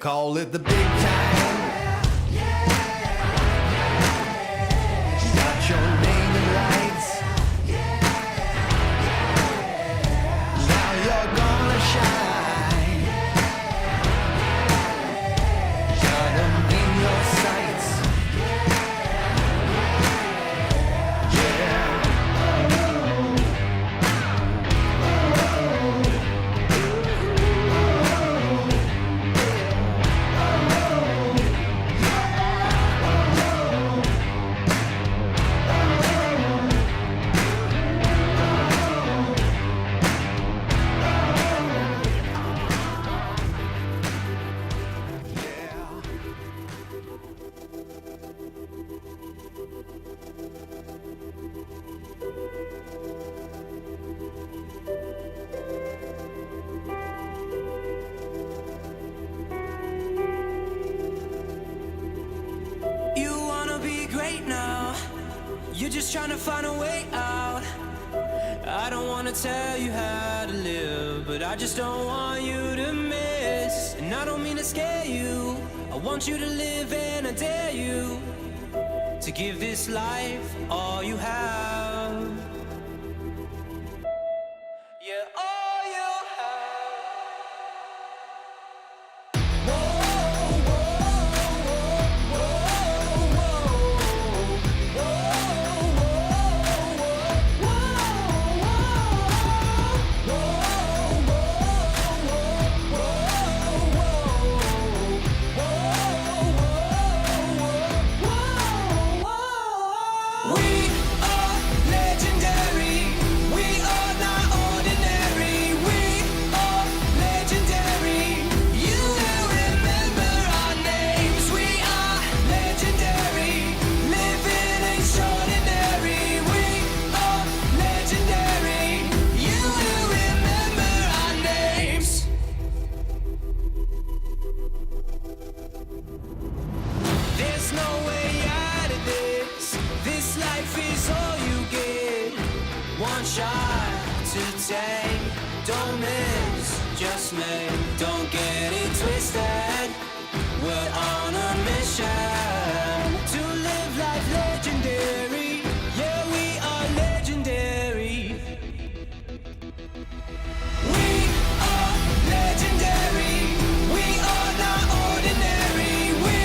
call it the big time. Got your name in lights. Now you're gonna shine. Got 'em in your sights. You're just trying to find a way out. I don't wanna tell you how to live, but I just don't want you to miss. And I don't mean to scare you, I want you to live, and I dare you to give this life all you have. Yeah, all you have. Don't miss, just make, don't get it twisted. We're on a mission to live life legendary. Yeah, we are legendary. We are legendary. We are not ordinary. We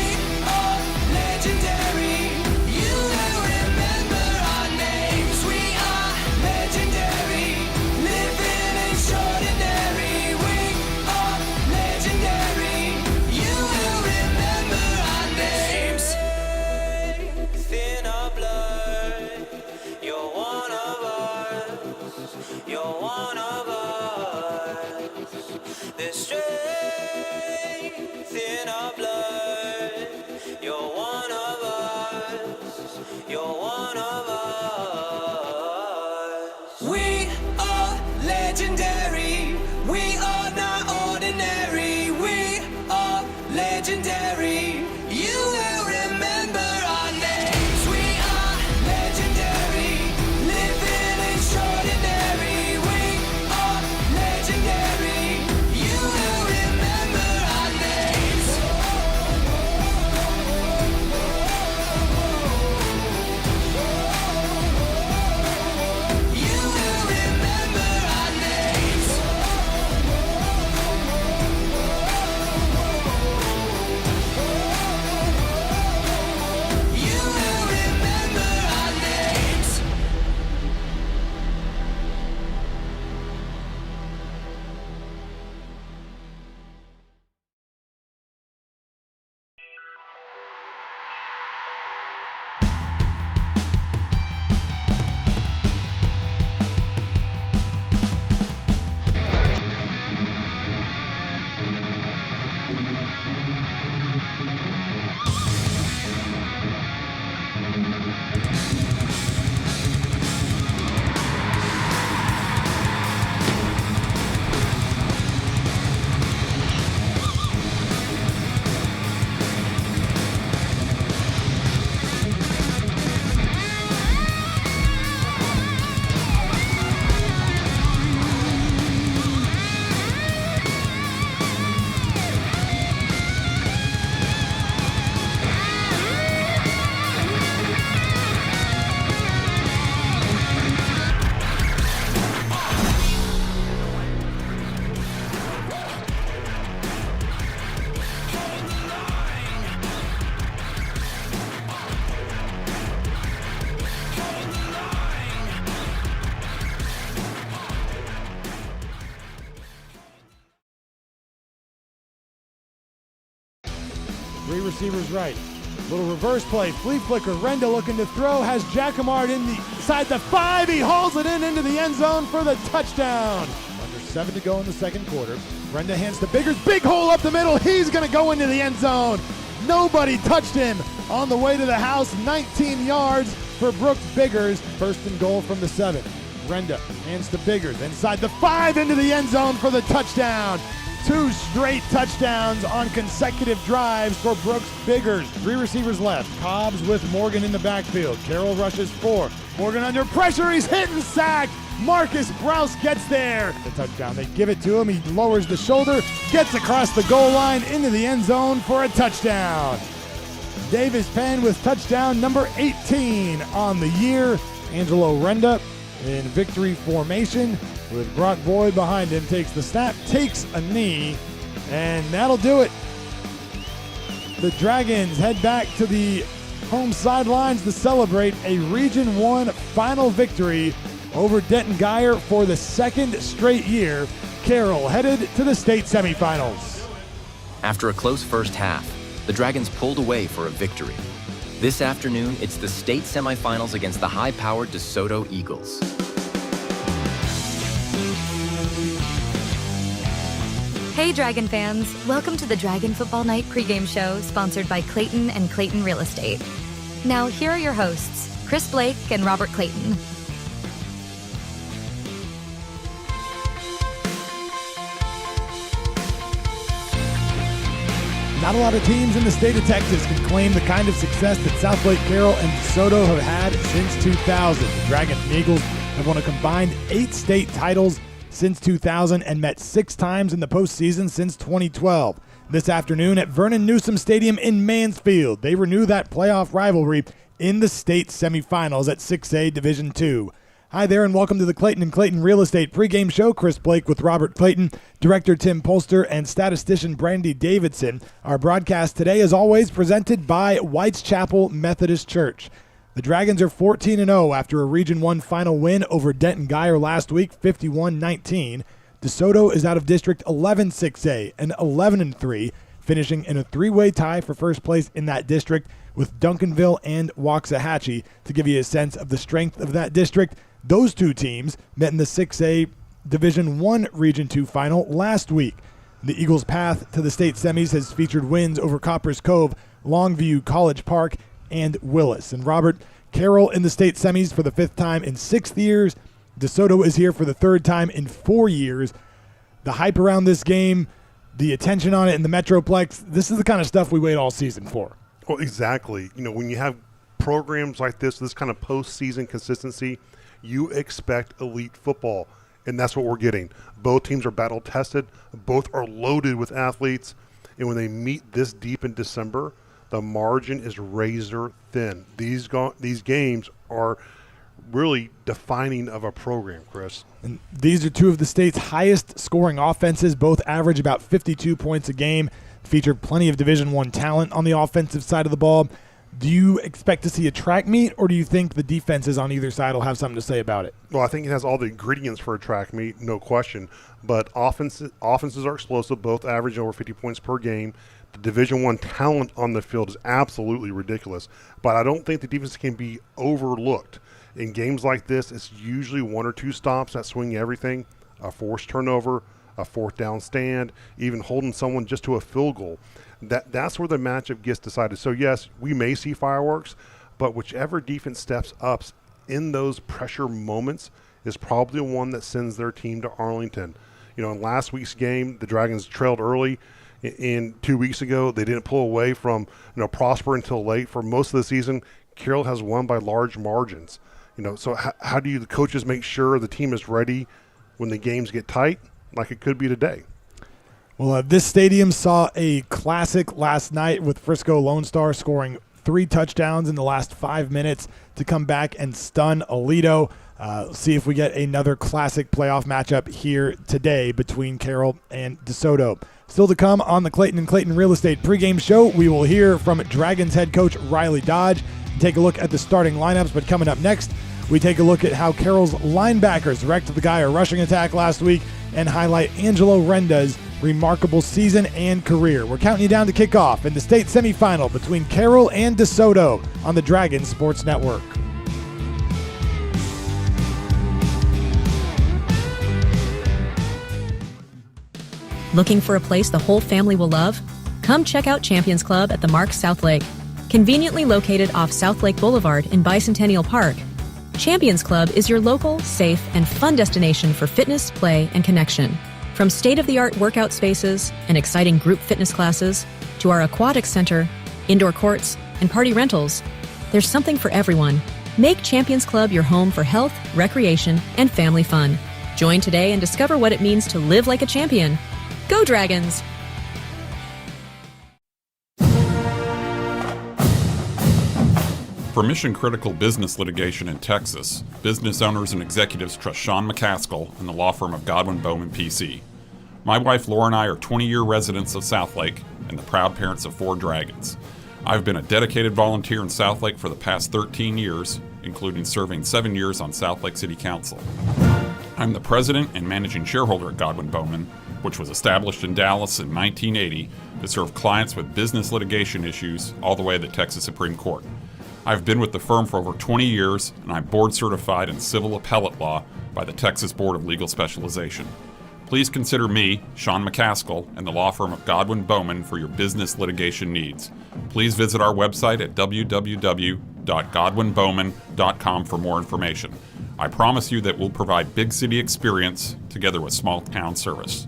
are legendary. You will remember our names. We are legendary. Living extraordinary. We are legendary. You will remember our names. receivers right. Little reverse play, flea flicker, Renda looking to throw, has Jacquemart inside the 5, he hauls it into the end zone for the touchdown. Under 7 to go in the second quarter. Renda hands to Biggers, big hole up the middle, he's gonna go into the end zone. Nobody touched him on the way to the house, 19 yards for Brooks Biggers. First and goal from the 7. Renda hands to Biggers, inside the 5 into the end zone for the touchdown. 2 straight touchdowns on consecutive drives for Brooks Biggers. 3 receivers left. Cobbs with Morgan in the backfield. Carroll rushes 4. Morgan under pressure. He's hit and sacked. Marcus Browse gets there. The touchdown. They give it to him. He lowers the shoulder, gets across the goal line into the end zone for a touchdown. Davis Penn with touchdown number 18 on the year. Angelo Renda in victory formation with Brock Boyd behind him, takes the snap, takes a knee, and that'll do it. The Dragons head back to the home sidelines to celebrate a Region 1 final victory over Denton Guyer for the second straight year. Carroll headed to the state semifinals. After a close first half, the Dragons pulled away for a victory. This afternoon, it's the state semifinals against the high-powered DeSoto Eagles. Hey Dragon fans, welcome to the Dragon Football Night pregame show sponsored by Clayton and Clayton Real Estate. Now here are your hosts, Chris Blake and Robert Clayton. Not a lot of teams in the state of Texas can claim the kind of success that Southlake Carroll and DeSoto have had since 2000. The Dragons and Eagles have won a combined 8 state titles since 2000 and met 6 times in the postseason since 2012. This afternoon at Vernon Newsom Stadium in Mansfield, they renew that playoff rivalry in the state semifinals at 6A Division II. Hi there and welcome to the Clayton and Clayton Real Estate pregame show. Chris Blake with Robert Clayton, director Tim Polster, and statistician Brandy Davidson. Our broadcast today, as always, presented by White's Chapel Methodist Church. The Dragons are 14-0 after a Region 1 final win over Denton Guyer last week, 51-19. DeSoto is out of District 11 6A and 11-3, finishing in a 3-way tie for first place in that district with Duncanville and Waxahachie. To give you a sense of the strength of that district, those 2 teams met in the 6A Division 1 Region 2 final last week. The Eagles' path to the state semis has featured wins over Coppers Cove, Longview, College Park, and Willis. And Robert, Carroll in the state semis for the 5th time in 6 years. DeSoto is here for the 3rd time in 4 years. The hype around this game, the attention on it in the Metroplex, this is the kind of stuff we wait all season for. Well, exactly. You know, when you have programs like this kind of postseason consistency, you expect elite football, and that's what we're getting. Both teams are battle-tested. Both are loaded with athletes, and when they meet this deep in December, the margin is razor thin. These games are really defining of a program, Chris. And these are 2 of the state's highest scoring offenses. Both average about 52 points a game, feature plenty of Division I talent on the offensive side of the ball. Do you expect to see a track meet, or do you think the defenses on either side will have something to say about it? Well, I think it has all the ingredients for a track meet, no question. But offenses are explosive, both average over 50 points per game. The Division I talent on the field is absolutely ridiculous. But I don't think the defense can be overlooked. In games like this, it's usually 1 or 2 stops that swing everything. A forced turnover, a 4th down stand, even holding someone just to a field goal. That's where the matchup gets decided. So, yes, we may see fireworks, but whichever defense steps up in those pressure moments is probably the one that sends their team to Arlington. You know, in last week's game, the Dragons trailed early. In 2 weeks ago, they didn't pull away from, Prosper until late. For most of the season, Carroll has won by large margins. So how do the coaches make sure the team is ready when the games get tight, like it could be today? Well, this stadium saw a classic last night with Frisco Lone Star scoring 3 touchdowns in the last 5 minutes to come back and stun Aledo. See if we get another classic playoff matchup here today between Carroll and DeSoto. Still to come on the Clayton and Clayton Real Estate pregame show, we will hear from Dragons head coach Riley Dodge and take a look at the starting lineups. But coming up next, we take a look at how Carroll's linebackers wrecked the Guyer rushing attack last week and highlight Angelo Renda's remarkable season and career. We're counting you down to kickoff in the state semifinal between Carroll and DeSoto on the Dragon Sports Network. Looking for a place the whole family will love? Come check out Champions Club at the Mark Southlake. Conveniently located off Southlake Boulevard in Bicentennial Park, Champions Club is your local, safe, and fun destination for fitness, play, and connection. From state-of-the-art workout spaces and exciting group fitness classes to our aquatic center, indoor courts, and party rentals, there's something for everyone. Make Champions Club your home for health, recreation, and family fun. Join today and discover what it means to live like a champion. Go Dragons! For mission-critical business litigation in Texas, business owners and executives trust Sean McCaskill and the law firm of Godwin Bowman PC. My wife Laura and I are 20-year residents of Southlake and the proud parents of 4 Dragons. I've been a dedicated volunteer in Southlake for the past 13 years, including serving 7 years on Southlake City Council. I'm the president and managing shareholder at Godwin Bowman, which was established in Dallas in 1980 to serve clients with business litigation issues all the way to the Texas Supreme Court. I've been with the firm for over 20 years, and I'm board certified in civil appellate law by the Texas Board of Legal Specialization. Please consider me, Sean McCaskill, and the law firm of Godwin Bowman for your business litigation needs. Please visit our website at www.godwinbowman.com for more information. I promise you that we'll provide big city experience together with small town service.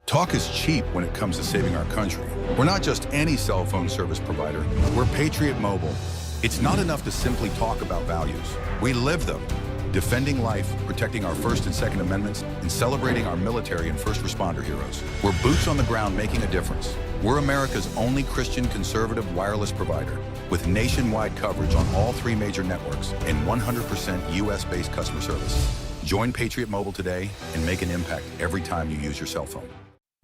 Talk is cheap when it comes to saving our country. We're not just any cell phone service provider. We're Patriot Mobile. It's not enough to simply talk about values. We live them. Defending life, protecting our First and Second Amendments, and celebrating our military and first responder heroes. We're boots on the ground making a difference. We're America's only Christian conservative wireless provider with nationwide coverage on all 3 major networks and 100% U.S.-based customer service. Join Patriot Mobile today and make an impact every time you use your cell phone.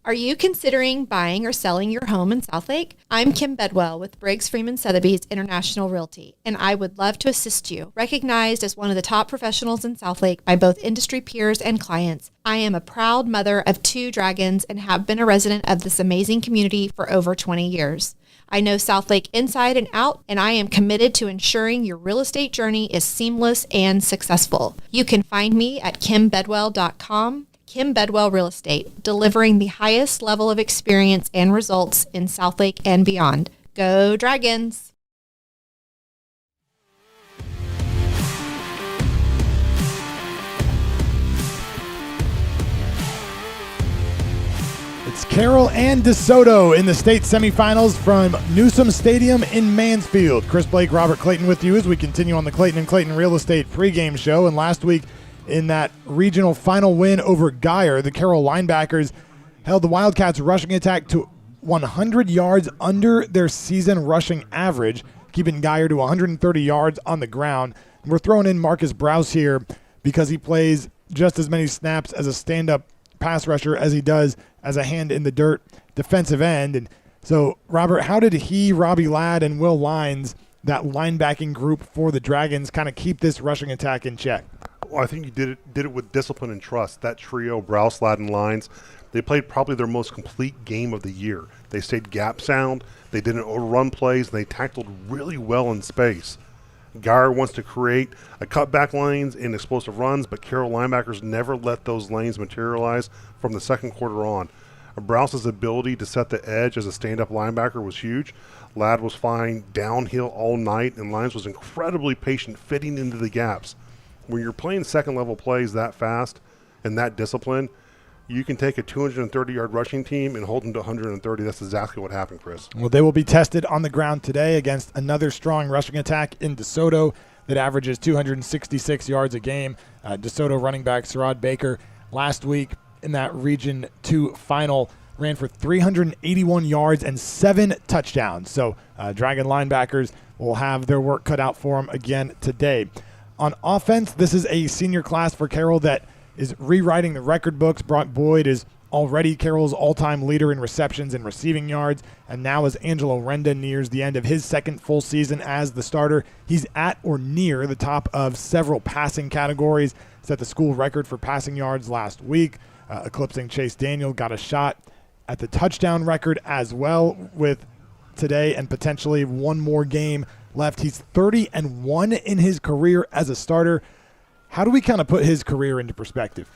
Are you considering buying or selling your home in Southlake? I'm Kim Bedwell with Briggs Freeman Sotheby's International Realty, and I would love to assist you. Recognized as one of the top professionals in Southlake by both industry peers and clients, I am a proud mother of 2 dragons and have been a resident of this amazing community for over 20 years. I know Southlake inside and out, and I am committed to ensuring your real estate journey is seamless and successful. You can find me at kimbedwell.com. Kim Bedwell Real Estate, delivering the highest level of experience and results in Southlake and beyond. Go Dragons! It's Carroll and DeSoto in the state semifinals from Newsom Stadium in Mansfield. Chris Blake, Robert Clayton with you as we continue on the Clayton and Clayton Real Estate pregame show. And last week, in that regional final win over Geyer, the Carroll linebackers held the Wildcats' rushing attack to 100 yards under their season rushing average, keeping Geyer to 130 yards on the ground. And we're throwing in Marcus Browse here because he plays just as many snaps as a stand-up pass rusher as he does as a hand-in-the-dirt defensive end. And so, Robert, how did he, Robbie Ladd, and Will Lines, that linebacking group for the Dragons, kind of keep this rushing attack in check? Well, I think he did it with discipline and trust. That trio, Browse, Ladd, and Lines, they played probably their most complete game of the year. They stayed gap sound, they didn't overrun plays, and they tackled really well in space. Geyer wants to create a cutback lanes and explosive runs, but Carroll linebackers never let those lanes materialize from the second quarter on. Browse's ability to set the edge as a stand-up linebacker was huge. Ladd was flying downhill all night, and Lines was incredibly patient fitting into the gaps. When you're playing second-level plays that fast and that discipline, you can take a 230-yard rushing team and hold them to 130. That's exactly what happened, Chris. Well, they will be tested on the ground today against another strong rushing attack in DeSoto that averages 266 yards a game. DeSoto running back Sarad Baker last week in that Region 2 final ran for 381 yards and 7 touchdowns. So Dragon linebackers will have their work cut out for them again today. On offense, this is a senior class for Carroll that is rewriting the record books. Brock Boyd is already Carroll's all-time leader in receptions and receiving yards, and now as Angelo Renda nears the end of his second full season as the starter, he's at or near the top of several passing categories. Set the school record for passing yards last week, eclipsing Chase Daniel. Got a shot at the touchdown record as well with today and potentially one more game left. He's 30-1 in his career as a starter. How do we kind of put his career into perspective?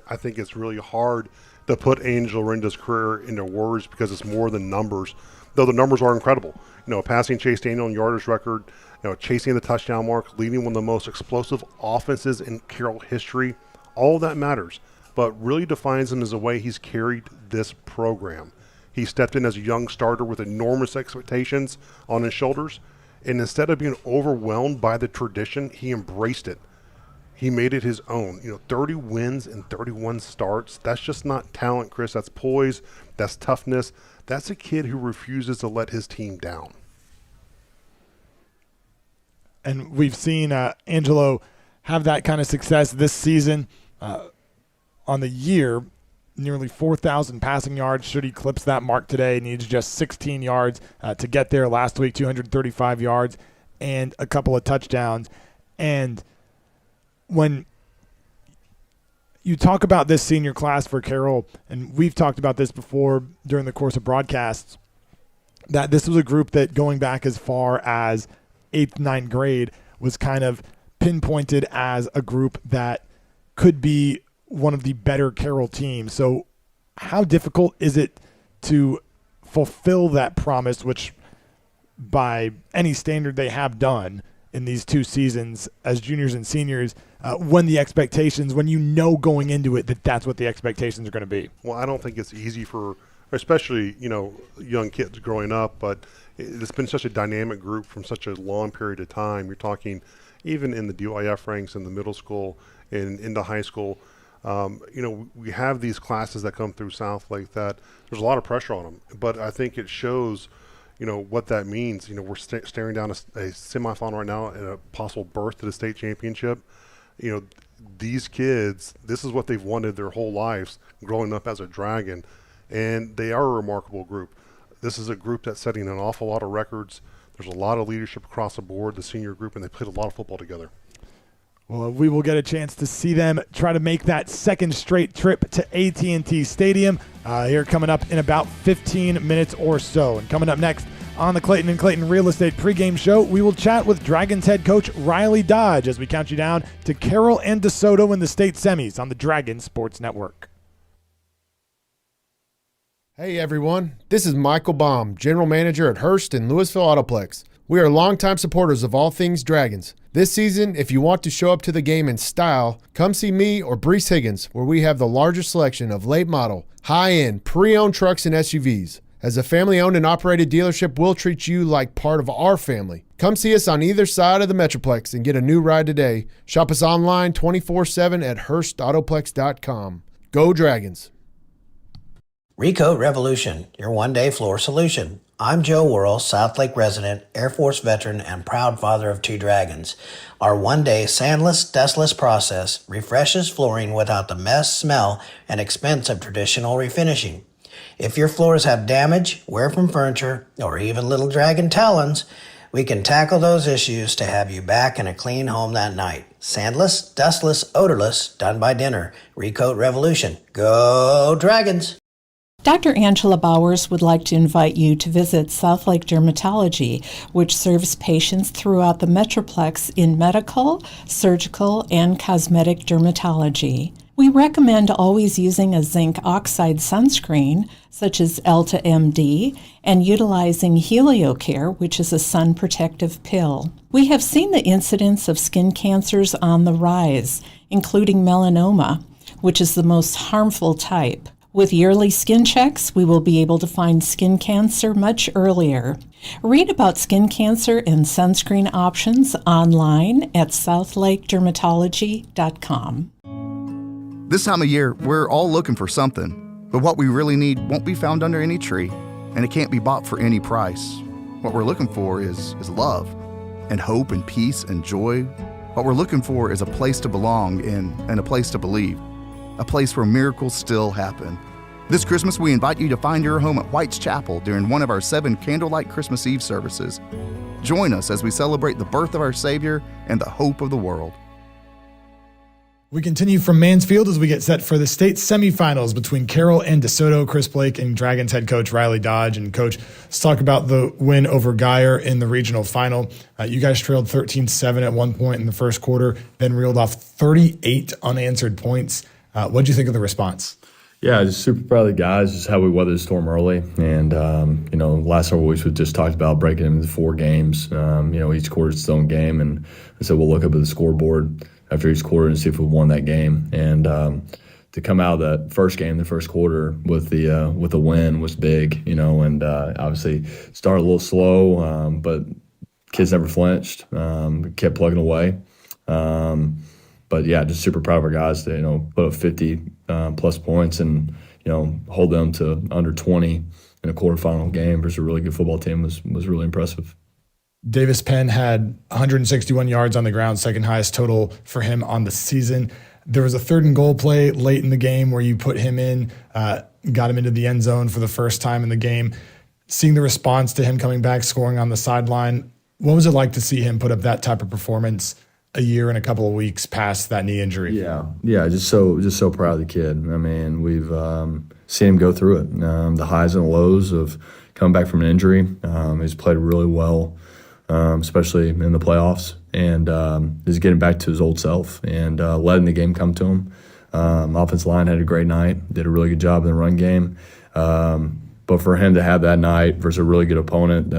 I think it's really hard to put Angel Renda's career into words because it's more than numbers, though the numbers are incredible. Passing Chase Daniel and yardage record, chasing the touchdown mark, leading one of the most explosive offenses in Carroll history. All of that matters, but really defines him as the way he's carried this program. He stepped in as a young starter with enormous expectations on his shoulders, and instead of being overwhelmed by the tradition, he embraced it. He made it his own. 30 wins and 31 starts. That's just not talent, Chris. That's poise. That's toughness. That's a kid who refuses to let his team down. And we've seen Angelo have that kind of success this season. On the year, nearly 4,000 passing yards. Should he eclipse that mark today, needs just 16 yards to get there. Last week, 235 yards and a couple of touchdowns. And when you talk about this senior class for Carroll, and we've talked about this before during the course of broadcasts, that this was a group that going back as far as 8th, 9th grade was kind of pinpointed as a group that could be one of the better Carroll teams. So how difficult is it to fulfill that promise, which by any standard they have done in these 2 seasons as juniors and seniors, when you know going into it that that's what the expectations are going to be? Well, I don't think it's easy for, especially, young kids growing up, but it's been such a dynamic group from such a long period of time. You're talking even in the DYF ranks in the middle school and into high school. We have these classes that come through Southlake that there's a lot of pressure on them, but I think it shows what that means. We're staring down a semifinal right now and a possible berth to the state championship. These kids, this is what they've wanted their whole lives growing up as a Dragon, and they are a remarkable group. This is a group that's setting an awful lot of records. There's a lot of leadership across the board, the senior group, and they played a lot of football together. Well, we will get a chance to see them try to make that second straight trip to AT&T Stadium here coming up in about 15 minutes or so. And coming up next on the Clayton and Clayton Real Estate pregame show, we will chat with Dragons head coach Riley Dodge as we count you down to Carroll and DeSoto in the state semis on the Dragon Sports Network. Hey everyone, this is Michael Baum, General Manager at Hearst and Louisville Autoplex. We are longtime supporters of all things Dragons. This season, if you want to show up to the game in style, come see me or Brees Higgins, where we have the largest selection of late model, high-end, pre-owned trucks and SUVs. As a family-owned and operated dealership, we'll treat you like part of our family. Come see us on either side of the Metroplex and get a new ride today. Shop us online 24/7 at HurstAutoplex.com. Go Dragons! Recoat Revolution, your one-day floor solution. I'm Joe Worrell, Southlake resident, Air Force veteran, and proud father of 2 dragons. Our one-day sandless, dustless process refreshes flooring without the mess, smell, and expense of traditional refinishing. If your floors have damage, wear from furniture, or even little dragon talons, we can tackle those issues to have you back in a clean home that night. Sandless, dustless, odorless, done by dinner. Recoat Revolution. Go Dragons! Dr. Angela Bowers would like to invite you to visit Southlake Dermatology, which serves patients throughout the Metroplex in medical, surgical, and cosmetic dermatology. We recommend always using a zinc oxide sunscreen, such as Elta MD, and utilizing HelioCare, which is a sun protective pill. We have seen the incidence of skin cancers on the rise, including melanoma, which is the most harmful type. With yearly skin checks, we will be able to find skin cancer much earlier. Read about skin cancer and sunscreen options online at southlakedermatology.com. This time of year, we're all looking for something, but what we really need won't be found under any tree, and it can't be bought for any price. What we're looking for is love, and hope and peace and joy. What we're looking for is a place to belong in and a place to believe. A place where miracles still happen. This Christmas, we invite you to find your home at White's Chapel during one of our 7 candlelight Christmas Eve services. Join us as we celebrate the birth of our Savior and the hope of the world. We continue from Mansfield as we get set for the state semifinals between Carroll and DeSoto. Chris Blake and Dragons head coach Riley Dodge. And coach, let's talk about the win over Geyer in the regional final. You guys trailed 13-7 at one point in the first quarter, then reeled off 38 unanswered points. What'd you think of the response? Yeah, just super proud of the guys, just how we weathered the storm early. And, last several weeks we just talked about breaking them into 4 games. Each quarter's its own game. And so we'll look up at the scoreboard after each quarter and see if we won that game. And to come out of that first game, the first quarter, with the win was big, and obviously started a little slow, but kids never flinched, kept plugging away. But yeah, just super proud of our guys to, put up 50 plus points and, hold them to under 20 in a quarterfinal game versus a really good football team was really impressive. Davis Penn had 161 yards on the ground, second highest total for him on the season. There was a 3rd and goal play late in the game where you put him in, got him into the end zone for the first time in the game. Seeing the response to him coming back, scoring on the sideline, what was it like to see him put up that type of performance a year and a couple of weeks past that knee injury? Yeah, just so proud of the kid. I mean, we've seen him go through it, the highs and lows of coming back from an injury. He's played really well, especially in the playoffs, and is getting back to his old self and letting the game come to him. Offensive line had a great night, did a really good job in the run game. But for him to have that night versus a really good opponent,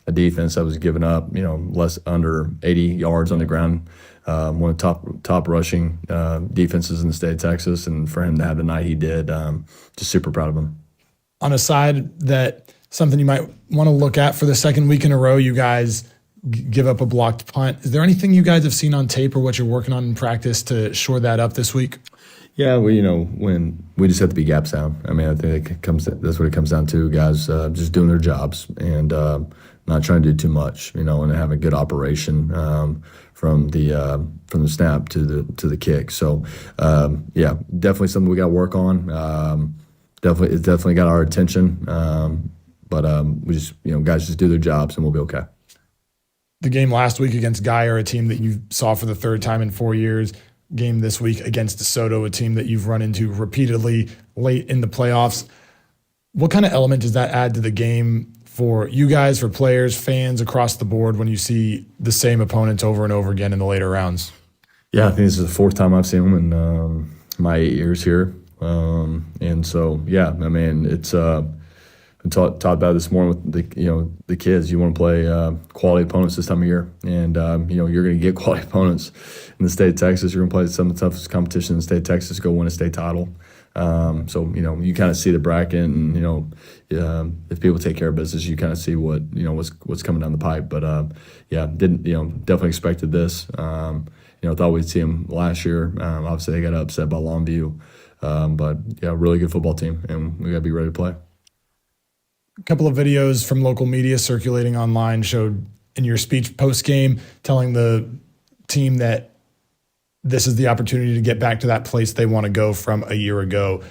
a defense that was giving up, less under 80 yards on the ground, one of the top rushing defenses in the state of Texas, and for him to have the night he did, just super proud of him. On a side that something you might want to look at for the second week in a row, you guys give up a blocked punt. Is there anything you guys have seen on tape or what you're working on in practice to shore that up this week? Yeah, when we just have to be gap sound. I mean, I think that's what it comes down to. Guys just doing their jobs and not trying to do too much, and have a good operation from the snap to the kick. So yeah, definitely something we got to work on. It's definitely got our attention. But we just guys just do their jobs and we'll be okay. The game last week against Geyer, a team that you saw for the 3rd time in 4 years. Game this week against DeSoto, a team that you've run into repeatedly late in the playoffs. What kind of element does that add to the game for you guys, for players, fans across the board when you see the same opponents over and over again in the later rounds? Yeah, I think this is the 4th time I've seen them in my 8 years here. And so, yeah, I mean, it's I talked about this morning with the kids. You want to play quality opponents this time of year, and you're going to get quality opponents in the state of Texas. You're going to play some of the toughest competition in the state of Texas. Go win a state title. So you kind of see the bracket, and if people take care of business, you kind of see what's coming down the pipe. But definitely expected this. Thought we'd see them last year. Obviously, they got upset by Longview, but yeah, really good football team, and we got to be ready to play. A couple of videos from local media circulating online showed in your speech post-game telling the team that this is the opportunity to get back to that place they want to go from a year ago.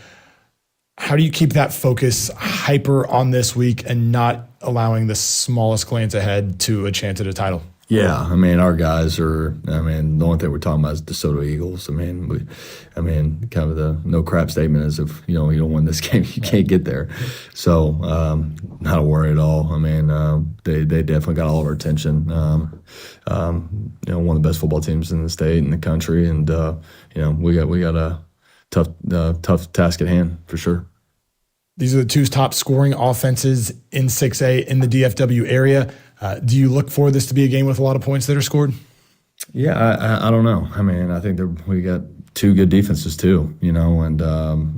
How do you keep that focus hyper on this week and not allowing the smallest glance ahead to a chance at a title? Yeah, I mean, our guys are. I mean, the only thing we're talking about is DeSoto Eagles. I mean, kind of the no crap statement is if you don't win this game, you can't get there. So, not a worry at all. I mean, they definitely got all of our attention. One of the best football teams in the state and the country, and we got a tough task at hand for sure. These are the 2 top scoring offenses in 6A in the DFW area. Do you look for this to be a game with a lot of points that are scored? Yeah, I don't know. I mean, I think we got 2 good defenses too, and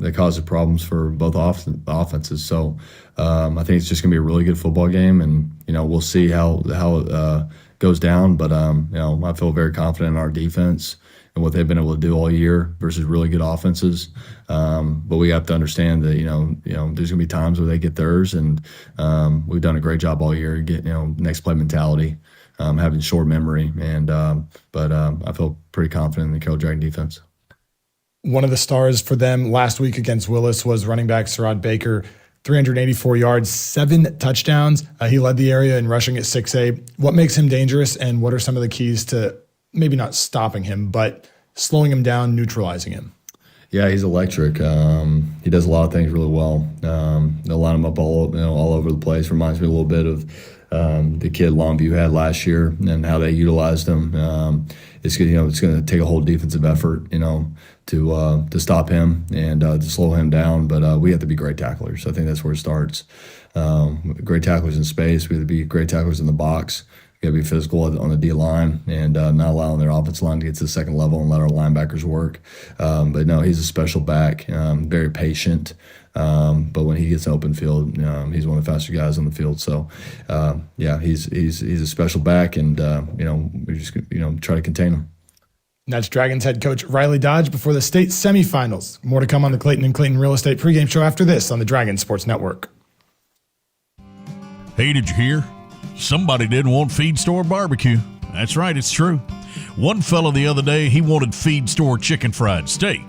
they cause problems for both offenses. So I think it's just going to be a really good football game, and we'll see how it goes down. But I feel very confident in our defense and what they've been able to do all year versus really good offenses. But we have to understand that, there's going to be times where they get theirs, and we've done a great job all year, next play mentality, having short memory. But I feel pretty confident in the Carroll Dragon defense. One of the stars for them last week against Willis was running back Sherrod Baker, 384 yards, 7 touchdowns. He led the area in rushing at 6A. What makes him dangerous, and what are some of the keys to maybe not stopping him, but slowing him down, neutralizing him? Yeah, he's electric. He does a lot of things really well. They'll line him up all over the place. Reminds me a little bit of the kid Longview had last year and how they utilized him. It's going to take a whole defensive effort, to stop him and to slow him down. But we have to be great tacklers. I think that's where it starts. Great tacklers in space. We have to be great tacklers in the box. We got to be physical on the D line and not allowing their offensive line to get to the second level and let our linebackers work. But no, he's a special back, very patient. But when he gets in open field, he's one of the faster guys on the field. So, he's a special back, and we just try to contain him. That's Dragons head coach Riley Dodge before the state semifinals. More to come on the Clayton and Clayton Real Estate pregame show after this on the Dragons Sports Network. Hey, did you hear? Somebody didn't want Feed Store barbecue. That's right, it's true. One fella the other day, he wanted Feed Store chicken fried steak,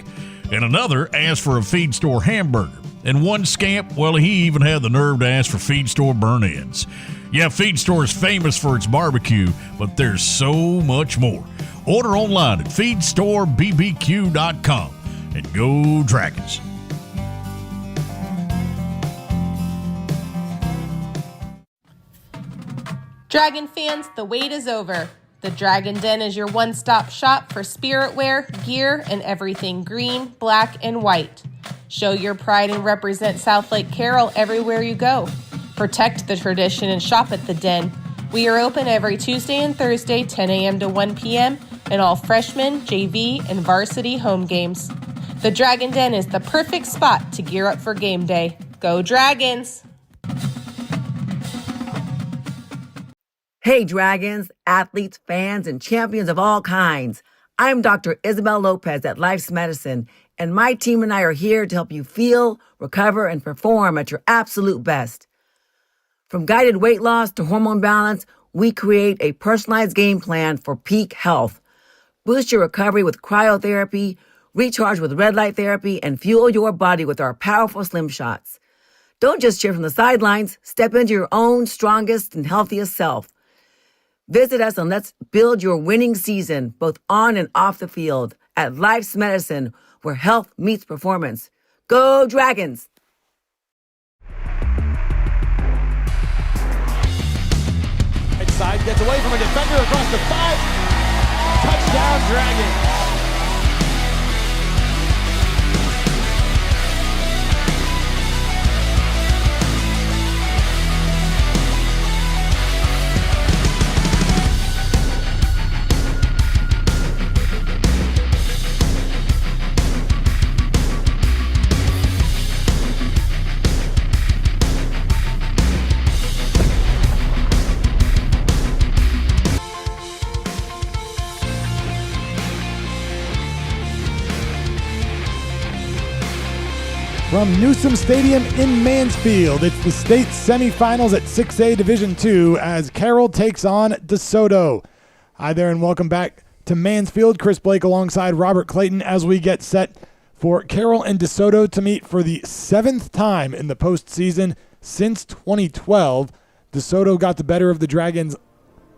and another asked for a Feed Store hamburger. And one scamp, well, he even had the nerve to ask for Feed Store burn-ins. Yeah, Feed Store is famous for its barbecue, but there's so much more. Order online at feedstorebbq.com and go Dragons. Dragon fans, the wait is over. The Dragon Den is your one-stop shop for spirit wear, gear, and everything green, black, and white. Show your pride and represent Southlake Carroll everywhere you go. Protect the tradition and shop at the Den. We are open every Tuesday and Thursday, 10 a.m. to 1 p.m., and all freshman, JV, and varsity home games. The Dragon Den is the perfect spot to gear up for game day. Go Dragons! Hey Dragons, athletes, fans, and champions of all kinds. I'm Dr. Isabel Lopez at Life's Medicine, and my team and I are here to help you feel, recover, and perform at your absolute best. From guided weight loss to hormone balance, we create a personalized game plan for peak health. Boost your recovery with cryotherapy, recharge with red light therapy, and fuel your body with our powerful Slim Shots. Don't just cheer from the sidelines. Step into your own strongest and healthiest self. Visit us and let's build your winning season, both on and off the field, at Life's Medicine, where health meets performance. Go Dragons! Right side gets away from a defender across the 5. Touchdown Dragons! From Newsom Stadium in Mansfield, it's the state semifinals at 6A Division II as Carroll takes on DeSoto. Hi there and welcome back to Mansfield. Chris Blake alongside Robert Clayton as we get set for Carroll and DeSoto to meet for the 7th time in the postseason since 2012. DeSoto got the better of the Dragons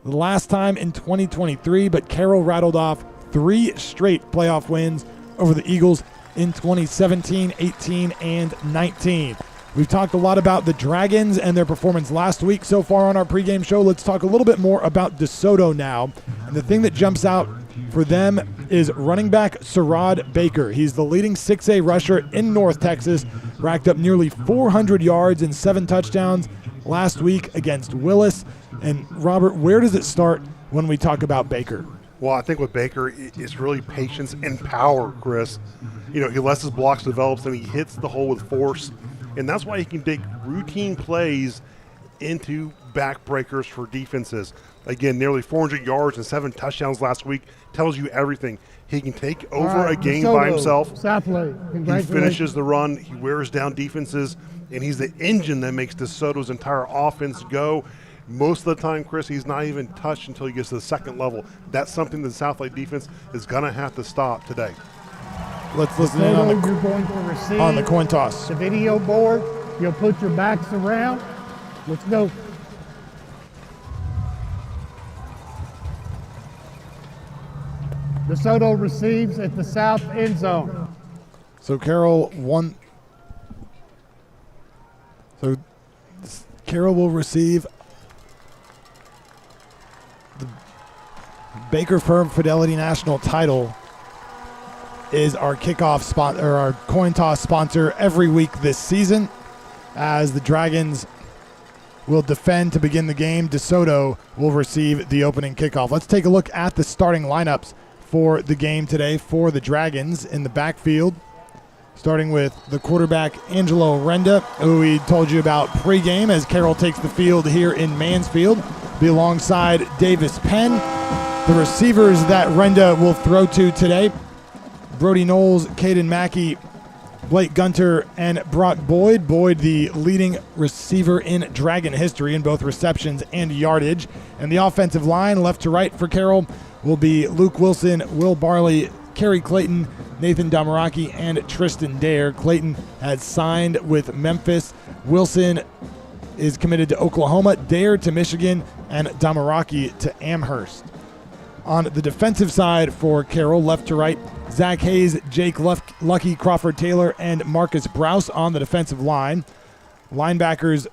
the last time in 2023, but Carroll rattled off 3 straight playoff wins over the Eagles in 2017, 18, and 19. We've talked a lot about the Dragons and their performance last week so far on our pregame show. Let's talk a little bit more about DeSoto now. And the thing that jumps out for them is running back Sherrod Baker. He's the leading 6A rusher in North Texas, racked up nearly 400 yards and 7 touchdowns last week against Willis. And Robert, where does it start when we talk about Baker? Well, I think with Baker, it's really patience and power, Chris. He lets his blocks develop, and he hits the hole with force. And that's why he can take routine plays into backbreakers for defenses. Again, nearly 400 yards and 7 touchdowns last week tells you everything. He can take over a game by himself. He finishes the run. He wears down defenses, and he's the engine that makes DeSoto's entire offense go. Most of the time, Chris, he's not even touched until he gets to the second level. That's something the Southlake defense is going to have to stop today. let's listen in on you're going to receive the coin toss. the video board. You'll put your backs around. Let's go. DeSoto receives at the south end zone. So Carroll won. So Carroll will receive the Baker Firm Fidelity National title. Is our kickoff spot or our coin toss sponsor every week this season, as the Dragons will defend to begin the game. DeSoto will receive the opening kickoff. Let's take a look at the starting lineups for the game today for the Dragons in the backfield. Starting with the quarterback, Angelo Renda, who we told you about pregame as Carroll takes the field here in Mansfield. Be alongside Davis Penn. The receivers that Renda will throw to today, Brody Knowles, Caden Mackey, Blake Gunter, and Brock Boyd. Boyd, the leading receiver in Dragon history in both receptions and yardage. And the offensive line, left to right for Carroll, will be Luke Wilson, Will Barley, Kerry Clayton, Nathan Damaraki, and Tristan Dare. Clayton has signed with Memphis. Wilson is committed to Oklahoma, Dare to Michigan, and Damaraki to Amherst. On the defensive side for Carroll, left to right, Zach Hayes, Jake Lucky, Crawford Taylor, and Marcus Browse on the defensive line. Linebackers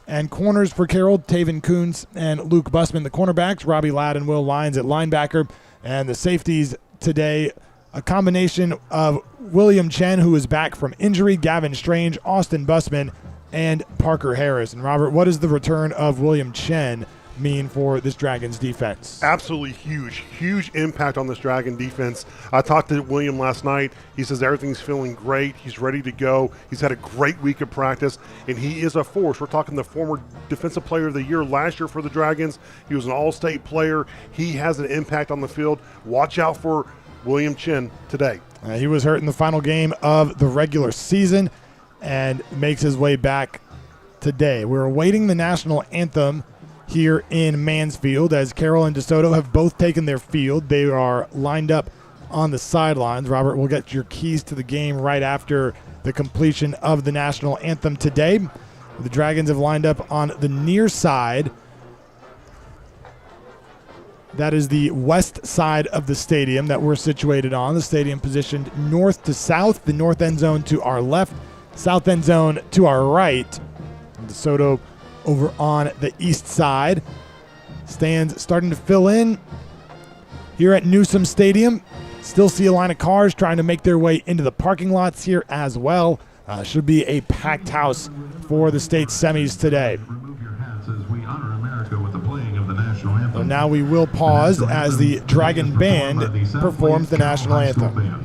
and corners for Carroll, Taven Kuntz and Luke Bussman. The cornerbacks, Robbie Ladd and Will Lyons at linebacker. And the safeties today, a combination of William Chen, who is back from injury, Gavin Strange, Austin Bussman, and Parker Harris. And Robert, what does the return of William Chen mean for this Dragons defense? Absolutely huge impact on this Dragon defense. I talked to William last night. He says everything's feeling great. He's ready to go. He's had a great week of practice, and he is a force. We're talking the former Defensive Player of the Year last year for the Dragons. He was an All-State player. He has an impact on the field. Watch out for William Chen today. He was hurt in the final game of the regular season and makes his way back today. We're awaiting the national anthem here in Mansfield as Carroll and DeSoto have both taken their field. They are lined up on the sidelines. Robert, we'll get your keys to the game right after the completion of the national anthem today. The Dragons have lined up on the near side. That is the west side of the stadium that we're situated on. The stadium positioned north to south, the north end zone to our left, south end zone to our right. DeSoto over on the east side. Stands starting to fill in here at Newsom Stadium. Still see a line of cars trying to make their way into the parking lots here as well. Should be a packed house for the state semis today. So now we will pause as the Dragon Band performs the national anthem.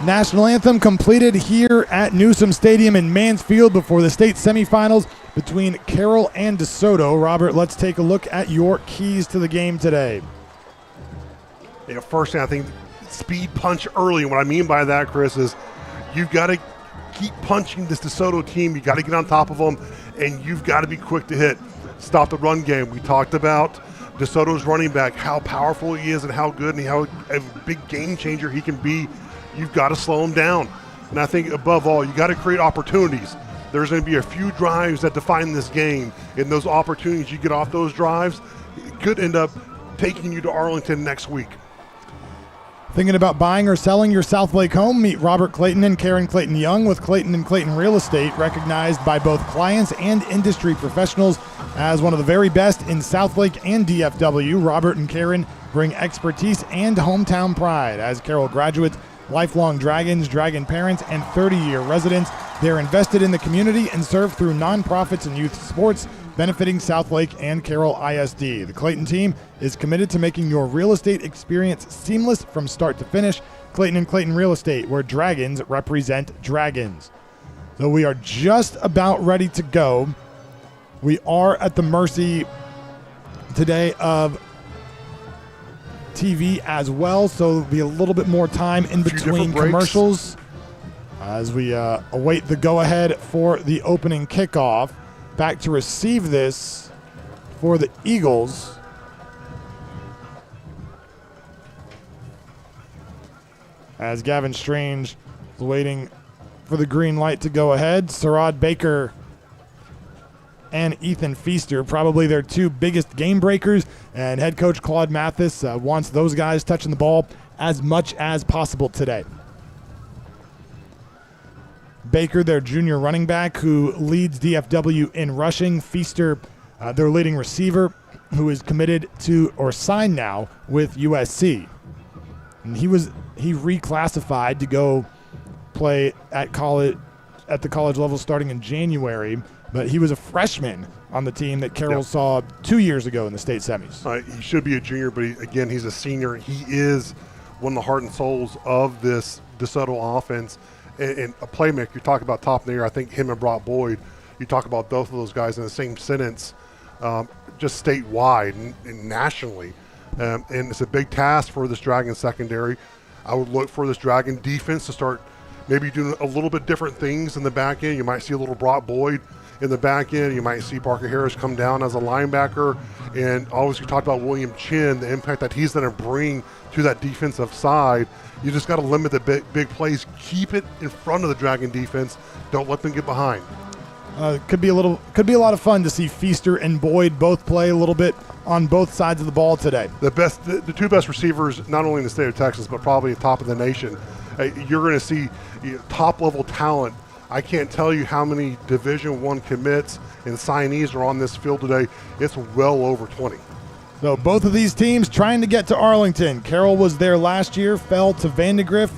National anthem completed here at Newsom Stadium in Mansfield before the state semifinals between Carroll and DeSoto. Robert, let's take a look at your keys to the game today. Yeah, first thing, I think speed punch early. And what I mean by that, Chris, is you've got to keep punching this DeSoto team. You got to get on top of them, and you've got to be quick to hit. Stop the run game. We talked about DeSoto's running back, how powerful he is and how good and how a big game changer he can be. you've got to slow them down. And I think above all, you got to create opportunities. There's going to be a few drives that define this game, and those opportunities you get off those drives could end up taking you to Arlington next week. Thinking about buying or selling your Southlake home? Meet Robert Clayton and Karen Clayton Young with Clayton and Clayton Real Estate, recognized by both clients and industry professionals as one of the very best in Southlake and DFW. Robert and Karen bring expertise and hometown pride. As Carroll graduates, lifelong Dragons, Dragon parents, and 30-year residents, they're invested in the community and serve through nonprofits and youth sports, benefiting Southlake and Carroll ISD. The Clayton team is committed to making your real estate experience seamless from start to finish. Clayton and Clayton Real Estate, where Dragons represent Dragons. So we are just about ready to go. We are at the mercy today of TV as well, so there'll be a little bit more time in between commercials as we await the go-ahead for the opening kickoff. Back to receive this for the Eagles. As Gavin Strange is waiting for the green light to go ahead. Sarad Baker and Ethan Feaster, probably their two biggest game breakers, and head coach Claude Mathis wants those guys touching the ball as much as possible today. Baker, their junior running back, who leads DFW in rushing. Feaster, their leading receiver, who is committed to or signed now with USC. And he reclassified to go play at the college level starting in January, but he was a freshman on the team that Carroll saw 2 years ago in the state semis. He should be a junior, but again, he's a senior. He is one of the heart and souls of this DeSoto offense. And a playmaker, you talk about top in the air, I think him and Brock Boyd, you talk about both of those guys in the same sentence, just statewide and nationally. And it's a big task for this Dragon secondary. I would look for this Dragon defense to start maybe doing a little bit different things in the back end. You might see a little Brock Boyd in the back end. You might see Parker Harris come down as a linebacker. And always you talked about William Chin, the impact that he's going to bring to that defensive side. You just got to limit the big plays. Keep it in front of the Dragon defense. Don't let them get behind. Could be a lot of fun to see Feaster and Boyd both play a little bit on both sides of the ball today. The two best receivers, not only in the state of Texas, but probably at the top of the nation. You're going to see top level talent. I can't tell you how many Division I commits and signees are on this field today. It's well over 20. So both of these teams trying to get to Arlington. Carroll was there last year, fell to Vandegrift.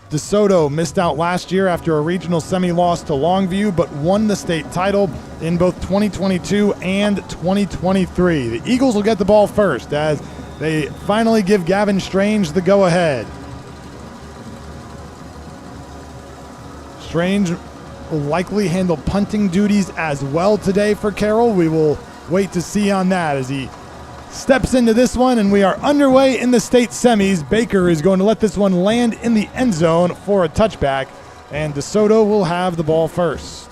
DeSoto missed out last year after a regional semi-loss to Longview, but won the state title in both 2022 and 2023. The Eagles will get the ball first as they finally give Gavin Strange the go-ahead. Strange will likely handle punting duties as well today for Carroll. We will wait to see on that as he steps into this one, and we are underway in the state semis. Baker is going to let this one land in the end zone for a touchback, and DeSoto will have the ball first.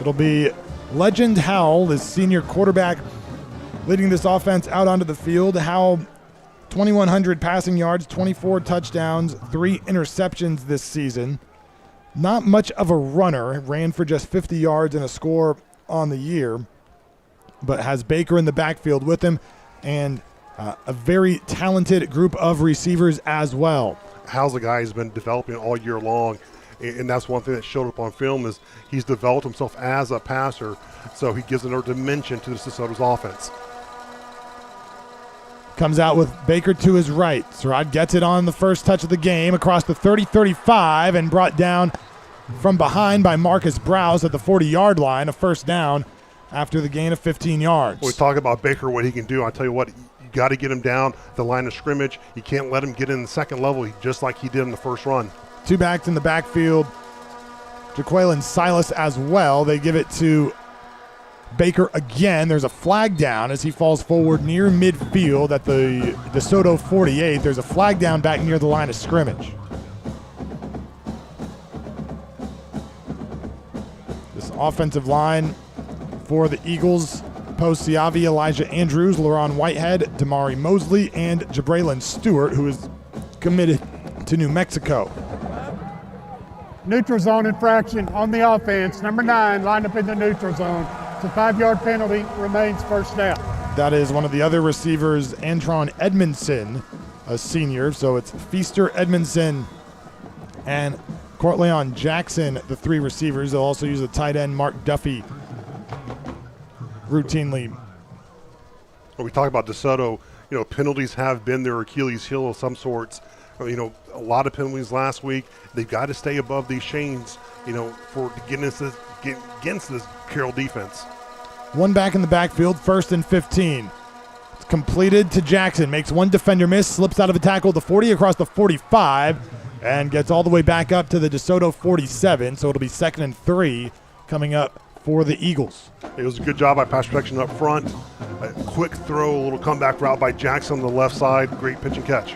It'll be Legend Howell, his senior quarterback, leading this offense out onto the field. Howell, 2,100 passing yards, 24 touchdowns, 3 interceptions this season. Not much of a runner, ran for just 50 yards and a score on the year, but has Baker in the backfield with him, and a very talented group of receivers as well. Hal's a guy who's been developing all year long, and that's one thing that showed up on film is he's developed himself as a passer, so he gives another dimension to the DeSoto's offense. Comes out with Baker to his right. Sarad gets it on the first touch of the game across the 30-35 and brought down from behind by Marcus Browse at the 40-yard line, a first down after the gain of 15 yards. When we talk about Baker, what he can do, I tell you what, you got to get him down the line of scrimmage. You can't let him get in the second level just like he did in the first run. Two backs in the backfield. Jaqueline Silas as well. They give it to Baker again. There's a flag down as he falls forward near midfield at the DeSoto 48. There's a flag down back near the line of scrimmage. This offensive line for the Eagles, Poe Siavi, Elijah Andrews, Laron Whitehead, Damari Mosley, and Jabraylon Stewart, who is committed to New Mexico. Neutral zone infraction on the offense. Number 9 lined up in the neutral zone. It's a 5-yard penalty, remains first down. That is one of the other receivers, Antron Edmondson, a senior. So it's Feaster, Edmondson, and Courtleon Jackson, the 3 receivers. They'll also use the tight end, Mark Duffy, routinely. When we talk about DeSoto, penalties have been their Achilles heel of some sorts. A lot of penalties last week. They've got to stay above these chains, for to get against this Carroll defense. One back in the backfield, 1st and 15. It's completed to Jackson. Makes one defender miss, slips out of a tackle at the 40 across the 45, and gets all the way back up to the DeSoto 47. So it'll be 2nd and 3 coming up for the Eagles. It was a good job by pass protection up front. A quick throw, a little comeback route by Jackson on the left side. Great pitch and catch.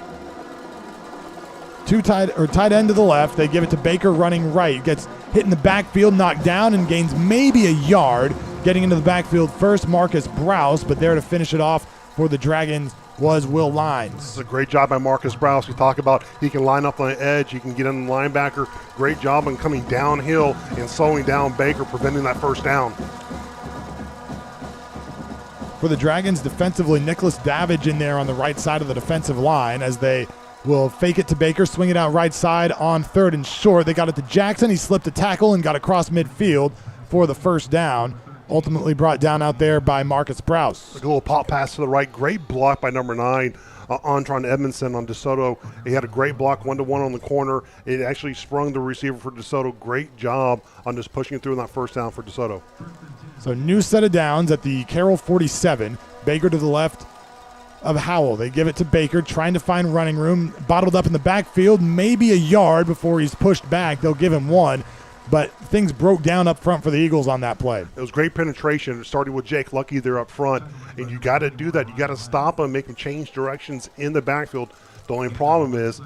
Tight end to the left. They give it to Baker running right. Gets hit in the backfield, knocked down, and gains maybe a yard. Getting into the backfield first, Marcus Browse, but there to finish it off for the Dragons was Will Lines. This is a great job by Marcus Browse. We talk about he can line up on the edge, he can get in the linebacker. Great job on coming downhill and slowing down Baker, preventing that first down. For the Dragons defensively, Nicholas Davidge in there on the right side of the defensive line as they will fake it to Baker, swing it out right side on 3rd and short. They got it to Jackson. He slipped a tackle and got across midfield for the first down. Ultimately brought down out there by Marcus Browse. A little pop pass to the right. Great block by number 9, Antron Edmondson on DeSoto. He had a great block 1-1 on the corner. It actually sprung the receiver for DeSoto. Great job on just pushing it through on that first down for DeSoto. So new set of downs at the Carroll 47. Baker to the left of Howell. They give it to Baker, trying to find running room. Bottled up in the backfield, maybe a yard before he's pushed back. They'll give him 1. But things broke down up front for the Eagles on that play. It was great penetration. It started with Jake Lucky there up front. And you got to do that. You got to stop him, make him change directions in the backfield. The only problem is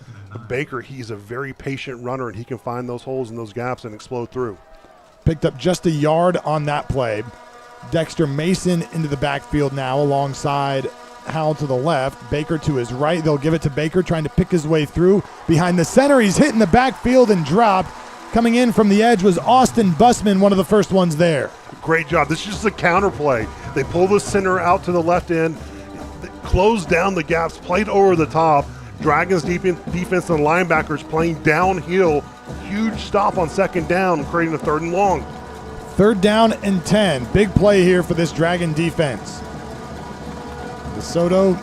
Baker, he's a very patient runner, and he can find those holes and those gaps and explode through. Picked up just a yard on that play. Dexter Mason into the backfield now alongside Howell to the left. Baker to his right. They'll give it to Baker, trying to pick his way through. Behind the center, he's hit in the backfield and dropped. Coming in from the edge was Austin Busman, one of the first ones there. Great job. This is just a counter play. They pull the center out to the left end, close down the gaps, played over the top. Dragons defense and linebackers playing downhill. Huge stop on 2nd down, creating a 3rd and long. 3rd down and 10. Big play here for this Dragon defense. DeSoto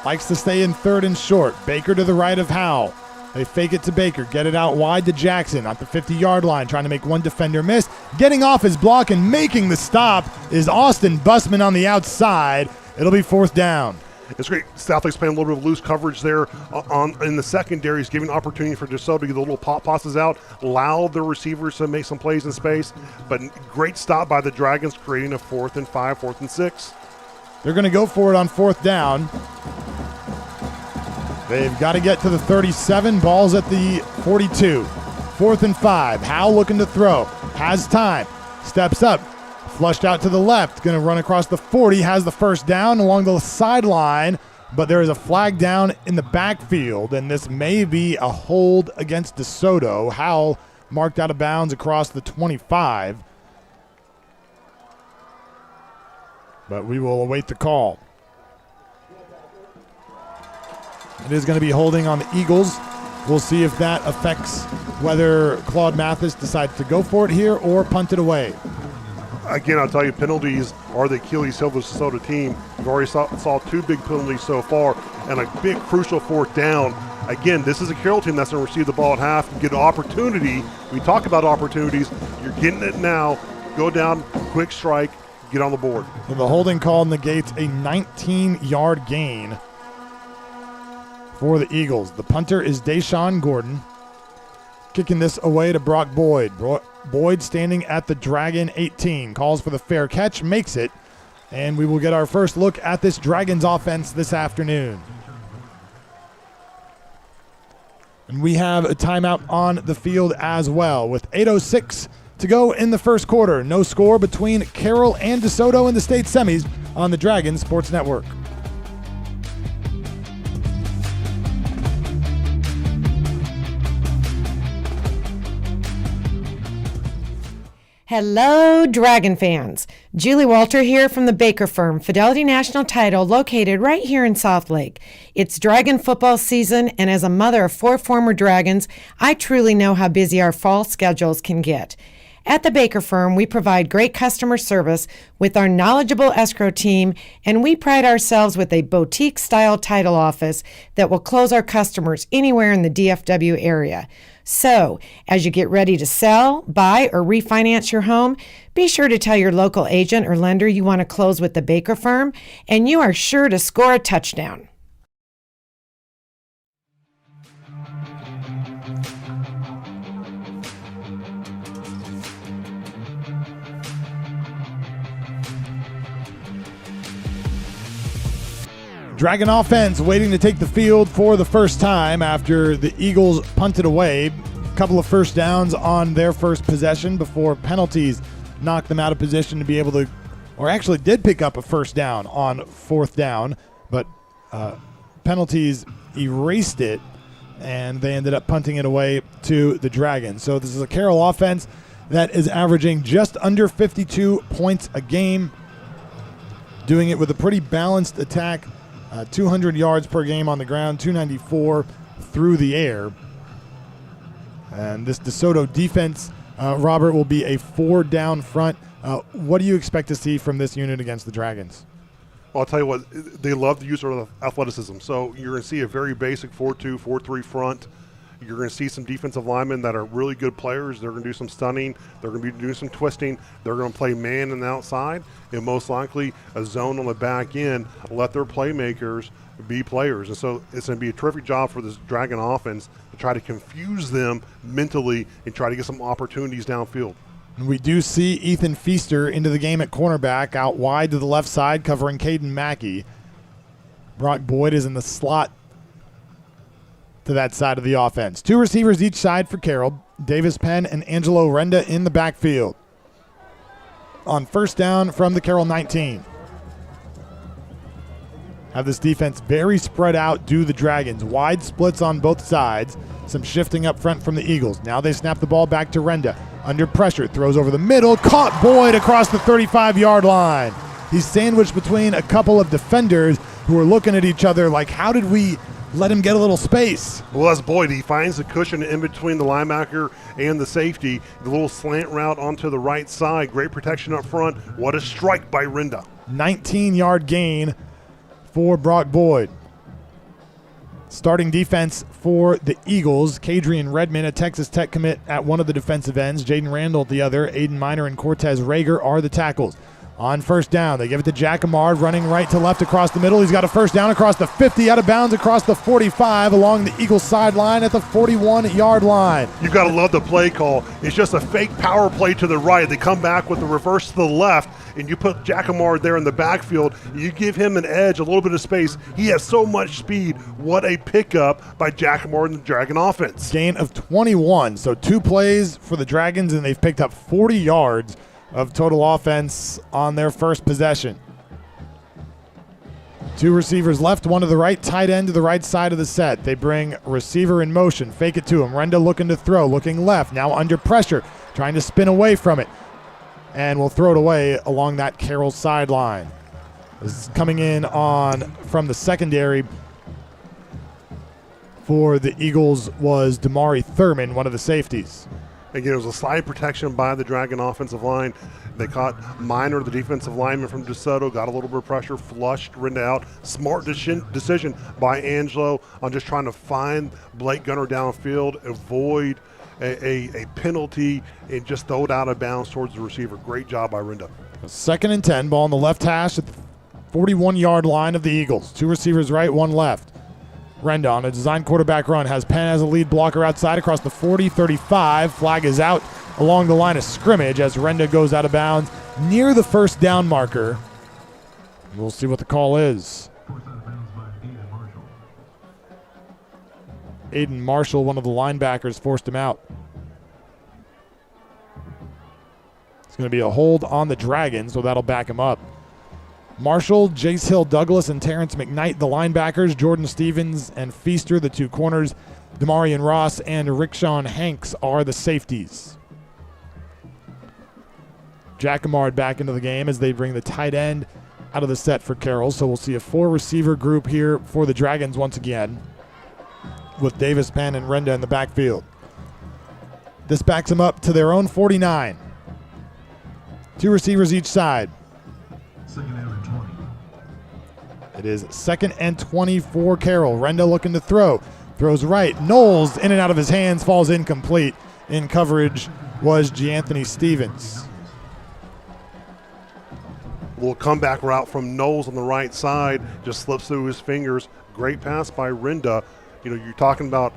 likes to stay in 3rd and short. Baker to the right of Howell. They fake it to Baker, get it out wide to Jackson at the 50-yard line, trying to make one defender miss. Getting off his block and making the stop is Austin Busman on the outside. It'll be 4th down. It's great. Southlake's playing a little bit of loose coverage there in the secondary. He's giving opportunity for DeSoto to get the little pop passes out, allow the receivers to make some plays in space. But great stop by the Dragons, creating a 4th and 5, 4th and 6. They're going to go for it on 4th down. They've got to get to the 37. Ball's at the 42. 4th and 5. Howell looking to throw. Has time. Steps up. Flushed out to the left. Going to run across the 40. Has the first down along the sideline. But there is a flag down in the backfield. And this may be a hold against DeSoto. Howell marked out of bounds across the 25. But we will await the call. It is going to be holding on the Eagles. We'll see if that affects whether Claude Mathis decides to go for it here or punt it away. Again, I'll tell you, penalties are the Achilles heel of the DeSoto team. We've already saw 2 big penalties so far and a big crucial 4th down. Again, this is a Carroll team that's going to receive the ball at half, get an opportunity. We talk about opportunities. You're getting it now. Go down, quick strike, get on the board. And the holding call negates a 19-yard gain for the Eagles. The punter is Deshaun Gordon. Kicking this away to Brock Boyd. Boyd standing at the Dragon 18. Calls for the fair catch, makes it. And we will get our first look at this Dragons offense this afternoon. And we have a timeout on the field as well with 8:06 to go in the first quarter. No score between Carroll and DeSoto in the state semis on the Dragon Sports Network. Hello, Dragon fans. Julie Walter here from the Baker Firm, Fidelity National Title, located right here in Southlake. It's Dragon football season, and as a mother of 4 former Dragons, I truly know how busy our fall schedules can get. At the Baker Firm, we provide great customer service with our knowledgeable escrow team, and we pride ourselves with a boutique-style title office that will close our customers anywhere in the DFW area. So, as you get ready to sell, buy, or refinance your home, be sure to tell your local agent or lender you want to close with the Baker Firm, and you are sure to score a touchdown. Dragon offense waiting to take the field for the first time after the Eagles punted away. A couple of first downs on their first possession before penalties knocked them out of position to be able to, or actually did pick up a first down on 4th down, but penalties erased it, and they ended up punting it away to the Dragons. So this is a Carroll offense that is averaging just under 52 points a game, doing it with a pretty balanced attack. 200 yards per game on the ground, 294 through the air. And this DeSoto defense, Robert, will be a 4-down front. What do you expect to see from this unit against the Dragons? Well, I'll tell you what, they love the use of athleticism. So you're going to see a very basic 4-2, 4-3 front. You're going to see some defensive linemen that are really good players. They're going to do some stunning. They're going to be doing some twisting. They're going to play man on the outside, and most likely a zone on the back end. Let their playmakers be players. And so it's going to be a terrific job for this Dragon offense to try to confuse them mentally and try to get some opportunities downfield. We do see Ethan Feaster into the game at cornerback, out wide to the left side, covering Caden Mackey. Brock Boyd is in the slot to that side of the offense. 2 receivers each side for Carroll. Davis Penn and Angelo Renda in the backfield. On first down from the Carroll 19. Have this defense very spread out, do the Dragons. Wide splits on both sides. Some shifting up front from the Eagles. Now they snap the ball back to Renda. Under pressure, throws over the middle. Caught Boyd across the 35-yard line. He's sandwiched between a couple of defenders who are looking at each other like, how did we let him get a little space? Well, that's Boyd. He finds the cushion in between the linebacker and the safety. The little slant route onto the right side. Great protection up front. What a strike by Renda. 19-yard gain for Brock Boyd. Starting defense for the Eagles, Kadrian Redmond, a Texas Tech commit at one of the defensive ends. Jaden Randall at the other. Aiden Miner and Cortez Rager are the tackles. On first down, they give it to Jackamard, running right to left across the middle. He's got a first down across the 50, out of bounds across the 45, along the Eagles sideline at the 41-yard line. You've got to love the play call. It's just a fake power play to the right. They come back with the reverse to the left, and you put Jackamard there in the backfield. You give him an edge, a little bit of space. He has so much speed. What a pickup by Jackamard and the Dragon offense. Gain of 21, so 2 plays for the Dragons, and they've picked up 40 yards of total offense on their first possession. 2 receivers left, one to the right, tight end to the right side of the set. They bring receiver in motion, fake it to him. Renda looking to throw, looking left, now under pressure, trying to spin away from it. And will throw it away along that Carroll sideline. This is coming in on from the secondary for the Eagles was Damari Thurman, one of the safeties. Again, it was a slide protection by the Dragon offensive line. They caught Miner, the defensive lineman from DeSoto, got a little bit of pressure, flushed Renda out. Smart decision by Angelo on just trying to find Blake Gunner downfield, avoid a penalty, and just throw it out of bounds towards the receiver. Great job by Renda. 2nd and 10, ball on the left hash at the 41-yard line of the Eagles. 2 receivers right, 1 left. Renda on a design quarterback run has Penn as a lead blocker outside across the 40-35. Flag is out along the line of scrimmage as Renda goes out of bounds near the first down marker. We'll see what the call is. Aiden Marshall, one of the linebackers, forced him out. It's going to be a hold on the Dragons, so that'll back him up. Marshall, Jace Hill Douglas, and Terrence McKnight, the linebackers. Jordan Stevens and Feaster, the 2 corners. Demarion Ross and Rickshawn Hanks are the safeties. Jacquemart back into the game as they bring the tight end out of the set for Carroll. So we'll see a 4-receiver group here for the Dragons once again, with Davis, Penn, and Renda in the backfield. This backs them up to their own 49. 2 receivers each side. It is 2nd and 20 for Carroll. Renda looking to throw. Throws right. Knowles in and out of his hands, falls incomplete. In coverage was Gianthony Stevens. Little comeback route from Knowles on the right side, just slips through his fingers. Great pass by Renda. You know, you're talking about,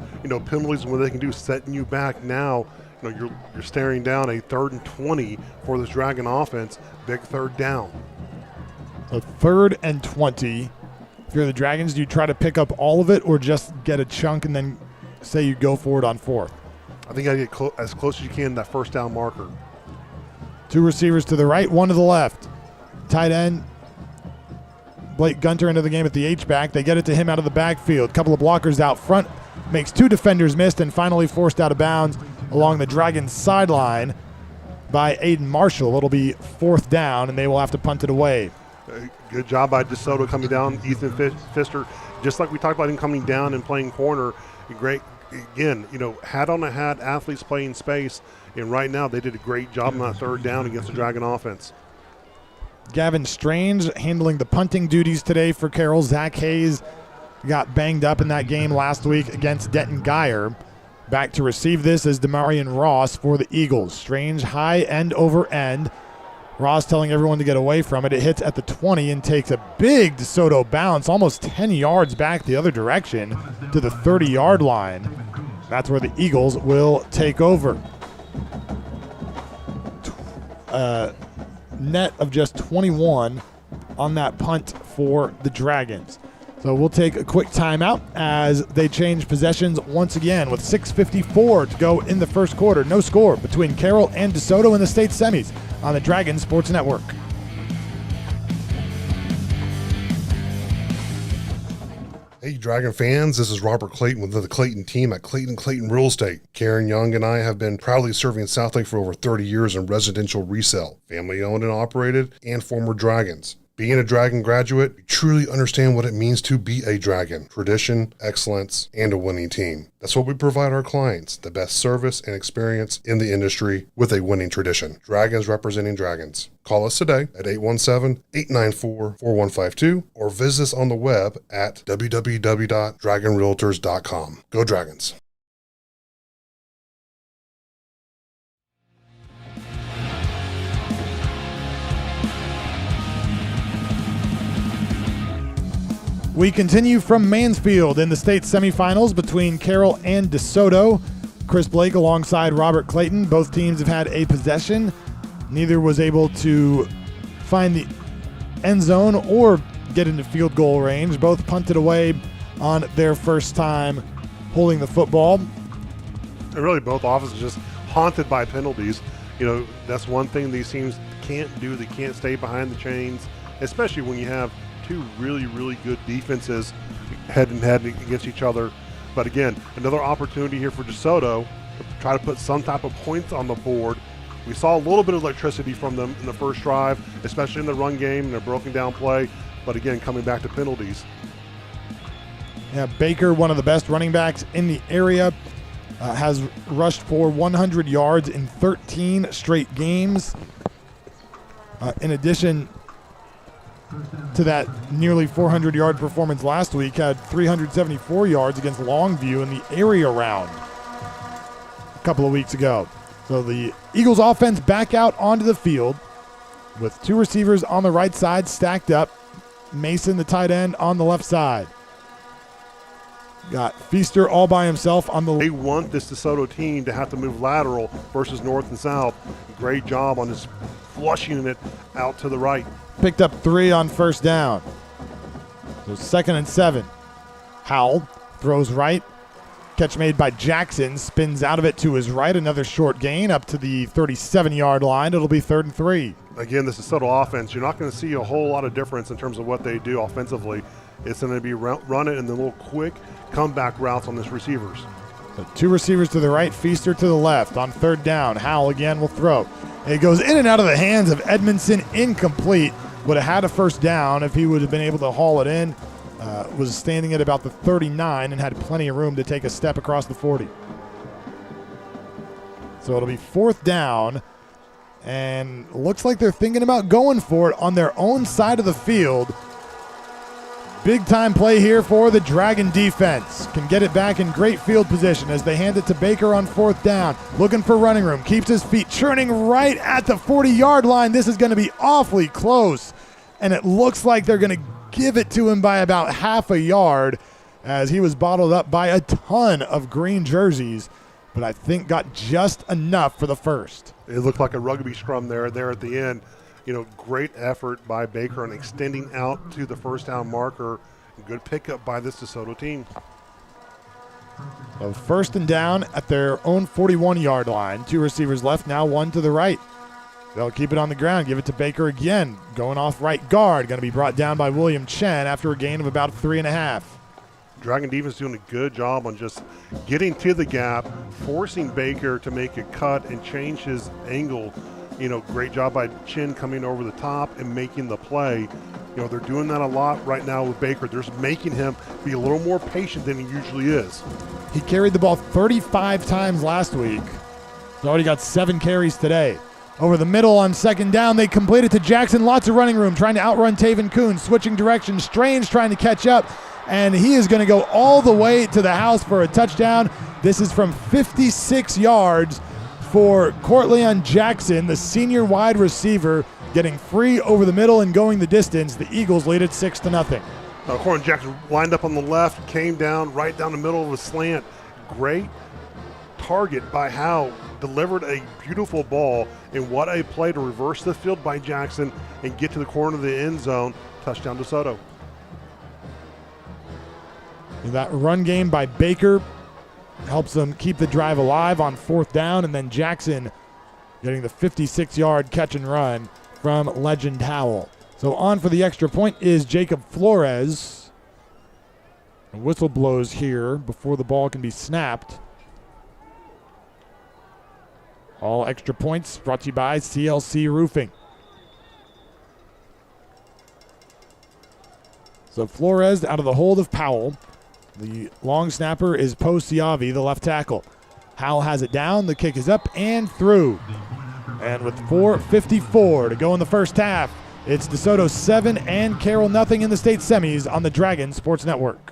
penalties and what they can do, setting you back now. You're staring down a 3rd and 20 for this Dragon offense. Big 3rd down. So 3rd and 20. If you're the Dragons, do you try to pick up all of it or just get a chunk and then say you go for it on 4th? I think I get as close as you can to that 1st down marker. 2 receivers to the right, 1 to the left. Tight end Blake Gunter into the game at the H-back. They get it to him out of the backfield. Couple of blockers out front. Makes 2 defenders missed and finally forced out of bounds along the Dragons sideline by Aiden Marshall. It'll be 4th down, and they will have to punt it away. Good job by DeSoto coming down. Ethan Pfister, just like we talked about him coming down and playing corner. Great, again, hat on a hat, athletes playing space. And right now they did a great job on that 3rd down against the Dragon offense. Gavin Strange handling the punting duties today for Carroll. Zach Hayes got banged up in that game last week against Denton Geyer. Back to receive this is Demarion Ross for the Eagles. Strange high end over end. Ross telling everyone to get away from it. It hits at the 20 and takes a big DeSoto bounce, almost 10 yards back the other direction to the 30-yard line. That's where the Eagles will take over. Net of just 21 on that punt for the Dragons. So we'll take a quick timeout as they change possessions once again with 6:54 to go in the first quarter. No score between Carroll and DeSoto in the state semis on the Dragon Sports Network. Hey, Dragon fans, this is Robert Clayton with the Clayton team at Clayton Real Estate. Karen Young and I have been proudly serving Southlake for over 30 years in residential resale, family owned and operated, and former Dragons. Being a Dragon graduate, you truly understand what it means to be a Dragon. Tradition, excellence, and a winning team. That's what we provide our clients, the best service and experience in the industry with a winning tradition. Dragons representing Dragons. Call us today at 817-894-4152 or visit us on the web at www.dragonrealtors.com. Go Dragons. We continue from Mansfield in the state semifinals between Carroll and DeSoto. Chris Blake alongside Robert Clayton. Both teams have had a possession. Neither was able to find the end zone or get into field goal range. Both punted away on their first time holding the football. And really both offenses just haunted by penalties. That's one thing these teams can't do. They can't stay behind the chains, especially when you have 2 really, really good defenses head-to-head against each other. But again, another opportunity here for DeSoto to try to put some type of points on the board. We saw a little bit of electricity from them in the first drive, especially in the run game and their broken down play. But again, coming back to penalties. Yeah, Baker, one of the best running backs in the area, has rushed for 100 yards in 13 straight games. In addition to that nearly 400-yard performance last week, had 374 yards against Longview in the area round a couple of weeks ago. So the Eagles offense back out onto the field with 2 receivers on the right side stacked up. Mason, the tight end, on the left side. Got Feaster all by himself on the. They want this DeSoto team to have to move lateral versus north and south. Great job on just flushing it out to the right. Picked up 3 on first down. So 2nd and 7. Howell throws right. Catch made by Jackson. Spins out of it to his right. Another short gain up to the 37-yard line. It'll be 3rd and 3. Again, this is DeSoto offense. You're not going to see a whole lot of difference in terms of what they do offensively. It's going to be run it and the little quick comeback routes on these receivers. So 2 receivers to the right, Feaster to the left. On 3rd down, Howell again will throw. It goes in and out of the hands of Edmondson, incomplete. Would have had a 1st down if he would have been able to haul it in. Was standing at about the 39 and had plenty of room to take a step across the 40. So it'll be 4th down, and looks like they're thinking about going for it on their own side of the field. Big time play here for the Dragon defense. Can get it back in great field position as they hand it to Baker on 4th down. Looking for running room, keeps his feet churning right at the 40-yard line. This is going to be awfully close, and it looks like they're going to give it to him by about half a yard as he was bottled up by a ton of green jerseys, but I think got just enough for the first. It looked like a rugby scrum there at the end. Great effort by Baker on extending out to the 1st down marker. Good pickup by this DeSoto team. So 1st and down at their own 41-yard line. 2 receivers left, now 1 to the right. They'll keep it on the ground, give it to Baker again. Going off right guard, going to be brought down by William Chen after a gain of about 3.5. Dragon defense doing a good job on just getting to the gap, forcing Baker to make a cut and change his angle. Great job by Chin coming over the top and making the play. They're doing that a lot right now with Baker. They're just making him be a little more patient than he usually is. He carried the ball 35 times last week. He's already got 7 carries today. Over the middle on 2nd down, they complete it to Jackson. Lots of running room, trying to outrun Taven Kuhn, switching directions. Strange trying to catch up, and he is going to go all the way to the house for a touchdown. This is from 56 yards for Courtleon Jackson, the senior wide receiver, getting free over the middle and going the distance. The Eagles lead it 6-0. Courtleon Jackson lined up on the left, came down right down the middle of a slant. Great target by Howe. Delivered a beautiful ball, and what a play to reverse the field by Jackson and get to the corner of the end zone. Touchdown DeSoto. That run game by Baker helps them keep the drive alive on 4th down, and then Jackson getting the 56-yard catch and run from Legend Howell. So on for the extra point is Jacob Flores. A whistle blows here before the ball can be snapped. All extra points brought to you by CLC Roofing. So Flores out of the hold of Powell. The long snapper is Po Siavi, the left tackle. Howell has it down. The kick is up and through. And with 4:54 to go in the first half, it's DeSoto 7 and Carroll nothing in the state semis on the Dragon Sports Network.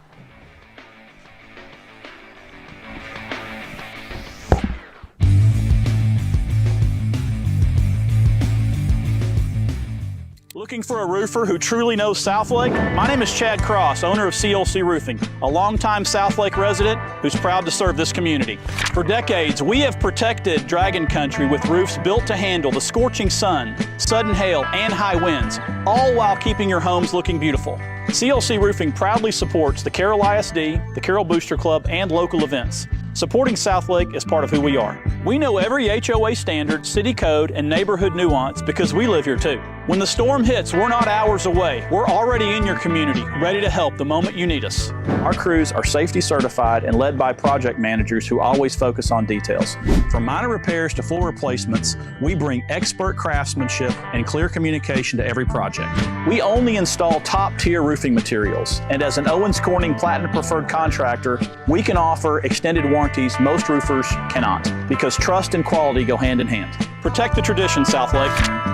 Looking for a roofer who truly knows Southlake? My name is Chad Cross, owner of CLC Roofing, a longtime Southlake resident who's proud to serve this community. For decades, we have protected Dragon Country with roofs built to handle the scorching sun, sudden hail, and high winds, all while keeping your homes looking beautiful. CLC Roofing proudly supports the Carroll ISD, the Carroll Booster Club, and local events. Supporting Southlake is part of who we are. We know every HOA standard, city code, and neighborhood nuance because we live here too. When the storm hits, we're not hours away. We're already in your community, ready to help the moment you need us. Our crews are safety certified and led by project managers who always focus on details. From minor repairs to full replacements, we bring expert craftsmanship and clear communication to every project. We only install top-tier roofing materials, and as an Owens Corning Platinum Preferred contractor, we can offer extended warranties most roofers cannot, because trust and quality go hand in hand. Protect the tradition, Southlake.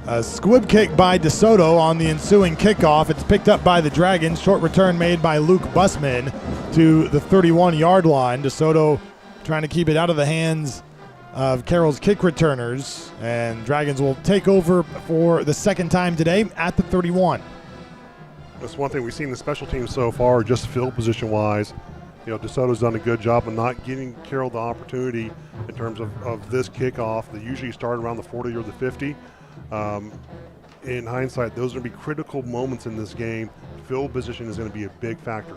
A squib kick by DeSoto on the ensuing kickoff. It's picked up by the Dragons. Short return made by Luke Bussman to the 31-yard line. DeSoto trying to keep it out of the hands of Carroll's kick returners. And Dragons will take over for the second time today at the 31. That's one thing we've seen in the special teams so far, just field position-wise. DeSoto's done a good job of not giving Carroll the opportunity in terms of this kickoff. They usually start around the 40 or the 50. In hindsight, those are going to be critical moments in this game. Field position is going to be a big factor.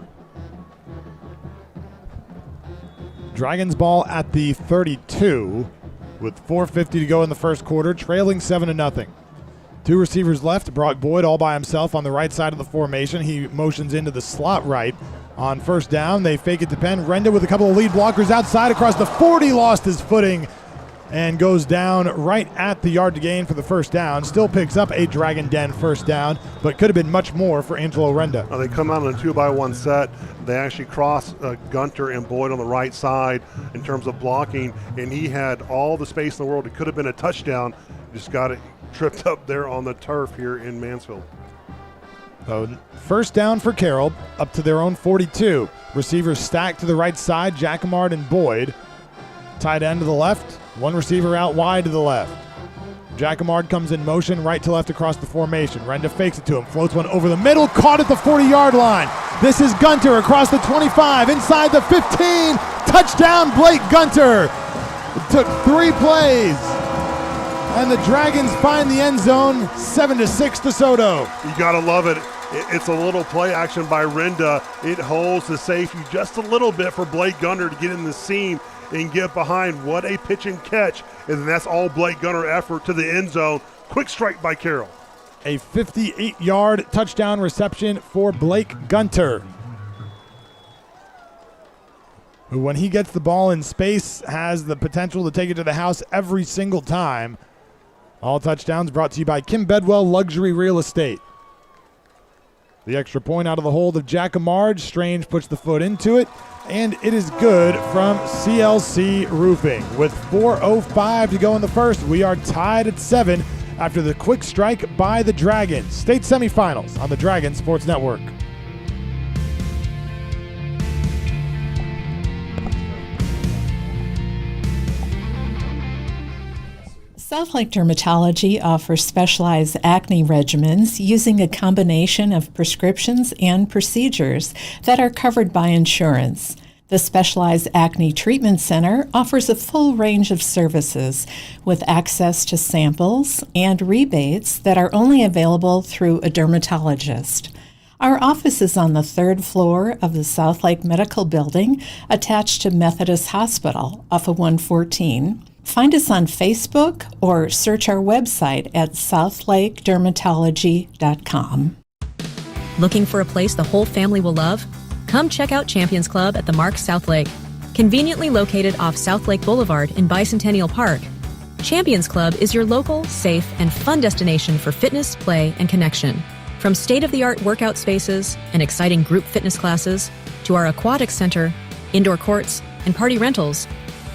Dragons ball at the 32 with 4:50 to go in the first quarter, trailing 7-0. Two receivers left. Brock Boyd all by himself on the right side of the formation. He motions into the slot right. On first down, they fake it to Penn. Renda with a couple of lead blockers outside across the 40, lost his footing and goes down right at the yard to gain for the first down. Still picks up a Dragon Den first down, but could have been much more for Angelo Renda. They come out on a 2-by-1 set. They actually cross Gunter and Boyd on the right side in terms of blocking, and he had all the space in the world. It could have been a touchdown. Just got it tripped up there on the turf here in Mansfield. So first down for Carroll, up to their own 42. Receivers stacked to the right side, Jacquemart and Boyd. Tight end to the left, one receiver out wide to the left. Jacquemart comes in motion right to left across the formation. Renda fakes it to him, floats one over the middle, caught at the 40-yard line. This is Gunter across the 25, inside the 15. Touchdown, Blake Gunter. It took 3 plays, and the Dragons find the end zone, 7-6 DeSoto. You gotta love it. It's a little play action by Renda. It holds the safety just a little bit for Blake Gunter to get in the seam and get behind. What a pitch and catch. And that's all Blake Gunter effort to the end zone. Quick strike by Carroll. A 58-yard touchdown reception for Blake Gunter, who, when he gets the ball in space, has the potential to take it to the house every single time. All touchdowns brought to you by Kim Bedwell Luxury Real Estate. The extra point out of the hold of Jacquemart. Strange puts the foot into it, and it is good from CLC Roofing. With 4:05 to go in the first, we are tied at 7 after the quick strike by the Dragons. State semifinals on the Dragon Sports Network. Southlake Dermatology offers specialized acne regimens using a combination of prescriptions and procedures that are covered by insurance. The Specialized Acne Treatment Center offers a full range of services with access to samples and rebates that are only available through a dermatologist. Our office is on the 3rd floor of the Southlake Medical Building, attached to Methodist Hospital off of 114. Find us on Facebook or search our website at southlakedermatology.com. Looking for a place the whole family will love? Come check out Champions Club at the Mark Southlake. Conveniently located off Southlake Boulevard in Bicentennial Park, Champions Club is your local, safe, and fun destination for fitness, play, and connection. From state-of-the-art workout spaces and exciting group fitness classes to our aquatic center, indoor courts, and party rentals,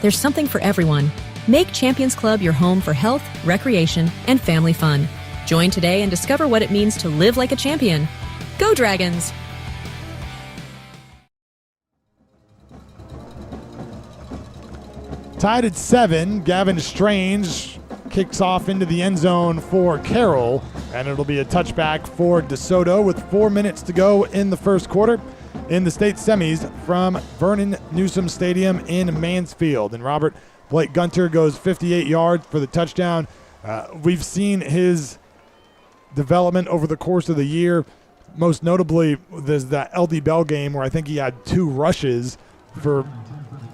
there's something for everyone. Make Champions Club your home for health, recreation, and family fun. Join today and discover what it means to live like a champion. Go Dragons! Tied at 7, Gavin Strange kicks off into the end zone for Carroll, and it'll be a touchback for DeSoto with 4 minutes to go in the first quarter in the state semis from Vernon Newsom Stadium in Mansfield. And Robert, Blake Gunter goes 58 yards for the touchdown. We've seen his development over the course of the year. Most notably, there's that LD Bell game where I think he had 2 rushes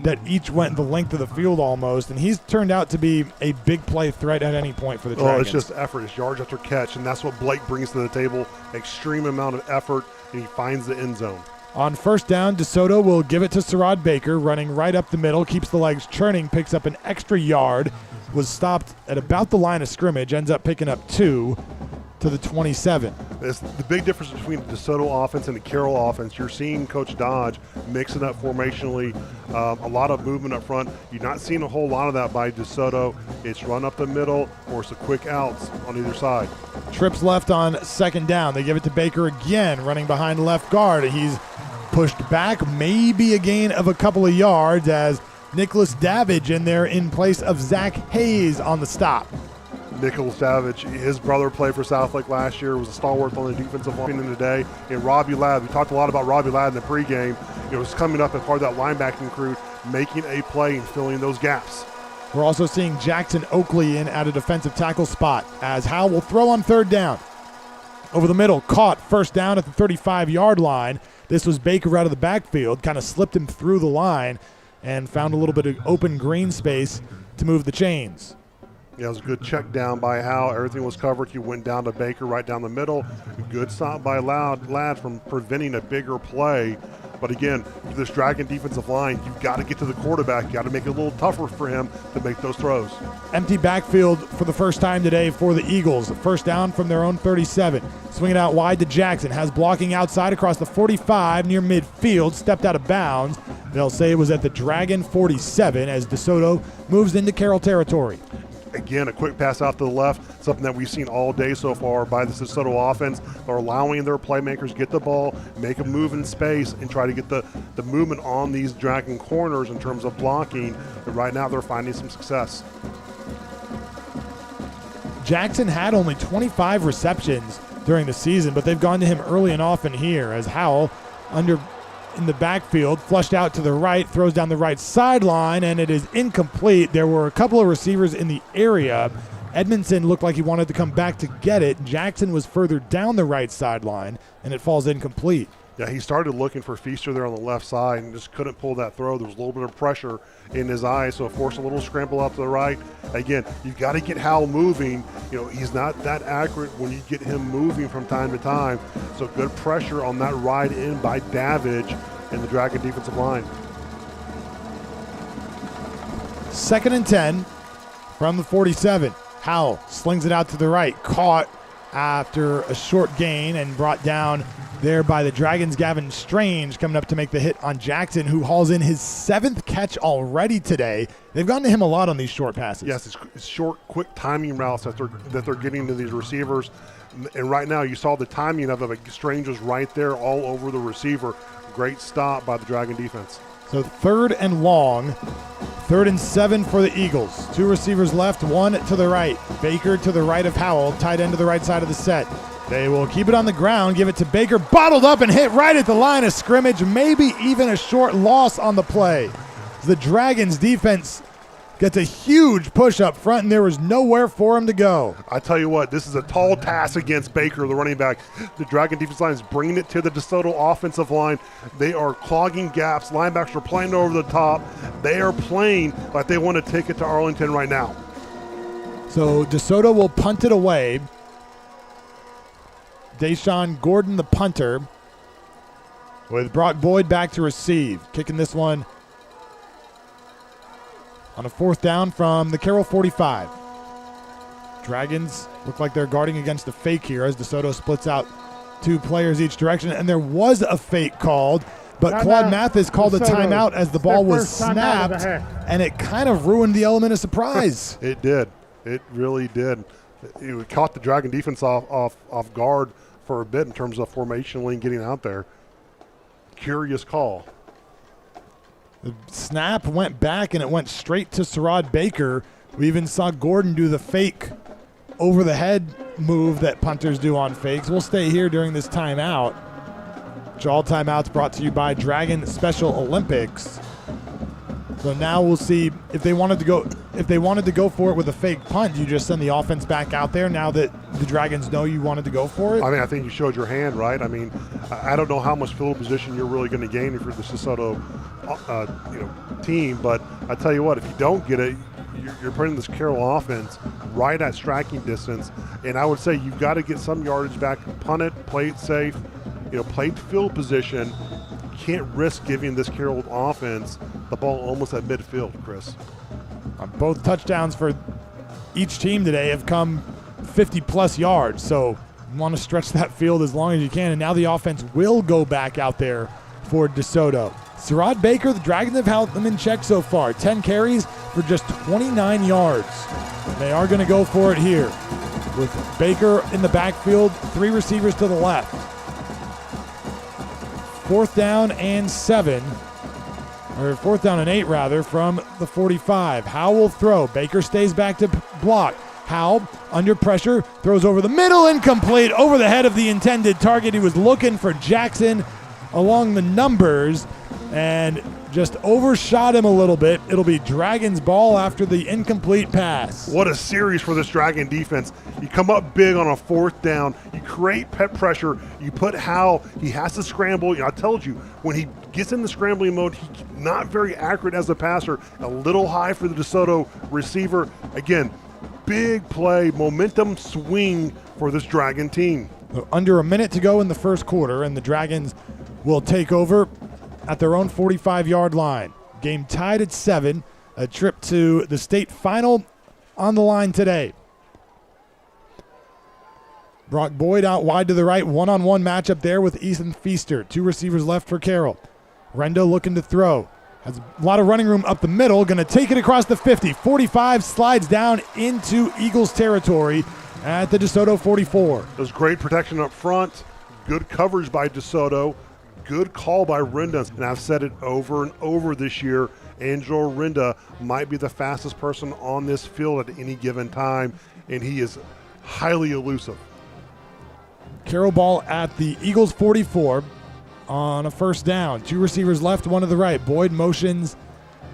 that each went the length of the field almost, and he's turned out to be a big play threat at any point for the Dragons. Oh, it's just effort. It's yards after catch, and that's what Blake brings to the table. Extreme amount of effort, and he finds the end zone. On first down, DeSoto will give it to Sarad Baker, running right up the middle, keeps the legs churning, picks up an extra yard, was stopped at about the line of scrimmage, ends up picking up 2 to the 27. It's the big difference between the DeSoto offense and the Carroll offense. You're seeing Coach Dodge mixing up formationally, a lot of movement up front. You're not seeing a whole lot of that by DeSoto. It's run up the middle or it's a quick outs on either side. Trips left on second down. They give it to Baker again, running behind left guard. He's pushed back, maybe a gain of a couple of yards as Nicholas Davidge in there in place of Zach Hayes on the stop. Nicholas Davidge, his brother played for Southlake last year, was a stalwart on the defensive line today. And Robbie Ladd, we talked a lot about Robbie Ladd in the pregame. It was coming up as part of that linebacking crew, making a play and filling those gaps. We're also seeing Jackson Oakley in at a defensive tackle spot as Howell will throw on third down. Over the middle, caught first down at the 35-yard line. This was Baker out of the backfield, kind of slipped him through the line and found a little bit of open green space to move the chains. Yeah, it was a good check down by Howe. Everything was covered. He went down to Baker right down the middle. Good stop by Ladd from preventing a bigger play. But again, this Dragon defensive line, you've got to get to the quarterback. You got to make it a little tougher for him to make those throws. Empty backfield for the first time today for the Eagles. First down from their own 37. Swinging out wide to Jackson. Has blocking outside across the 45 near midfield. Stepped out of bounds. They'll say it was at the Dragon 47 as DeSoto moves into Carroll territory. Again, a quick pass out to the left, something that we've seen all day so far by the DeSoto offense. They're allowing their playmakers get the ball, make a move in space, and try to get the movement on these Dragon corners in terms of blocking. And right now they're finding some success. Jackson had only 25 receptions during the season, but they've gone to him early and often here as Howell in the backfield, flushed out to the right, throws down the right sideline, and it is incomplete. There were a couple of receivers in the area. Edmondson looked like he wanted to come back to get it. Jackson was further down the right sideline, and it falls incomplete. Yeah, he started looking for Feaster there on the left side and just couldn't pull that throw. There was a little bit of pressure in his eyes, so it forced a little scramble out to the right. Again, you've got to get Howell moving. You know, he's not that accurate when you get him moving from time to time. So good pressure on that ride in by Davidge and the Dragon defensive line. 2nd and 10 from the 47. Howell slings it out to the right, caught after a short gain and brought down there by the Dragons. Gavin Strange coming up to make the hit on Jackson, who hauls in his 7th catch already today. They've gone to him a lot on these short passes. Yes, it's short, quick timing routes that they're getting to these receivers. And right now you saw the timing of it. Strange was right there all over the receiver. Great stop by the Dragon defense. So 3rd and long, 3rd and 7 for the Eagles. 2 receivers left, 1 to the right. Baker to the right of Howell, tight end to the right side of the set. They will keep it on the ground, give it to Baker, bottled up and hit right at the line of scrimmage, maybe even a short loss on the play. The Dragons defense gets a huge push up front, and there was nowhere for him to go. I tell you what, this is a tall task against Baker, the running back. The Dragon defense line is bringing it to the DeSoto offensive line. They are clogging gaps. Linebackers are playing over the top. They are playing like they want to take it to Arlington right now. So DeSoto will punt it away. Deshaun Gordon, the punter, with Brock Boyd back to receive. Kicking this one on a 4th down from the Carroll 45. Dragons look like they're guarding against a fake here as DeSoto splits out 2 players each direction. And there was a fake called, but Claude Mathis called a timeout as the ball was snapped, and it kind of ruined the element of surprise. It did. It really did. It caught the Dragon defense off guard for a bit in terms of formationally getting out there. Curious call. The snap went back, and it went straight to Sherrod Baker. We even saw Gordon do the fake over-the-head move that punters do on fakes. We'll stay here during this timeout. All timeouts brought to you by Dragon Special Olympics. So now we'll see if they wanted to go for it with a fake punt. You just send the offense back out there now that the Dragons know you wanted to go for it. I mean, I think you showed your hand, right? I mean, I don't know how much field position you're really going to gain if you're the DeSoto team, but I tell you what, if you don't get it, you're putting this Carroll offense right at striking distance, and I would say you've got to get some yardage back, punt it, play it safe, play field position. Can't risk giving this Carroll offense the ball almost at midfield, Chris. Both touchdowns for each team today have come 50-plus yards, so you want to stretch that field as long as you can, and now the offense will go back out there for DeSoto. Sherrod Baker, the Dragons have held them in check so far. 10 carries for just 29 yards. They are going to go for it here with Baker in the backfield, 3 receivers to the left. 4th down and 7, or 4th down and 8 rather, from the 45. Howell will throw. Baker stays back to block. Howell, under pressure, throws over the middle, incomplete, over the head of the intended target. He was looking for Jackson along the numbers and just overshot him a little bit. It'll be Dragons ball after the incomplete pass. What a series for this Dragon defense. You come up big on a 4th down. You create pep pressure. You put Howell. He has to scramble. I told you, when he gets in the scrambling mode, he's not very accurate as a passer. A little high for the DeSoto receiver. Again, big play, momentum swing for this Dragon team. Under a minute to go in the first quarter, and the Dragons will take over at their own 45-yard line. Game tied at 7. A trip to the state final on the line today. Brock Boyd out wide to the right. One-on-one matchup there with Ethan Feaster. 2 receivers left for Carroll. Rendo looking to throw. Has a lot of running room up the middle. Going to take it across the 50. 45 slides down into Eagles territory at the DeSoto 44. There's great protection up front. Good coverage by DeSoto. Good call by Renda. And I've said it over and over this year. Angelo Renda might be the fastest person on this field at any given time, and he is highly elusive. Carroll ball at the Eagles 44 on a first down. 2 receivers left, 1 to the right. Boyd motions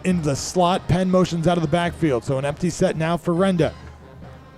into the slot. Penn motions out of the backfield. So an empty set now for Renda.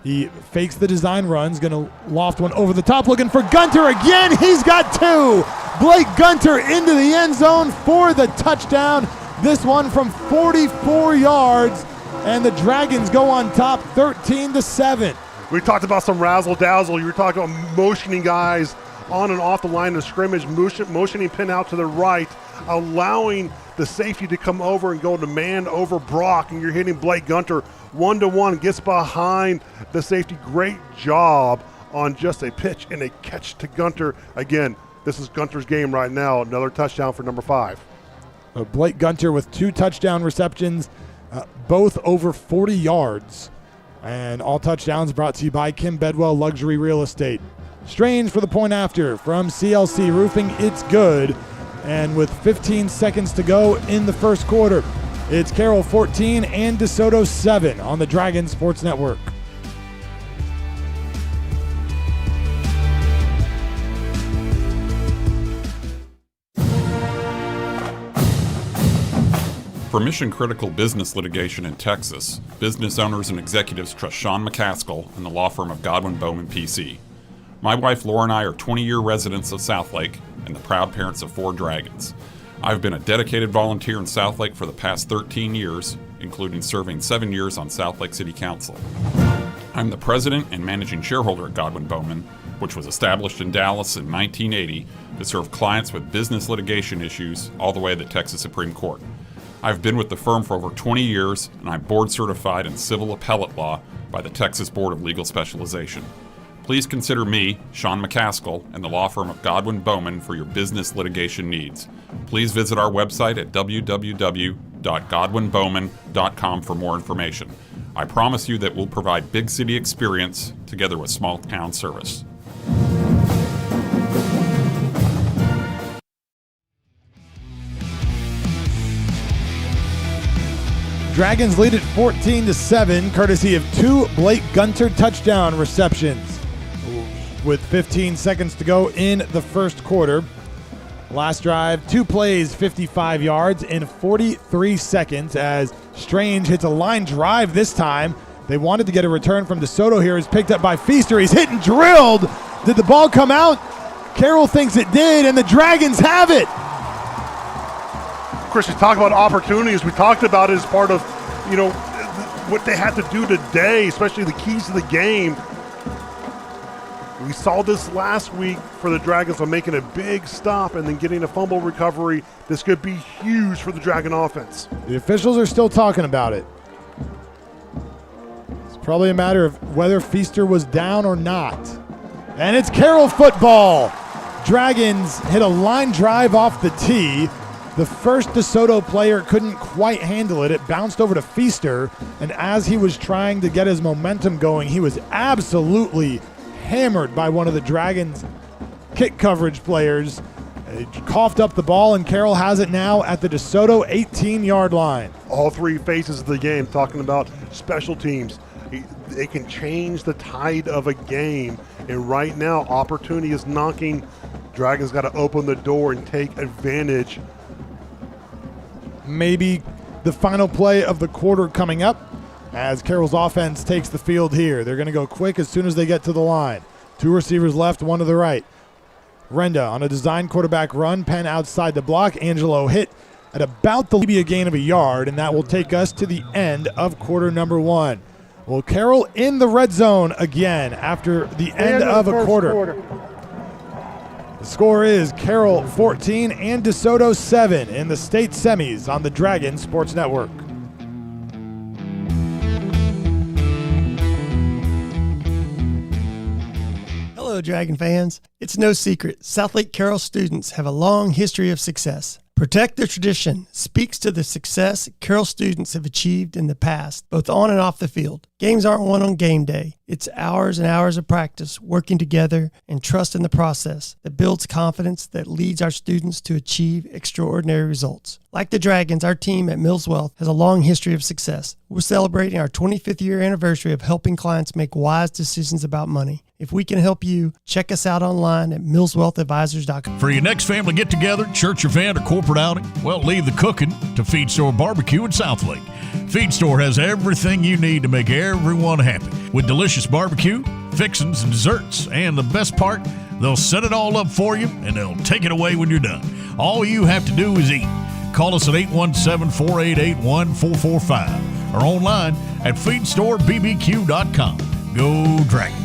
He fakes the design runs, going to loft one over the top, looking for Gunter again. He's got 2. Blake Gunter into the end zone for the touchdown. This one from 44 yards, and the Dragons go on top 13-7. We talked about some razzle-dazzle. You were talking about motioning guys on and off the line of scrimmage, motioning Penn out to the right, allowing the safety to come over and go to man over Brock, and you're hitting Blake Gunter one-to-one, gets behind the safety. Great job on just a pitch and a catch to Gunter. Again, this is Gunter's game right now. Another touchdown for number 5. Blake Gunter with 2 touchdown receptions, both over 40 yards. And all touchdowns brought to you by Kim Bedwell Luxury Real Estate. Strange for the point after from CLC Roofing. It's good. And with 15 seconds to go in the first quarter, it's Carroll 14 and DeSoto 7 on the Dragon Sports Network. For mission-critical business litigation in Texas, business owners and executives trust Sean McCaskill and the law firm of Godwin Bowman PC. My wife Laura and I are 20-year residents of Southlake and the proud parents of 4 Dragons. I've been a dedicated volunteer in Southlake for the past 13 years, including serving 7 years on Southlake City Council. I'm the president and managing shareholder at Godwin Bowman, which was established in Dallas in 1980 to serve clients with business litigation issues all the way to the Texas Supreme Court. I've been with the firm for over 20 years, and I'm board certified in civil appellate law by the Texas Board of Legal Specialization. Please consider me, Sean McCaskill, and the law firm of Godwin Bowman for your business litigation needs. Please visit our website at www.godwinbowman.com for more information. I promise you that we'll provide big city experience together with small town service. Dragons lead at 14-7, courtesy of 2 Blake Gunter touchdown receptions. With 15 seconds to go in the first quarter. Last drive, 2 plays, 55 yards in 43 seconds as Strange hits a line drive this time. They wanted to get a return from DeSoto here. He's picked up by Feaster. He's hit and drilled. Did the ball come out? Carroll thinks it did, and the Dragons have it. Chris, we talk about opportunities. We talked about it as part of, what they had to do today, especially the keys to the game. We saw this last week for the Dragons on making a big stop and then getting a fumble recovery. This could be huge for the Dragon offense. The officials are still talking about it. It's probably a matter of whether Feaster was down or not. And it's Carroll football. Dragons hit a line drive off the tee. The first DeSoto player couldn't quite handle it. It bounced over to Feaster, and as he was trying to get his momentum going, he was absolutely hammered by one of the Dragons' kick coverage players. He coughed up the ball, and Carroll has it now at the DeSoto 18-yard line. All 3 phases of the game, talking about special teams. They can change the tide of a game, and right now, opportunity is knocking. Dragons got to open the door and take advantage. Maybe the final play of the quarter coming up as Carroll's offense takes the field here. They're going to go quick as soon as they get to the line. 2 receivers left, 1 to the right. Renda on a design quarterback run. Penn outside the block. Angelo hit at about the gain of a yard, and that will take us to the end of quarter number 1. Well, Carroll in the red zone again after the end of a quarter. The score is Carroll 14 and DeSoto 7 in the state semis on the Dragon Sports Network. Hello, Dragon fans. It's no secret, Southlake Carroll students have a long history of success. Protect the Tradition speaks to the success Carroll students have achieved in the past, both on and off the field. Games aren't won on game day. It's hours and hours of practice, working together, and trust in the process that builds confidence that leads our students to achieve extraordinary results. Like the Dragons, our team at Mills Wealth has a long history of success. We're celebrating our 25th year anniversary of helping clients make wise decisions about money. If we can help you, check us out online at millswealthadvisors.com. For your next family get-together, church event, or corporate outing, well, leave the cooking to Feed Store Barbecue in Southlake. Feed Store has everything you need to make everyone happy, with delicious barbecue, fixings, and desserts. And the best part, they'll set it all up for you, and they'll take it away when you're done. All you have to do is eat. Call us at 817-488-1445 or online at feedstorebbq.com. Go Dragons.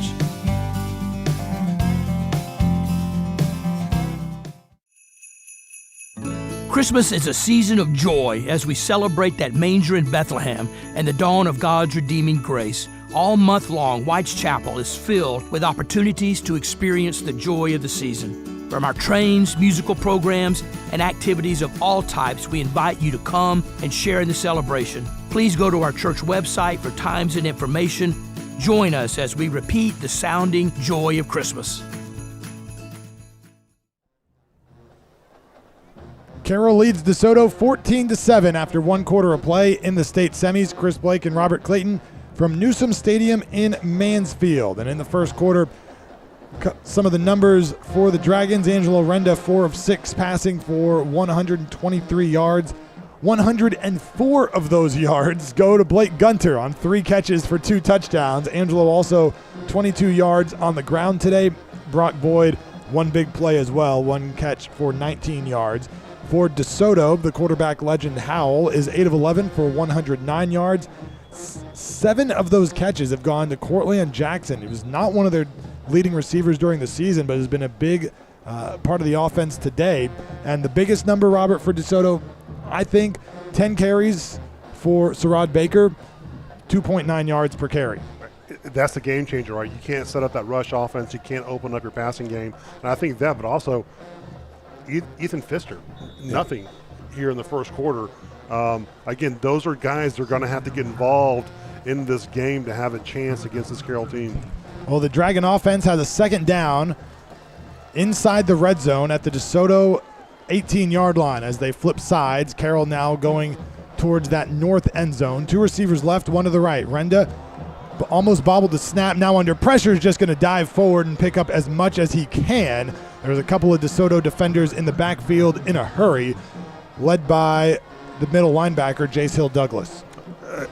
Christmas is a season of joy as we celebrate that manger in Bethlehem and the dawn of God's redeeming grace. All month long, White's Chapel is filled with opportunities to experience the joy of the season. From our trains, musical programs, and activities of all types, we invite you to come and share in the celebration. Please go to our church website for times and information. Join us as we repeat the sounding joy of Christmas. Carroll leads DeSoto 14-7 after one quarter of play in the state semis. Chris Blake and Robert Clayton from Newsom Stadium in Mansfield. And in the first quarter, some of the numbers for the Dragons: Angelo Renda, 4 of 6 passing for 123 yards. 104 of those yards go to Blake Gunter on 3 catches for 2 touchdowns. Angelo also 22 yards on the ground today. Brock Boyd, 1 big play as well, 1 catch for 19 yards. For DeSoto, the quarterback legend Howell is 8 of 11 for 109 yards. 7 of those catches have gone to Cortland Jackson. He was not one of their leading receivers during the season, but has been a big part of the offense today. And the biggest number, Robert, for DeSoto, I think 10 carries for Sarad Baker, 2.9 yards per carry. That's the game changer, right? You can't set up that rush offense. You can't open up your passing game. And I think that, but also Ethan Pfister, nothing here in the first quarter. Again, those are guys that are going to have to get involved in this game to have a chance against this Carroll team. Well, the Dragon offense has a second down inside the red zone at the DeSoto 18-yard line as they flip sides. Carroll now going towards that north end zone. 2 receivers left, 1 to the right. Renda almost bobbled the snap. Now under pressure is just going to dive forward and pick up as much as he can. There's a couple of DeSoto defenders in the backfield in a hurry, led by the middle linebacker, Jace Hill-Douglas.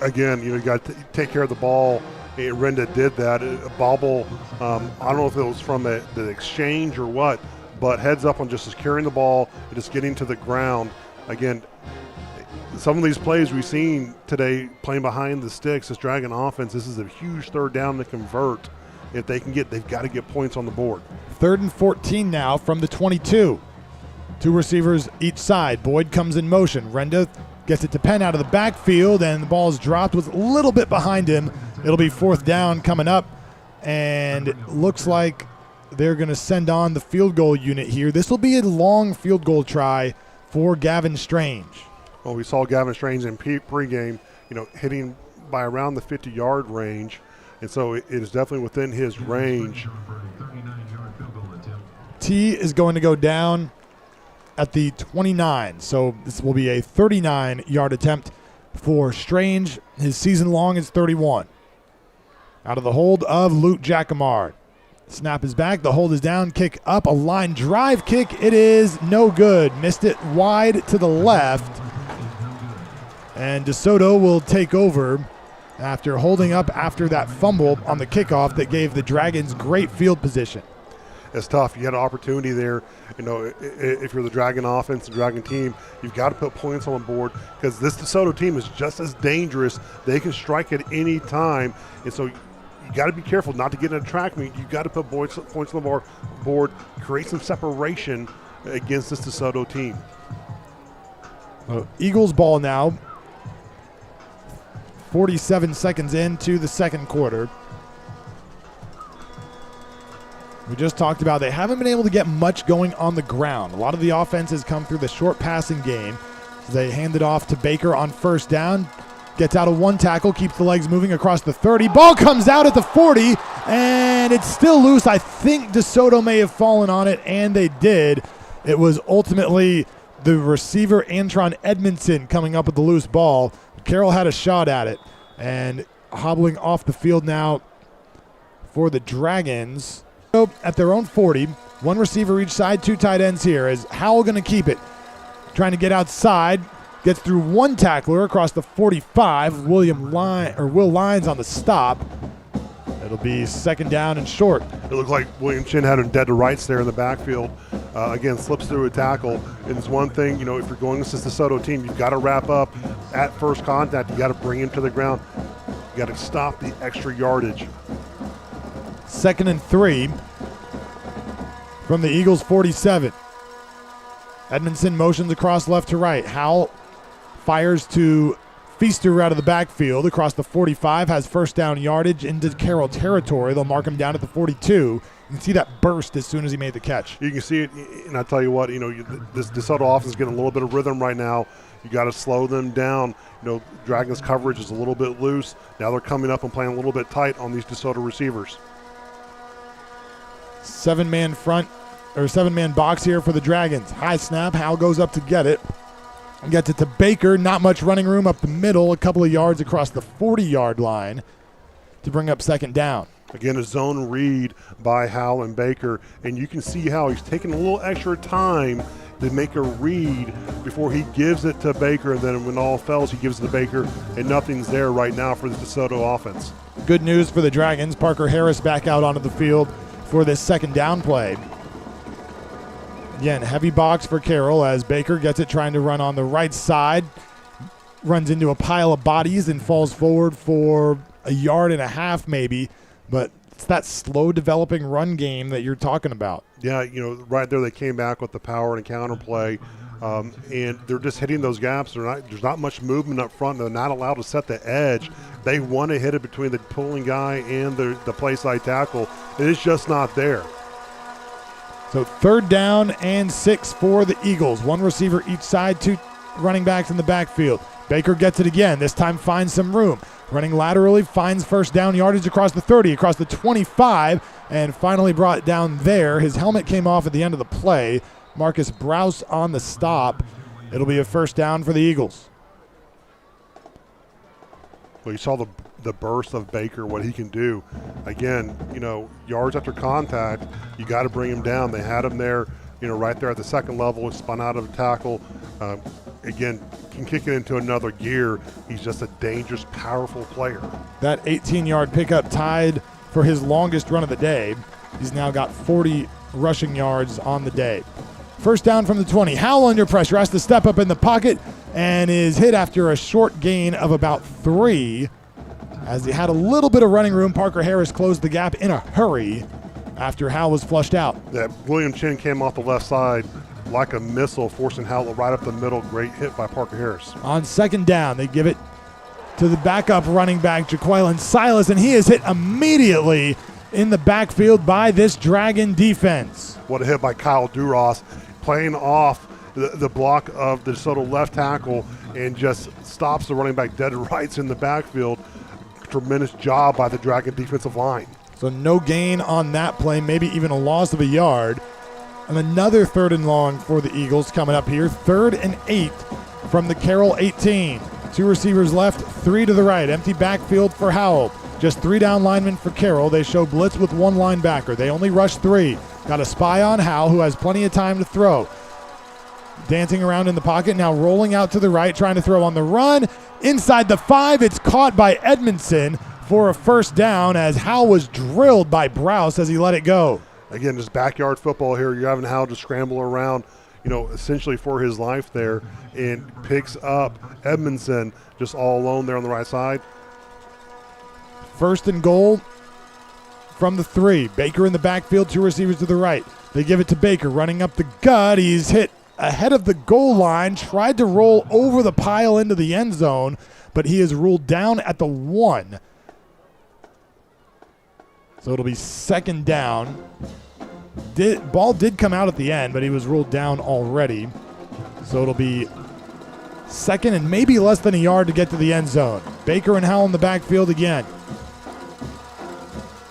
Again, you got to take care of the ball. Renda did that. A bobble, I don't know if it was from the exchange or what, but heads up on just securing the ball and just getting to the ground. Again, some of these plays we've seen today playing behind the sticks, this Dragon offense, this is a huge third down to convert. If they can they've got to get points on the board. 3rd and 14 now from the 22. 2 receivers each side. Boyd comes in motion. Renda gets it to Penn out of the backfield, and the ball is dropped. Was a little bit behind him. It'll be 4th down coming up, and it looks like they're going to send on the field goal unit here. This will be a long field goal try for Gavin Strange. Well, we saw Gavin Strange in pregame, hitting by around the 50-yard range. And so it is definitely within his range. T is going to go down at the 29. So this will be a 39-yard attempt for Strange. His season long is 31. Out of the hold of Luke Jacquemart. Snap is back. The hold is down. Kick up. A line drive kick. It is no good. Missed it wide to the left. And DeSoto will take over after holding up after that fumble on the kickoff that gave the Dragons great field position. is tough. You had an opportunity there. If you're the Dragon offense, the Dragon team, you've got to put points on the board because this DeSoto team is just as dangerous. They can strike at any time, and so you got to be careful not to get in a track meet. You got to put points on the board, create some separation against this DeSoto team. Eagles ball now. 47 seconds into the second quarter. We just talked about they haven't been able to get much going on the ground. A lot of the offense has come through the short passing game. They hand it off to Baker on first down. Gets out of one tackle, keeps the legs moving across the 30. Ball comes out at the 40, and it's still loose. I think DeSoto may have fallen on it, and they did. It was ultimately the receiver, Antron Edmondson, coming up with the loose ball. Carroll had a shot at it, and hobbling off the field now for the Dragons. At their own 40, one receiver each side, two tight ends here. Is Howell going to keep it? Trying to get outside, gets through one tackler across the 45. Will Lyons on the stop. It'll be second down and short. It looked like William Chin had him dead to rights there in the backfield. Again, slips through a tackle. And it's one thing, if you're going against the DeSoto team, you've got to wrap up at first contact. You got to bring him to the ground. You got to stop the extra yardage. 2nd and 3 from the Eagles' 47. Edmondson motions across left to right. Howell fires to Feaster out of the backfield across the 45, has first down yardage into Carroll territory. They'll mark him down at the 42. You can see that burst as soon as he made the catch. You can see it, and I tell you what, this DeSoto offense is getting a little bit of rhythm right now. You got to slow them down. Dragons coverage is a little bit loose. Now they're coming up and playing a little bit tight on these DeSoto receivers. 7-man box here for the Dragons. High snap. Howell goes up to get it. Gets it to Baker. Not much running room up the middle. A couple of yards across the 40-yard line to bring up second down. Again, a zone read by Howell and Baker, and you can see how he's taking a little extra time to make a read before he gives it to Baker, and then when all fails, he gives it to Baker, and nothing's there right now for the DeSoto offense. Good news for the Dragons. Parker Harris back out onto the field for this second down play. Again, heavy box for Carroll as Baker gets it, trying to run on the right side. Runs into a pile of bodies and falls forward for a yard and a half maybe. But it's that slow developing run game that you're talking about. Yeah, right there they came back with the power and counter play. And they're just hitting those gaps. There's not much movement up front. They're not allowed to set the edge. They want to hit it between the pulling guy and the play side tackle. It's just not there. So 3rd down and 6 for the Eagles. One receiver each side, two running backs in the backfield. Baker gets it again. This time finds some room. Running laterally, finds first down yardage across the 30, across the 25, and finally brought down there. His helmet came off at the end of the play. Marcus Brous on the stop. It'll be a first down for the Eagles. Well, you saw the burst of Baker, what he can do. Again, yards after contact, you got to bring him down. They had him there, right there at the second level, spun out of a tackle. Again, can kick it into another gear. He's just a dangerous, powerful player. That 18-yard pickup tied for his longest run of the day. He's now got 40 rushing yards on the day. First down from the 20. Howell under pressure, has to step up in the pocket and is hit after a short gain of about 3. As he had a little bit of running room, Parker Harris closed the gap in a hurry after Howell was flushed out. That William Chin came off the left side like a missile, forcing Howell right up the middle. Great hit by Parker Harris. On second down, they give it to the backup running back, Jaqueline Silas, and he is hit immediately in the backfield by this Dragon defense. What a hit by Kyle Duras, playing off the block of the DeSoto left tackle and just stops the running back dead to rights in the backfield. Tremendous job by the Dragon defensive line. So no gain on that play, maybe even a loss of a yard. And another 3rd and long for the Eagles coming up here. 3rd and 8 from the Carroll 18. 2 receivers left, 3 to the right. Empty backfield for Howell. Just 3 down linemen for Carroll. They show blitz with 1 linebacker. They only rush 3. Got a spy on Howell, who has plenty of time to throw. Dancing around in the pocket, now rolling out to the right, trying to throw on the run. Inside the 5, it's caught by Edmondson for a first down as Howell was drilled by Brous as he let it go. again, just backyard football here. You're having Howell just scramble around, essentially for his life there, and picks up Edmondson just all alone there on the right side. First and goal from the 3. Baker in the backfield, 2 receivers to the right. They give it to Baker, running up the gut. He's hit ahead of the goal line, tried to roll over the pile into the end zone, but he is ruled down at the 1. So it'll be second down. Ball did come out at the end, but he was ruled down already. So it'll be second and maybe less than a yard to get to the end zone. Baker and Howell in the backfield again.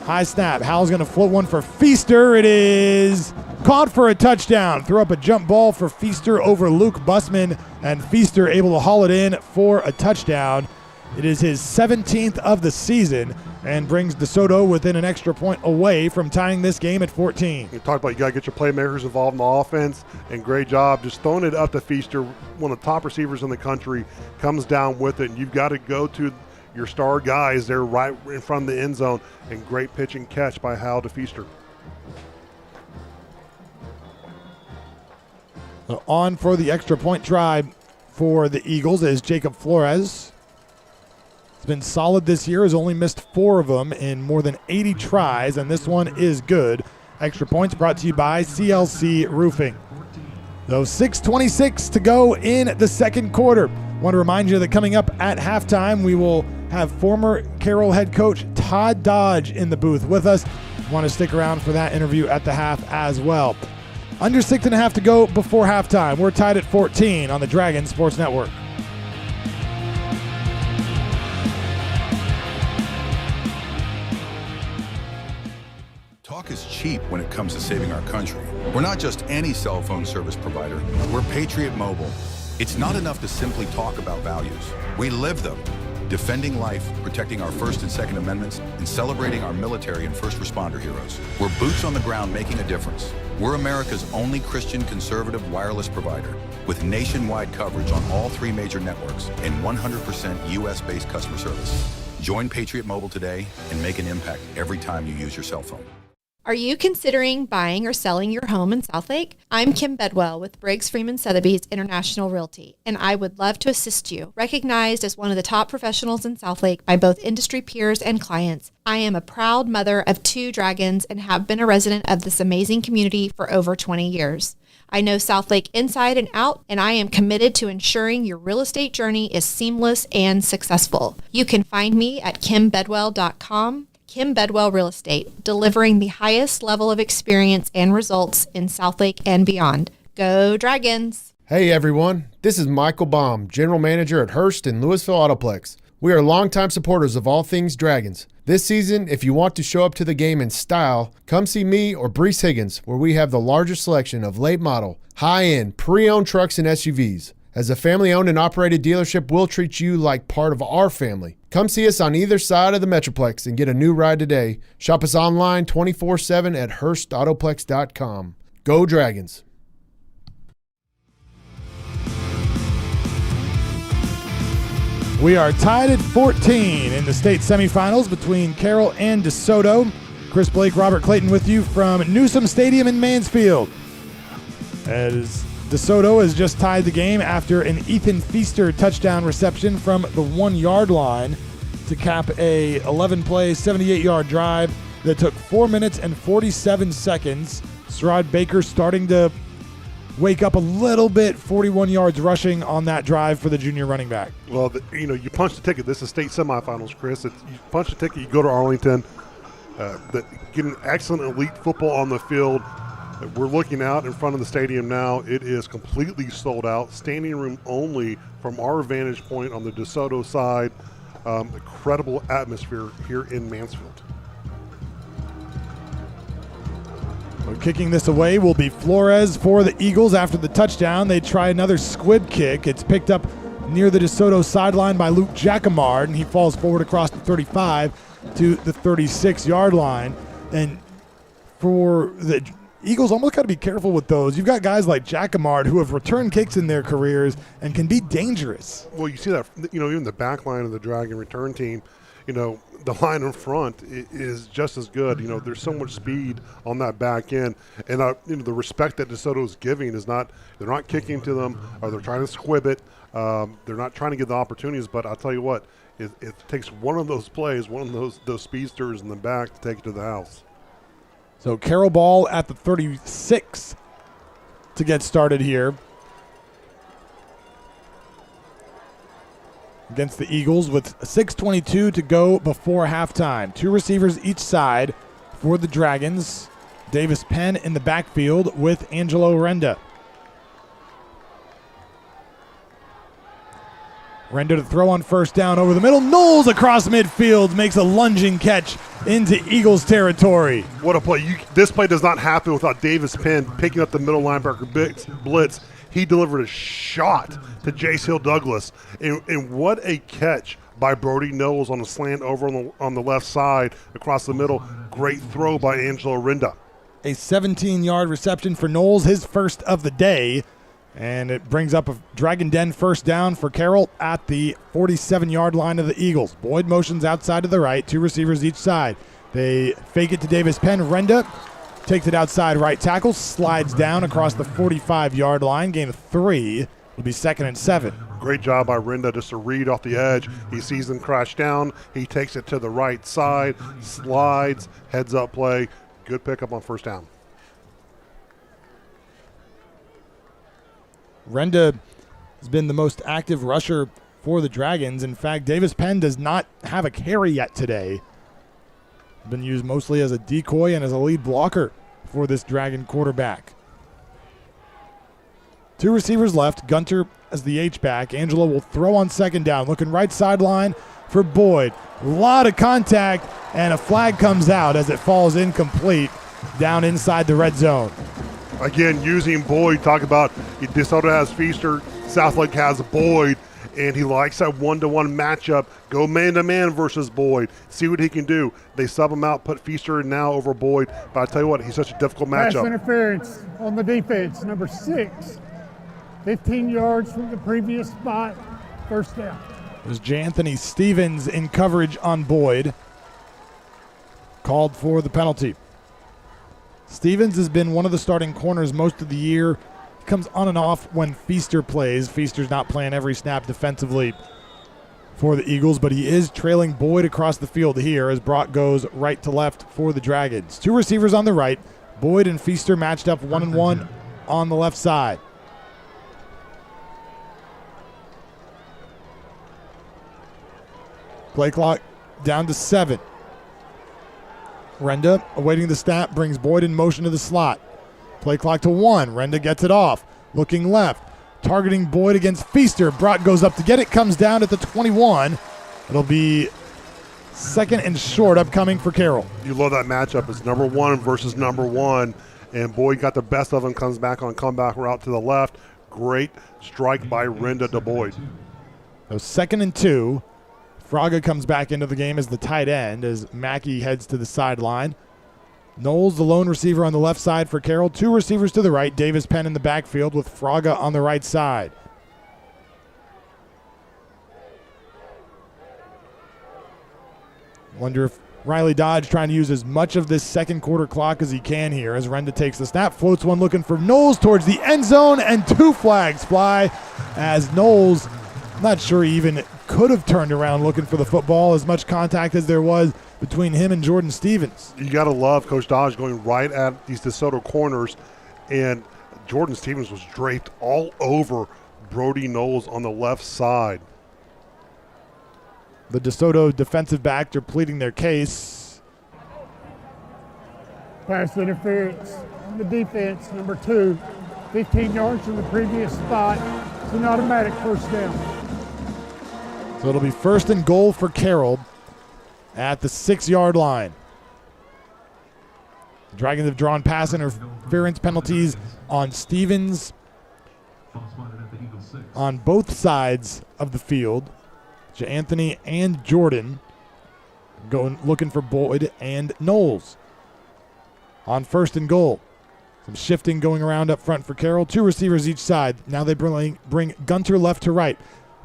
High snap. Howell's going to float one for Feaster. It is caught for a touchdown. Threw up a jump ball for Feaster over Luke Bussman, and Feaster able to haul it in for a touchdown. It is his 17th of the season and brings DeSoto within an extra point away from tying this game at 14. You talked about you got to get your playmakers involved in the offense, and great job just throwing it up to Feaster, one of the top receivers in the country, comes down with it, and you've got to go to your star guys there right in front of the end zone, and great pitch and catch by Howell to Feaster. So on for the extra point try for the Eagles is Jacob Flores. He's been solid this year, has only missed 4 of them in more than 80 tries, and this one is good. Extra points brought to you by CLC Roofing. So 6:26 to go in the second quarter. Want to remind you that coming up at halftime, we will have former Carroll head coach Todd Dodge in the booth with us. Want to stick around for that interview at the half as well. Under 6.5 to go before halftime. We're tied at 14 on the Dragon Sports Network. Talk is cheap when it comes to saving our country. We're not just any cell phone service provider. We're Patriot Mobile. It's not enough to simply talk about values. We live them. Defending life, protecting our First and Second Amendments, and celebrating our military and first responder heroes. We're boots on the ground making a difference. We're America's only Christian conservative wireless provider with nationwide coverage on all 3 major networks and 100% U.S.-based customer service. Join Patriot Mobile today and make an impact every time you use your cell phone. Are you considering buying or selling your home in Southlake? I'm Kim Bedwell with Briggs Freeman Sotheby's International Realty, and I would love to assist you. Recognized as one of the top professionals in Southlake by both industry peers and clients, I am a proud mother of 2 dragons and have been a resident of this amazing community for over 20 years. I know Southlake inside and out, and I am committed to ensuring your real estate journey is seamless and successful. You can find me at kimbedwell.com. Kim Bedwell Real Estate, delivering the highest level of experience and results in Southlake and beyond. Go Dragons! Hey everyone, this is Michael Baum, General Manager at Hearst and Louisville Autoplex. We are longtime supporters of all things Dragons. This season, if you want to show up to the game in style, come see me or Brees Higgins, where we have the largest selection of late model, high-end, pre-owned trucks and SUVs. As a family-owned and operated dealership, we'll treat you like part of our family. Come see us on either side of the Metroplex and get a new ride today. Shop us online 24/7 at HurstAutoplex.com. Go Dragons! We are tied at 14 in the state semifinals between Carroll and DeSoto. Chris Blake, Robert Clayton with you from Newsom Stadium in Mansfield. As DeSoto has just tied the game after an Ethan Feaster touchdown reception from the 1-yard line to cap a 11-play, 78-yard drive that took 4 minutes and 47 seconds. Sherrod Baker starting to wake up a little bit, 41 yards rushing on that drive for the junior running back. Well, you punch the ticket. This is state semifinals, Chris. You punch the ticket, you go to Arlington. Getting excellent elite football on the field. We're looking out in front of the stadium now. It is completely sold out, standing room only from our vantage point on the DeSoto side. Incredible atmosphere here in Mansfield. Kicking this away will be Flores for the Eagles after the touchdown. They try another squib kick. It's picked up near the DeSoto sideline by Luke Jacquemart, and he falls forward across the 35 to the 36-yard line. And for the Eagles, almost got to be careful with those. You've got guys like Jacquemart who have returned kicks in their careers and can be dangerous. Well, you see that, even the back line of the Dragon return team, the line in front is just as good. There's so much speed on that back end, and the respect that DeSoto is giving is not, they're not kicking to them, or they're trying to squib it. They're not trying to get the opportunities, but I'll tell you what, it takes one of those plays, one of those speedsters in the back to take it to the house. So Carroll ball at the 36 to get started here against the Eagles with 6:22 to go before halftime. 2 receivers each side for the Dragons. Davis Penn in the backfield with Angelo Renda. Renda to throw on first down over the middle. Knowles across midfield makes a lunging catch into Eagles territory. What a play. This play does not happen without Davis Penn picking up the middle linebacker blitz. He delivered a shot to Jace Hill Douglas. And what a catch by Brody Knowles on a slant over on the left side across the middle. Great throw by Angelo Renda. A 17-yard reception for Knowles, his first of the day. And it brings up a Dragon Den first down for Carroll at the 47-yard line of the Eagles. Boyd motions outside to the right, 2 receivers each side. They fake it to Davis Penn. Renda takes it outside right tackle, slides down across the 45-yard line, gain of 3. It'll be 2nd and 7. Great job by Renda just to read off the edge. He sees them crash down. He takes it to the right side, slides, heads up play. Good pickup on first down. Renda has been the most active rusher for the Dragons. In fact, Davis Penn does not have a carry yet today. Been used mostly as a decoy and as a lead blocker for this Dragon quarterback. 2 receivers left. Gunter as the H-back. Angelo will throw on second down. Looking right sideline for Boyd. A lot of contact, and a flag comes out as it falls incomplete down inside the red zone. Again, using Boyd, talk about DeSoto has Feaster, Southlake has Boyd, and he likes that one-to-one matchup. Go man-to-man versus Boyd. See what he can do. They sub him out, put Feaster in now over Boyd. But I tell you what, he's such a difficult matchup. Pass interference on the defense, number 6. 15 yards from the previous spot, first down. There's J'Anthony Stevens in coverage on Boyd. Called for the penalty. Stevens has been one of the starting corners most of the year. He comes on and off when Feaster plays. Feaster's not playing every snap defensively for the Eagles, but he is trailing Boyd across the field here as Brock goes right to left for the Dragons. 2 receivers on the right. Boyd and Feaster matched up 1-1 on the left side. Play clock down to 7. Renda, awaiting the snap, brings Boyd in motion to the slot. Play clock to 1. Renda gets it off. Looking left. Targeting Boyd against Feaster. Brock goes up to get it. Comes down at the 21. It'll be 2nd and short upcoming for Carroll. You love that matchup. It's number 1 versus number 1. And Boyd got the best of him. Comes back on comeback route to the left. Great strike by Renda to Boyd. So 2nd and 2. Fraga comes back into the game as the tight end as Mackey heads to the sideline. Knowles, the lone receiver on the left side for Carroll. 2 receivers to the right. Davis Penn in the backfield with Fraga on the right side. Wonder if Riley Dodge trying to use as much of this second quarter clock as he can here as Renda takes the snap. Floats one looking for Knowles towards the end zone, and 2 flags fly as Knowles, not sure he even could have turned around looking for the football, as much contact as there was between him and Jordan Stevens. You got to love Coach Dodge going right at these DeSoto corners, and Jordan Stevens was draped all over Brody Knowles on the left side. The DeSoto defensive back, they're pleading their case. Pass interference on the defense, number 2. 15 yards from the previous spot. It's an automatic first down. So it'll be 1st and goal for Carroll at the 6-yard line. The Dragons have drawn pass interference penalties on Stevens on both sides of the field. J'Anthony and Jordan going looking for Boyd and Knowles on 1st and goal. Some shifting going around up front for Carroll. 2 receivers each side. Now they bring Gunter left to right.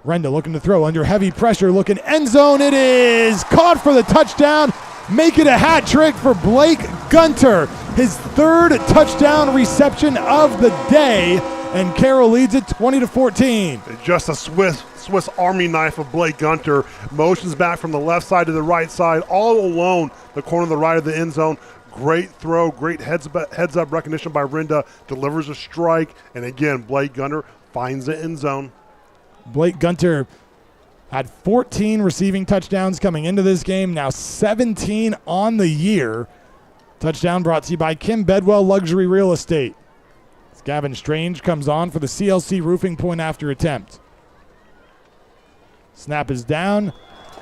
Renda looking to throw under heavy pressure, looking end zone. It is caught for the touchdown. Make it a hat trick for Blake Gunter. His third touchdown reception of the day, and Carroll leads it 20-14. Just a Swiss Army knife of Blake Gunter. Motions back from the left side to the right side, all alone, the corner of the right of the end zone. Great throw, great heads-up recognition by Renda. Delivers a strike, and again, Blake Gunter finds the end zone. Blake Gunter had 14 receiving touchdowns coming into this game, now 17 on the year. Touchdown brought to you by Kim Bedwell Luxury Real Estate. As Gavin Strange comes on for the CLC Roofing point after attempt. Snap is down,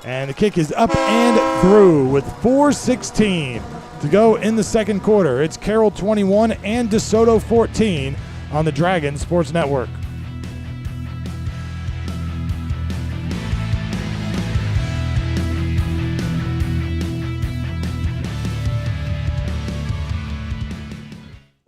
and the kick is up and through with 4:16 to go in the second quarter. It's Carroll 21 and DeSoto 14 on the Dragon Sports Network.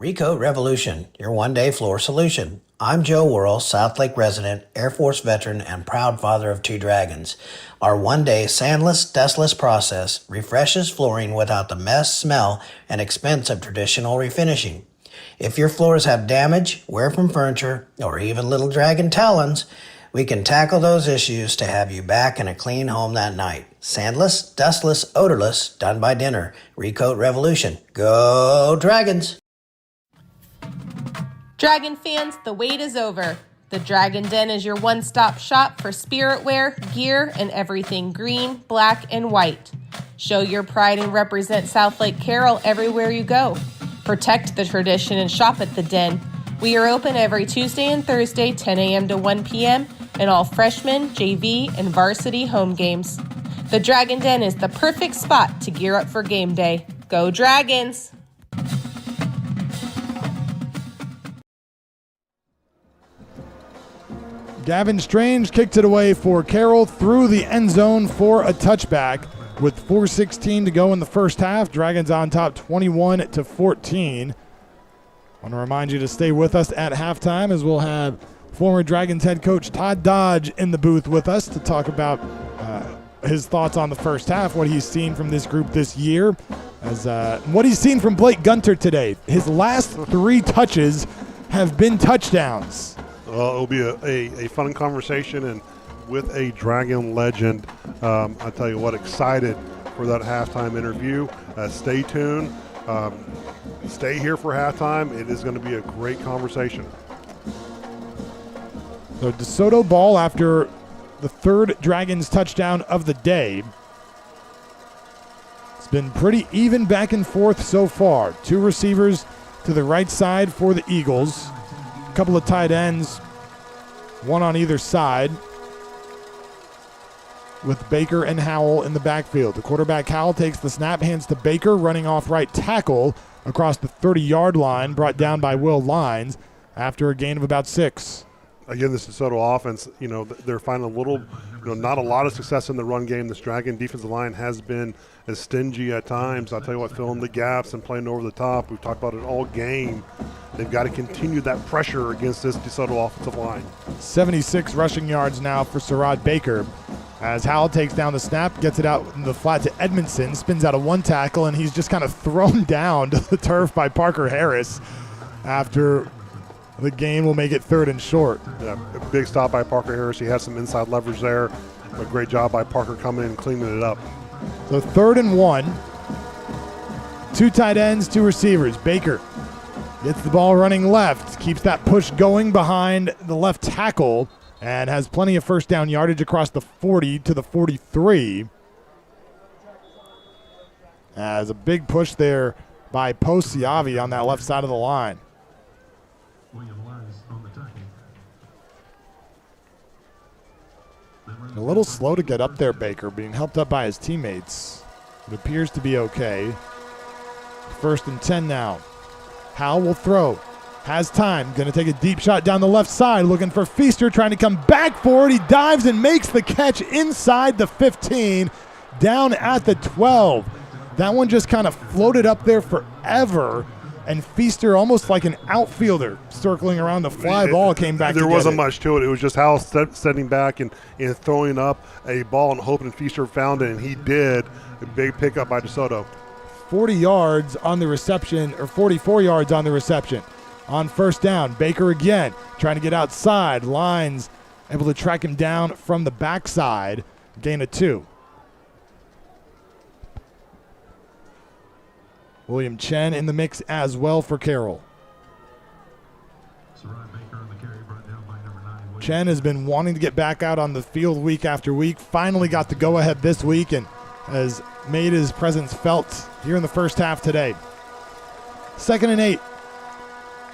Recoat Revolution, your one-day floor solution. I'm Joe Worrell, Southlake resident, Air Force veteran, and proud father of 2 dragons. Our one-day sandless, dustless process refreshes flooring without the mess, smell, and expense of traditional refinishing. If your floors have damage, wear from furniture, or even little dragon talons, we can tackle those issues to have you back in a clean home that night. Sandless, dustless, odorless, done by dinner. Recoat Revolution. Go Dragons! Dragon fans, the wait is over. The Dragon Den is your one-stop shop for spirit wear, gear, and everything green, black, and white. Show your pride and represent Southlake Carroll everywhere you go. Protect the tradition and shop at the Den. We are open every Tuesday and Thursday, 10 a.m. to 1 p.m., and all freshman, JV, and varsity home games. The Dragon Den is the perfect spot to gear up for game day. Go Dragons! Gavin Strange kicked it away for Carroll through the end zone for a touchback with 4:16 to go in the first half. Dragons on top 21-14. I want to remind you to stay with us at halftime as we'll have former Dragons head coach Todd Dodge in the booth with us to talk about his thoughts on the first half, what he's seen from this group this year, as what he's seen from Blake Gunter today. His last 3 touches have been touchdowns. Well, it'll be a fun conversation, and with a Dragon legend, I tell you what, excited for that halftime interview. Stay tuned. Stay here for halftime. It is going to be a great conversation. So DeSoto ball after the third Dragons touchdown of the day. It's been pretty even back and forth so far. 2 receivers to the right side for the Eagles. A couple of tight ends, one on either side, with Baker and Howell in the backfield. The quarterback Howell takes the snap, hands to Baker, running off right tackle across the 30-yard line, brought down by Will Lines after a gain of about 6. Again, this DeSoto offense, they're finding a little, not a lot of success in the run game. This Dragon defensive line has been as stingy at times. I'll tell you what, filling the gaps and playing over the top. We've talked about it all game. They've got to continue that pressure against this DeSoto offensive line. 76 rushing yards now for Sarad Baker as Howell takes down the snap, gets it out in the flat to Edmondson, spins out a 1 tackle, and he's just kind of thrown down to the turf by Parker Harris after the game will make it 3rd and short. Yeah, a big stop by Parker Harris. He had some inside leverage there. A great job by Parker coming in and cleaning it up. So 3rd and 1. 2 tight ends, 2 receivers. Baker gets the ball running left, keeps that push going behind the left tackle, and has plenty of first down yardage across the 40 to the 43. As a big push there by Posiavi on that left side of the line. A little slow to get up there, Baker, being helped up by his teammates. It appears to be okay. 1st and 10 now. Howell will throw. Has time. Going to take a deep shot down the left side. Looking for Feaster, trying to come back for it. He dives and makes the catch inside the 15, down at the 12. That one just kind of floated up there forever and Feaster, almost like an outfielder, circling around the fly ball, came back. There wasn't much to it. It was just Howell setting back and throwing up a ball and hoping Feaster found it, and he did. A big pickup by DeSoto. 40 yards on the reception, or 44 yards on the reception. On first down, Baker again trying to get outside. Lines able to track him down from the backside. Gain of 2. William Chen in the mix as well for Carroll. Chen has been wanting to get back out on the field week after week. Finally got the go-ahead this week and has made his presence felt here in the first half today. 2nd and 8.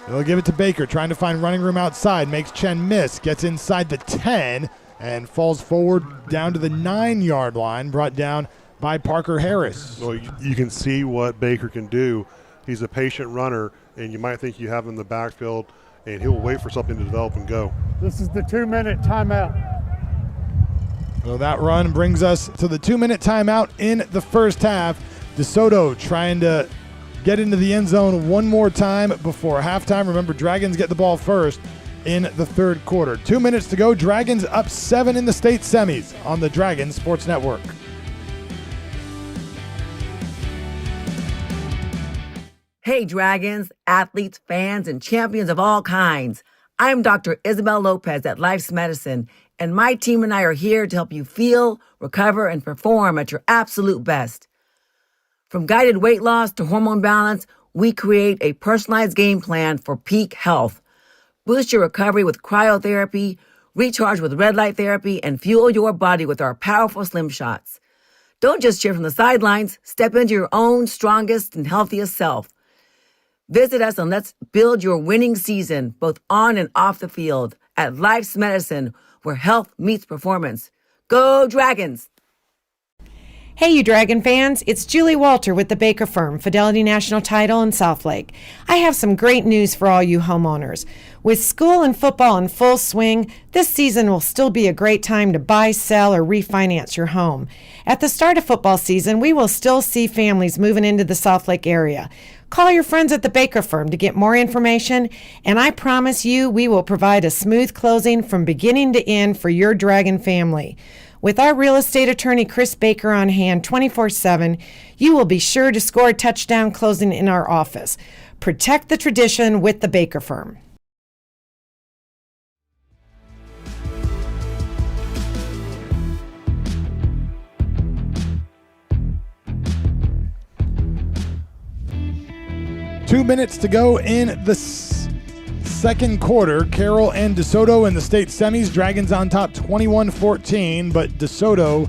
They'll give it to Baker, trying to find running room outside. Makes Chen miss. Gets inside the 10 and falls forward down to the 9-yard line. Brought down by Parker Harris. Well, you can see what Baker can do. He's a patient runner, and you might think you have him in the backfield, and he'll wait for something to develop and go. This is the 2-minute timeout. So that run brings us to the 2-minute timeout in the first half. DeSoto trying to get into the end zone one more time before halftime. Remember, Dragons get the ball first in the third quarter. 2 minutes to go. Dragons up 7 in the state semis on the Dragons Sports Network. Hey, Dragons, athletes, fans, and champions of all kinds. I'm Dr. Isabel Lopez at Life's Medicine, and my team and I are here to help you feel, recover, and perform at your absolute best. From guided weight loss to hormone balance, we create a personalized game plan for peak health. Boost your recovery with cryotherapy, recharge with red light therapy, and fuel your body with our powerful Slim Shots. Don't just cheer from the sidelines. Step into your own strongest and healthiest self. Visit us and let's build your winning season, both on and off the field, at Life's Medicine, where health meets performance. Go Dragons! Hey, you Dragon fans, it's Julie Walter with the Baker Firm, Fidelity National Title in Southlake. I have some great news for all you homeowners. With school and football in full swing, this season will still be a great time to buy, sell, or refinance your home. At the start of football season, we will still see families moving into the Southlake area. Call your friends at the Baker Firm to get more information, and I promise you we will provide a smooth closing from beginning to end for your Dragon family. With our real estate attorney, Chris Baker, on hand 24/7, you will be sure to score a touchdown closing in our office. Protect the tradition with the Baker Firm. Two minutes to go in the second quarter. Carroll and DeSoto in the state semis. Dragons on top 21-14, but DeSoto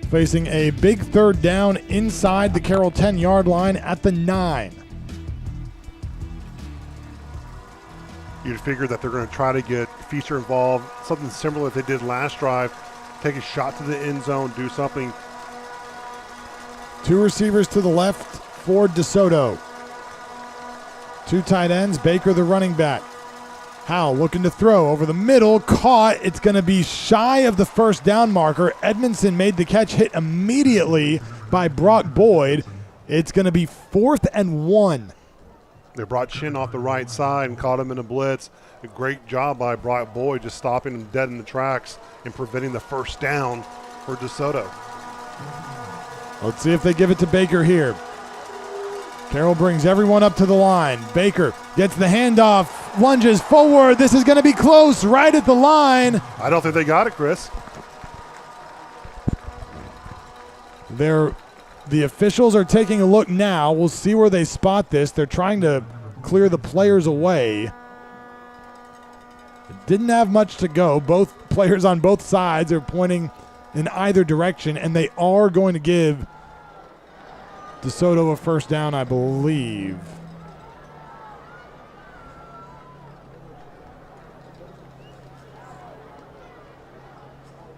facing a big third down inside the Carroll 10-yard line at the 9. You'd figure that they're going to try to get Feaster involved, something similar that they did last drive, take a shot to the end zone, do something. 2 receivers to the left for DeSoto. 2 tight ends, Baker the running back. Howell looking to throw over the middle, caught. It's going to be shy of the first down marker. Edmondson made the catch, hit immediately by Brock Boyd. It's going to be 4th and 1. They brought Chin off the right side and caught him in a blitz. A great job by Brock Boyd, just stopping him dead in the tracks and preventing the first down for DeSoto. Let's see if they give it to Baker here. Carroll brings everyone up to the line. Baker gets the handoff, lunges forward. This is going to be close, right at the line. I don't think they got it, Chris. The officials are taking a look now. We'll see where they spot this. They're trying to clear the players away. It didn't have much to go. Both players on both sides are pointing in either direction, and they are going to give DeSoto a first down, I believe.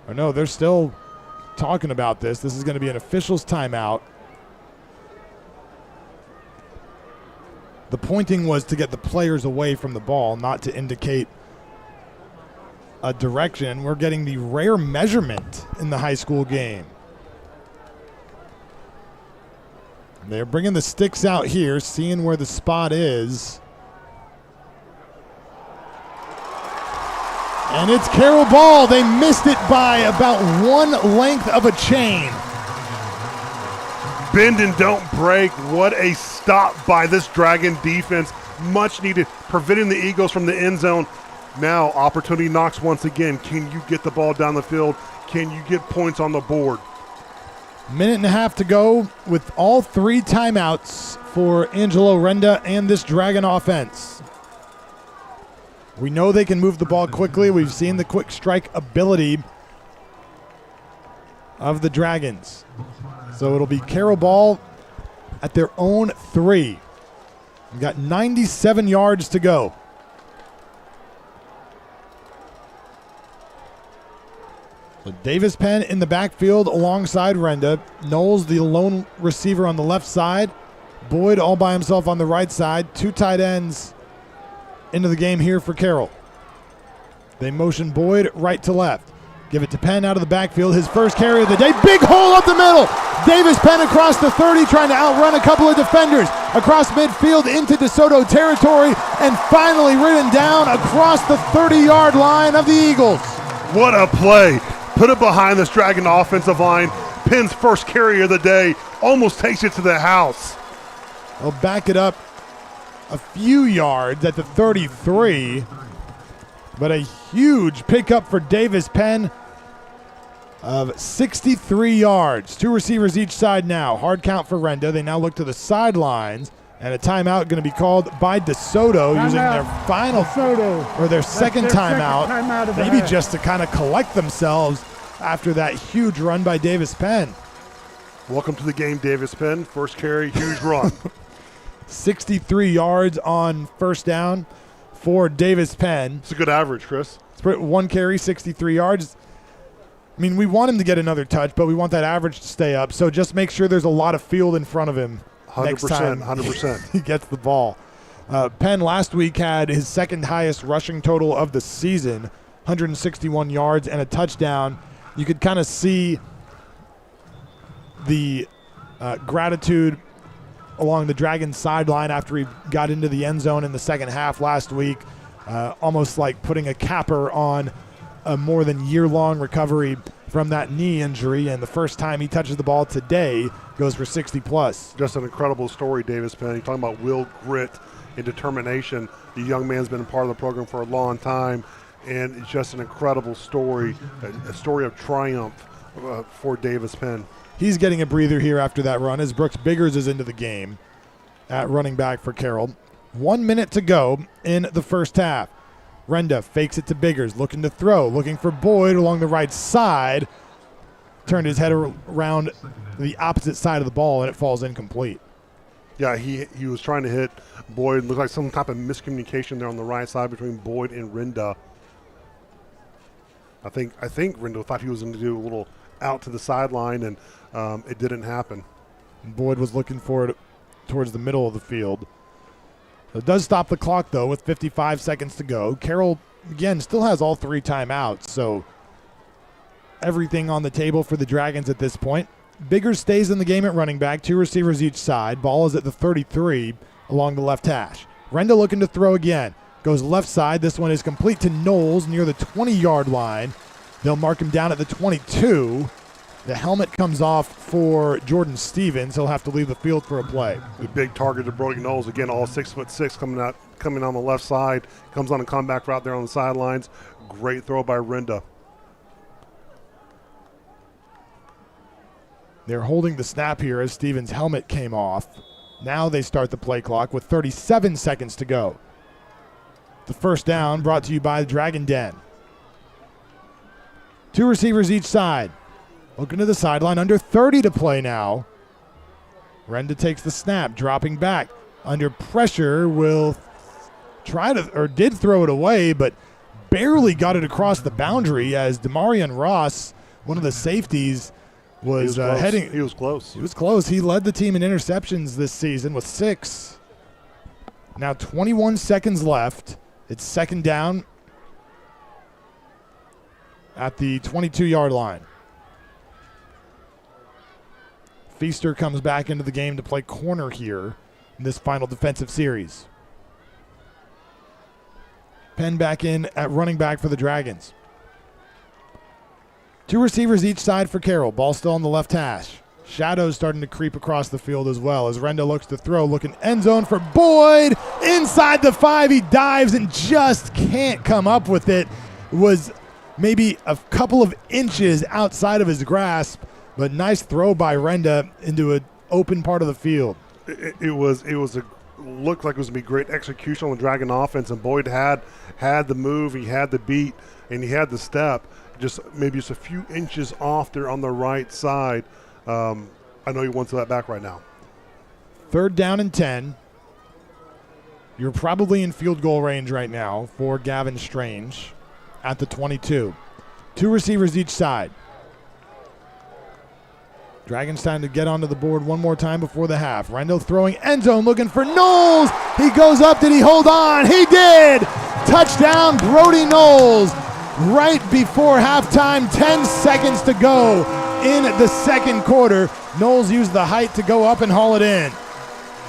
Or no, they're still talking about this. This is going to be an official's timeout. The pointing was to get the players away from the ball, not to indicate a direction. We're getting the rare measurement in the high school game. They're bringing the sticks out here, seeing where the spot is. And it's Carroll ball. They missed it by about one length of a chain. Bend and don't break. What a stop by this Dragon defense. Much needed, preventing the Eagles from the end zone. Now, opportunity knocks once again. Can you get the ball down the field? Can you get points on the board? Minute and a half to go with all 3 timeouts for Angelo Renda and this Dragon offense. We know they can move the ball quickly. We've seen the quick strike ability of the Dragons. So it'll be Carroll ball at their own 3. We've got 97 yards to go. So Davis Penn in the backfield alongside Renda. Knowles, the lone receiver on the left side. Boyd all by himself on the right side. 2 tight ends into the game here for Carroll. They motion Boyd right to left. Give it to Penn out of the backfield. His first carry of the day. Big hole up the middle. Davis Penn across the 30 trying to outrun a couple of defenders. Across midfield into DeSoto territory and finally ridden down across the 30-yard line of the Eagles. What a play. Put it behind this Dragon offensive line. Penn's first carry of the day almost takes it to the house. They'll back it up a few yards at the 33, but a huge pickup for Davis Penn of 63 yards. 2 receivers each side now. Hard count for Renda. They now look to the sidelines, and a timeout going to be called by DeSoto using their final or their second timeout, maybe just to kind of collect themselves after that huge run by Davis Penn. Welcome to the game, Davis Penn. First carry, huge run. 63 yards on first down for Davis Penn. It's a good average, Chris. It's 1 carry, 63 yards. I mean, we want him to get another touch, but we want that average to stay up. So just make sure there's a lot of field in front of him 100%, next time 100%. he gets the ball. Penn last week had his second highest rushing total of the season, 161 yards and a touchdown. You could kind of see the gratitude along the Dragons sideline after he got into the end zone in the second half last week, almost like putting a capper on a more than year-long recovery from that knee injury, and the first time he touches the ball today goes for 60-plus. Just an incredible story, Davis Penn. You're talking about will, grit, and determination. The young man's been a part of the program for a long time, and it's just an incredible story, a story of triumph for Davis Penn. He's getting a breather here after that run as Brooks Biggers is into the game at running back for Carroll. 1 minute to go in the first half. Renda fakes it to Biggers, looking to throw, looking for Boyd along the right side. Turned his head around the opposite side of the ball, and it falls incomplete. Yeah, he was trying to hit Boyd. Looked like some type of miscommunication there on the right side between Boyd and Renda. I think Renda thought he was going to do a little out to the sideline, and it didn't happen. Boyd was looking for it towards the middle of the field. It does stop the clock, though, with 55 seconds to go. Carroll, again, still has all 3 timeouts, so everything on the table for the Dragons at this point. Biggers stays in the game at running back, 2 receivers each side. Ball is at the 33 along the left hash. Renda looking to throw again. Goes left side. This one is complete to Knowles near the 20-yard line. They'll mark him down at the 22. The helmet comes off for Jordan Stevens. He'll have to leave the field for a play. The big target to Brody Knowles, again, all 6'6", coming on the left side. Comes on a comeback route there on the sidelines. Great throw by Renda. They're holding the snap here as Stevens' helmet came off. Now they start the play clock with 37 seconds to go. The first down brought to you by the Dragon Den. 2 receivers each side. Looking to the sideline, under 30 to play now. Renda takes the snap, dropping back. Under pressure, will try to, or did throw it away, but barely got it across the boundary as Demarion Ross, one of the safeties, was heading. He was close. He was close. He led the team in interceptions this season with 6. Now 21 seconds left. It's second down at the 22-yard line. Feaster comes back into the game to play corner here in this final defensive series. Penn back in at running back for the Dragons. 2 receivers each side for Carroll. Ball still on the left hash. Shadows starting to creep across the field as well as Renda looks to throw, looking end zone for Boyd. Inside the 5, he dives and just can't come up with it. It was maybe a couple of inches outside of his grasp, but nice throw by Renda into an open part of the field. It looked like it was going to be great execution on the Dragon offense, and Boyd had the move, he had the beat, and he had the step, just a few inches off there on the right side. I know he wants that back right now. 3rd down and 10. You're probably in field goal range right now for Gavin Strange at the 22. 2 receivers each side. Dragons time to get onto the board one more time before the half. Rendo throwing end zone, looking for Knowles. He goes up. Did he hold on? He did. Touchdown, Brody Knowles. Right before halftime, 10 seconds to go in the second quarter. Knowles used the height to go up and haul it in.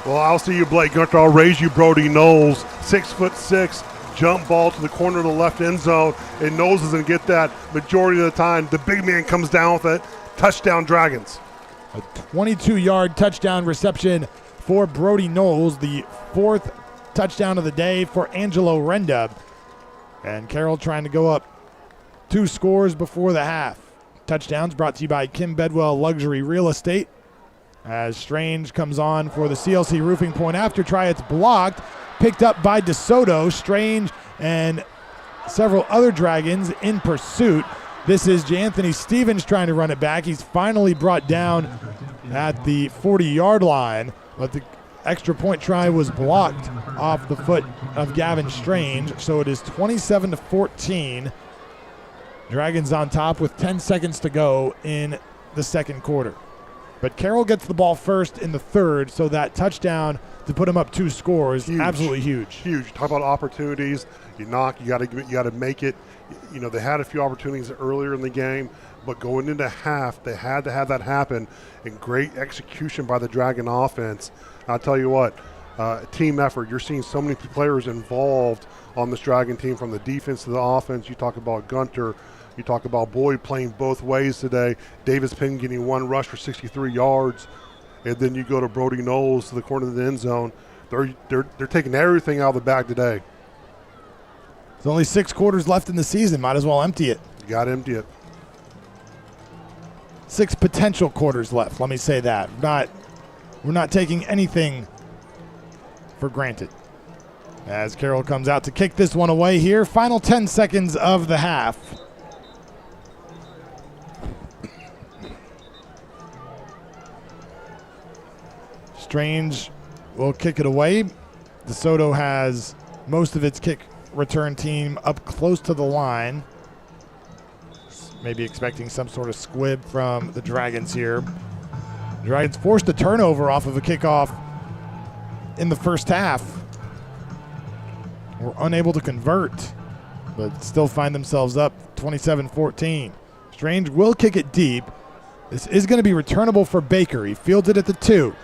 Well, I'll see you, Blake Gunter. I'll raise you, Brody Knowles. 6'6", jump ball to the corner of the left end zone, and Knowles doesn't get that majority of the time. The big man comes down with it. Touchdown, Dragons. A 22-yard touchdown reception for Brody Knowles, the 4th touchdown of the day for Angelo Renda. And Carroll trying to go up 2 scores before the half. Touchdowns brought to you by Kim Bedwell Luxury Real Estate. As Strange comes on for the CLC Roofing point after try, it's blocked. Picked up by DeSoto. Strange and several other Dragons in pursuit. This is J'Anthony Stevens trying to run it back. He's finally brought down at the 40-yard line, but the extra point try was blocked off the foot of Gavin Strange, so it is 27-14. Dragons on top with 10 seconds to go in the second quarter. But Carroll gets the ball first in the 3rd, so that touchdown to put him up 2 scores, absolutely huge. Huge. Talk about opportunities. You got to make it. You know, they had a few opportunities earlier in the game, but going into half, they had to have that happen, and great execution by the Dragon offense. I'll tell you what, team effort. You're seeing so many players involved on this Dragon team, from the defense to the offense. You talk about Gunter. You talk about Boyd playing both ways today. Davis Penn getting 1 rush for 63 yards. And then you go to Brody Knowles to the corner of the end zone. They're taking everything out of the bag today. There's only 6 quarters left in the season. Might as well empty it. You got to empty it. 6 potential quarters left. Let me say that. We're not taking anything for granted. As Carroll comes out to kick this one away here. Final 10 seconds of the half. Strange will kick it away. DeSoto has most of its kick return team up close to the line. Maybe expecting some sort of squib from the Dragons here. The Dragons forced a turnover off of a kickoff in the first half. Were unable to convert, but still find themselves up 27-14. Strange will kick it deep. This is going to be returnable for Baker. He fields it at the 2.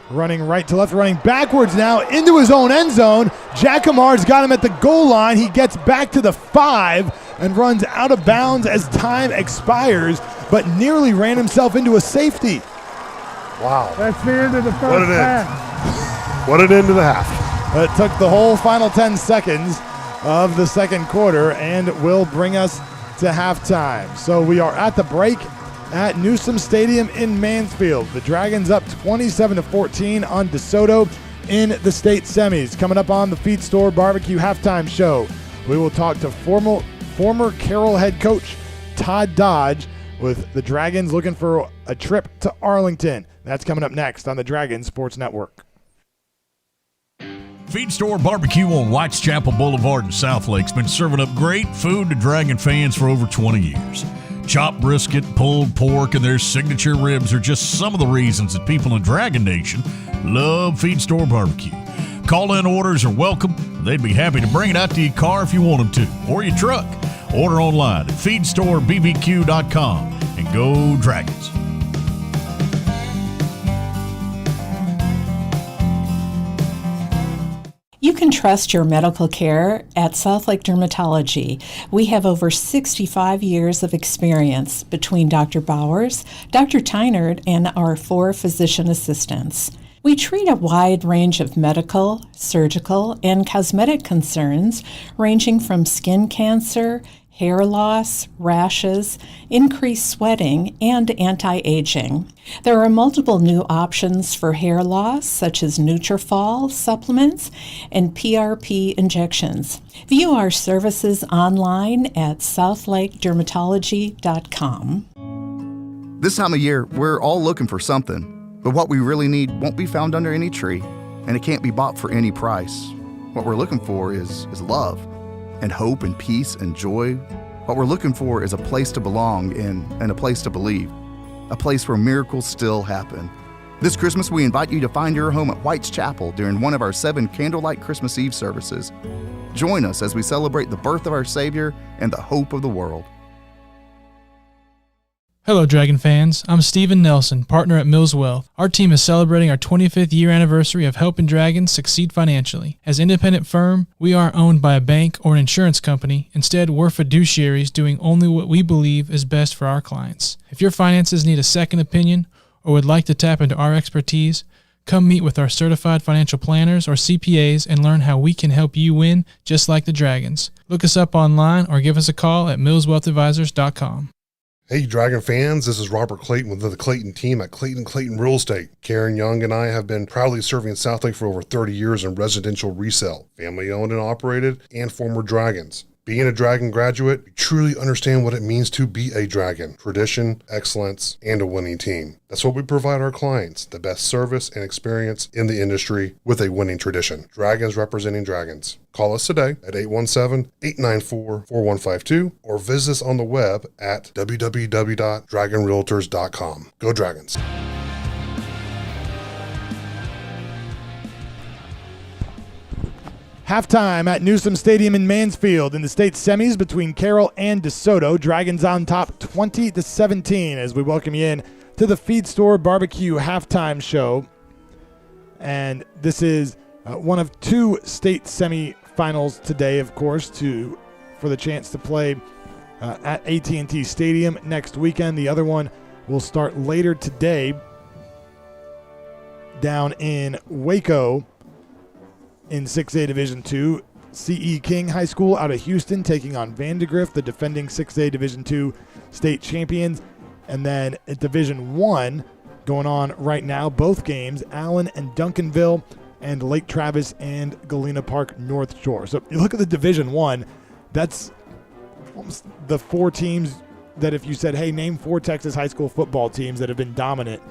Running right to left, running backwards now into his own end zone. Jacamar's got him at the goal line. He gets back to the 5 and runs out of bounds as time expires, but nearly ran himself into a safety. Wow. That's the end of the first half. What an end to the half. It took the whole final 10 seconds of the second quarter and will bring us to halftime. So we are at the break at Newsom Stadium in Mansfield. The Dragons up 27-14 on DeSoto in the state semis. Coming up on the Feed Store Barbecue halftime show, we will talk to former Carroll head coach Todd Dodge with the Dragons looking for a trip to Arlington. That's coming up next on the Dragon Sports Network. Feed Store Barbecue on Whitechapel Boulevard in Southlake's been serving up great food to Dragon fans for over 20 years. Chopped brisket, pulled pork, and their signature ribs are just some of the reasons that people in Dragon Nation love Feed Store Barbecue. Call-in orders are welcome. They'd be happy to bring it out to your car if you want them to, or your truck. Order online at feedstorebbq.com and go Dragons. You can trust your medical care at Southlake Dermatology. We have over 65 years of experience between Dr. Bowers, Dr. Tynard, and our 4 physician assistants. We treat a wide range of medical, surgical, and cosmetic concerns ranging from skin cancer, hair loss, rashes, increased sweating, and anti-aging. There are multiple new options for hair loss, such as Nutrafol supplements and PRP injections. View our services online at southlakedermatology.com. This time of year, we're all looking for something, but what we really need won't be found under any tree, and it can't be bought for any price. What we're looking for is love, and hope and peace and joy. What we're looking for is a place to belong in and a place to believe, a place where miracles still happen. This Christmas, we invite you to find your home at White's Chapel during one of our 7 candlelight Christmas Eve services. Join us as we celebrate the birth of our Savior and the hope of the world. Hello, Dragon fans. I'm Stephen Nelson, partner at Mills Wealth. Our team is celebrating our 25th year anniversary of helping Dragons succeed financially. As an independent firm, we aren't owned by a bank or an insurance company. Instead, we're fiduciaries doing only what we believe is best for our clients. If your finances need a second opinion or would like to tap into our expertise, come meet with our certified financial planners or CPAs and learn how we can help you win just like the Dragons. Look us up online or give us a call at millswealthadvisors.com. Hey, Dragon fans, this is Robert Clayton with the Clayton team at Clayton Real Estate. Karen Young and I have been proudly serving Southlake for over 30 years in residential resale, family owned and operated, and former Dragons. Being a Dragon graduate, you truly understand what it means to be a Dragon. Tradition, excellence, and a winning team. That's what we provide our clients, the best service and experience in the industry with a winning tradition. Dragons representing Dragons. Call us today at 817-894-4152 or visit us on the web at www.dragonrealtors.com. Go Dragons. Halftime at Newsom Stadium in Mansfield in the state semis between Carroll and DeSoto. Dragons on top 20-17 as we welcome you in to the Feed Store Barbecue halftime show. And this is one of 2 state semifinals today, of course, for the chance to play at AT&T Stadium next weekend. The other one will start later today down in Waco. In 6A Division II, C.E. King High School out of Houston taking on Vandegrift, the defending 6A Division II state champions. And then at Division I, going on right now, both games, Allen and Duncanville, and Lake Travis and Galena Park North Shore. So you look at the Division I, that's almost the 4 teams that if you said, hey, name 4 Texas high school football teams that have been dominant,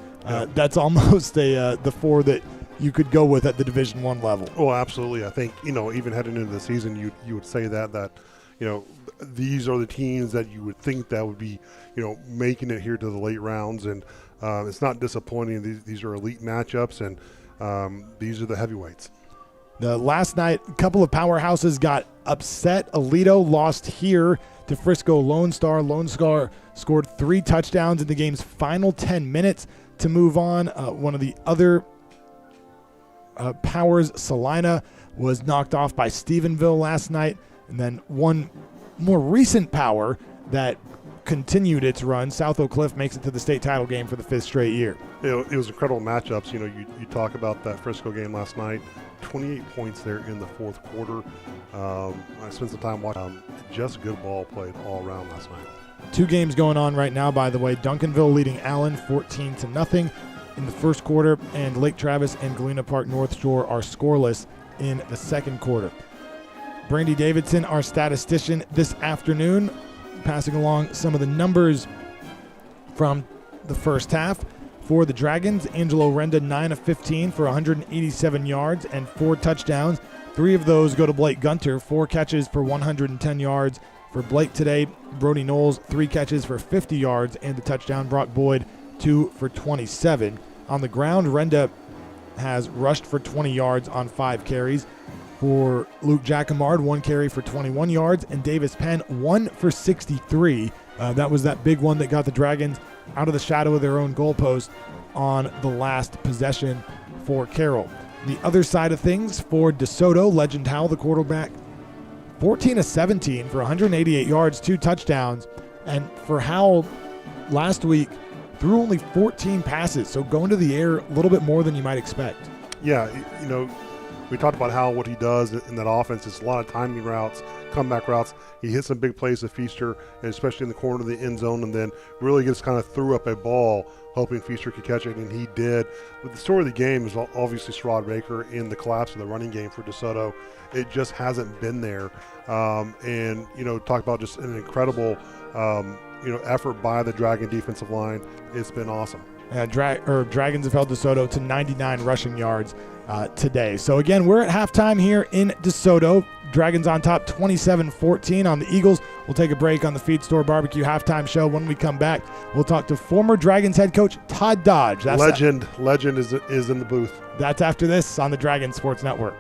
that's almost the 4 that you could go with at the Division I level. Oh, absolutely. I think, even heading into the season, you would say that, these are the teams that you would think that would be, making it here to the late rounds. And it's not disappointing. These are elite matchups, and these are the heavyweights. The last night, a couple of powerhouses got upset. Aledo lost here to Frisco Lone Star. Lone Star scored 3 touchdowns in the game's final 10 minutes to move on. One of the other Powers, Salina, was knocked off by Stephenville last night. And then one more recent Power that continued its run, South Oak Cliff, makes it to the state title game for the 5th straight year. It was incredible matchups. You talk about that Frisco game last night, 28 points there in the 4th quarter. I spent some time watching. Just good ball played all around last night. 2 games going on right now, by the way. Duncanville leading Allen 14-0 in the first quarter, and Lake Travis and Galena Park North Shore are scoreless in the second quarter. Brandy Davidson, our statistician this afternoon, passing along some of the numbers from the first half. For the Dragons, Angelo Renda 9 of 15 for 187 yards and 4 touchdowns. 3 of those go to Blake Gunter, 4 catches for 110 yards. For Blake today, Brody Knowles, 3 catches for 50 yards and the touchdown. Brock Boyd, 2 for 27. On the ground, Renda has rushed for 20 yards on 5 carries. For Luke Jacquemard, 1 carry for 21 yards, and Davis Penn, 1 for 63. That was that big one that got the Dragons out of the shadow of their own goalpost on the last possession for Carroll. The other side of things for DeSoto, Legend Howell, the quarterback, 14 of 17 for 188 yards, 2 touchdowns. And for Howell, last week, threw only 14 passes, so going to the air a little bit more than you might expect. Yeah, we talked about how what he does in that offense is a lot of timing routes, comeback routes. He hits some big plays to Feaster, and especially in the corner of the end zone, and then really just kind of threw up a ball hoping Feaster could catch it, and he did. But the story of the game is obviously Sherrod Baker in the collapse of the running game for DeSoto. It just hasn't been there. And talk about just an incredible effort by the Dragon defensive line. It's been awesome. Dragons have held DeSoto to 99 rushing yards today. So again, we're at halftime here in DeSoto. Dragons on top 27-14 on the Eagles. We'll take a break on the Feed Store Barbecue halftime show. When we come back, we'll talk to former Dragons head coach Todd Dodge. That's Legend is in the booth. That's after this on the Dragon Sports Network.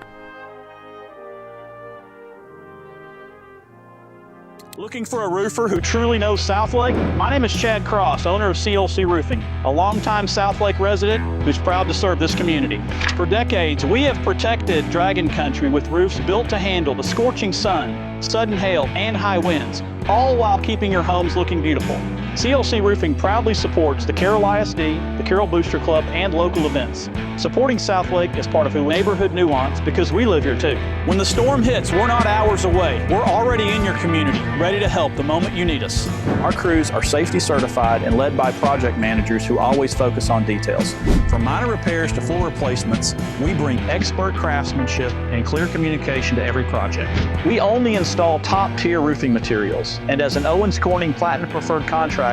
Looking for a roofer who truly knows Southlake? My name is Chad Cross, owner of CLC Roofing, a longtime Southlake resident who's proud to serve this community. For decades, we have protected Dragon Country with roofs built to handle the scorching sun, sudden hail, and high winds, all while keeping your homes looking beautiful. CLC Roofing proudly supports the Carroll ISD, the Carroll Booster Club, and local events. Supporting Southlake is part of neighborhood nuance because we live here too. When the storm hits, we're not hours away. We're already in your community, ready to help the moment you need us. Our crews are safety certified and led by project managers who always focus on details. From minor repairs to full replacements, we bring expert craftsmanship and clear communication to every project. We only install top-tier roofing materials, and as an Owens Corning Platinum Preferred contractor,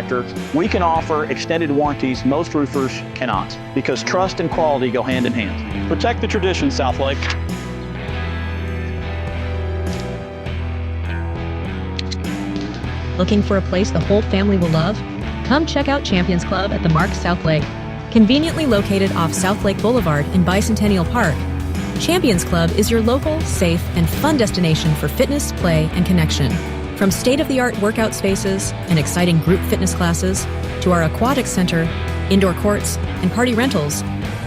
we can offer extended warranties most roofers cannot, because trust and quality go hand in hand. Protect the tradition, Southlake. Looking for a place the whole family will love? Come check out Champions Club at the Mark Southlake. Conveniently located off Southlake Boulevard in Bicentennial Park, Champions Club is your local, safe, and fun destination for fitness, play, and connection. From state-of-the-art workout spaces and exciting group fitness classes to our aquatic center, indoor courts, and party rentals,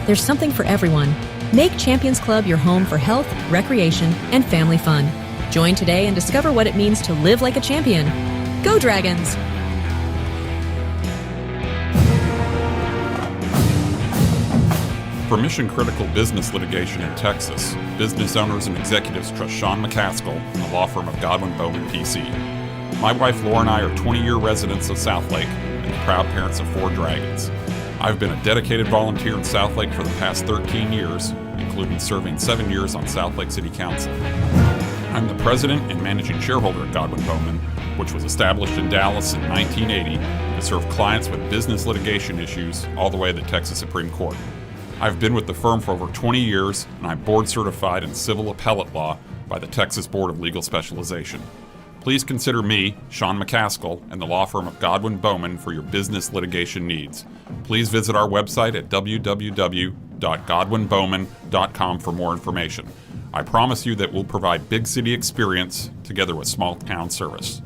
there's something for everyone. Make Champions Club your home for health, recreation, and family fun. Join today and discover what it means to live like a champion. Go Dragons! For mission-critical business litigation in Texas, business owners and executives trust Sean McCaskill and the law firm of Godwin Bowman PC. My wife Laura and I are 20-year residents of Southlake and the proud parents of 4 Dragons. I've been a dedicated volunteer in Southlake for the past 13 years, including serving 7 years on Southlake City Council. I'm the president and managing shareholder at Godwin Bowman, which was established in Dallas in 1980 to serve clients with business litigation issues all the way to the Texas Supreme Court. I've been with the firm for over 20 years, and I'm board certified in civil appellate law by the Texas Board of Legal Specialization. Please consider me, Sean McCaskill, and the law firm of Godwin Bowman for your business litigation needs. Please visit our website at www.godwinbowman.com for more information. I promise you that we'll provide big city experience together with small town service.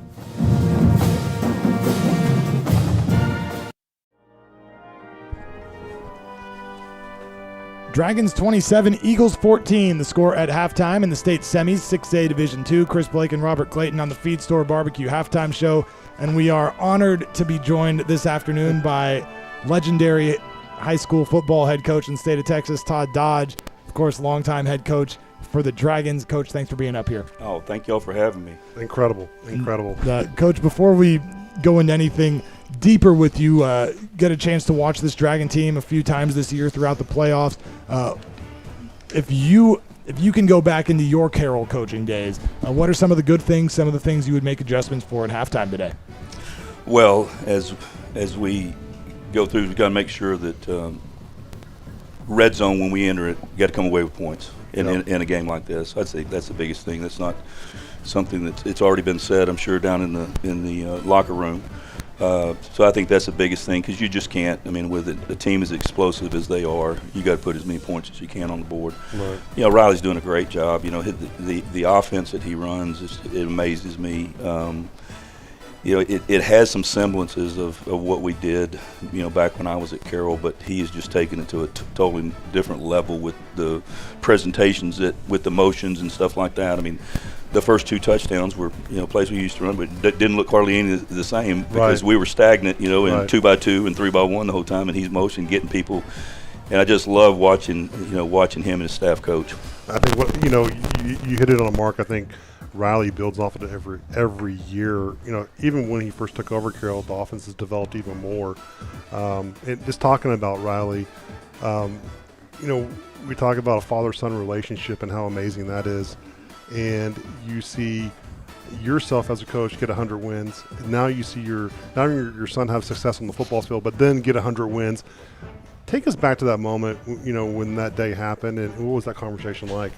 Dragons 27, Eagles 14, the score at halftime in the state semis, 6A Division II. Chris Blake and Robert Clayton on the Feed Store Barbecue halftime show, and we are honored to be joined this afternoon by legendary high school football head coach in the state of Texas, Todd Dodge, of course, longtime head coach for the Dragons. Coach, thanks for being up here. Oh, thank y'all for having me. Incredible. Coach, before we go into anything deeper with you, get a chance to watch this Dragon team a few times this year throughout the playoffs. If you can go back into your Carroll coaching days, what are some of the good things, some of the things you would make adjustments for at halftime today? Well, as we go through, we've got to make sure that red zone, when we enter it, you got to come away with points in a game like this. I'd say that's the biggest thing. That's not something it's already been said, I'm sure, down in the locker room. So I think that's the biggest thing, because you just can't. I mean, with a team as explosive as they are, you got to put as many points as you can on the board. Right. You know, Riley's doing a great job. You know, the offense that he runs, it amazes me. it has some semblances of what we did, back when I was at Carroll, but he has just taken it to a totally different level with the presentations, with the motions and stuff like that. I mean, the first 2 touchdowns were, plays we used to run, but didn't look hardly any the same because we were stagnant, in 2x2 and 3x1 the whole time, and he's motion getting people. And I just love watching him and his staff coach. I think you hit it on a mark. I think Riley builds off of it every year. Even when he first took over Carroll, the offense has developed even more. And just talking about Riley, we talk about a father-son relationship and how amazing that is. And you see yourself as a coach get 100 wins. Now you see your son have success on the football field, but then get 100 wins. Take us back to that moment, when that day happened, and what was that conversation like?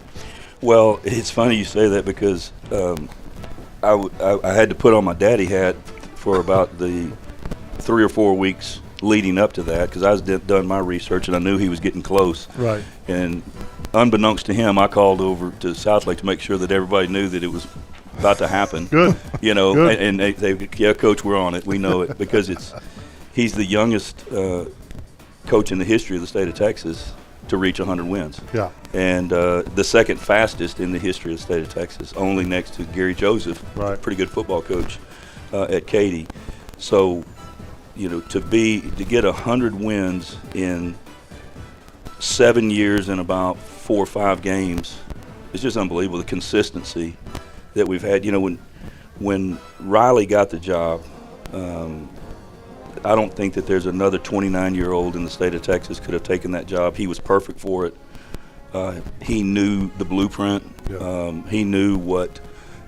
Well, it's funny you say that because I had to put on my daddy hat for about the 3 or 4 weeks leading up to that because I was done my research and I knew he was getting close. Right. And unbeknownst to him, I called over to Southlake to make sure that everybody knew that it was about to happen. Good. Good. And they yeah, Coach, we're on it. We know it because he's the youngest coach in the history of the state of Texas to reach 100 wins. Yeah. And the second fastest in the history of the state of Texas, only next to Gary Joseph, pretty good football coach at Katy. So, to get 100 wins in 7 years and about 4 or 5 games, it's just unbelievable. The consistency that we've had. When Riley got the job, I don't think that there's another 29-year-old in the state of Texas could have taken that job. He was perfect for it. He knew the blueprint. Yeah. He knew what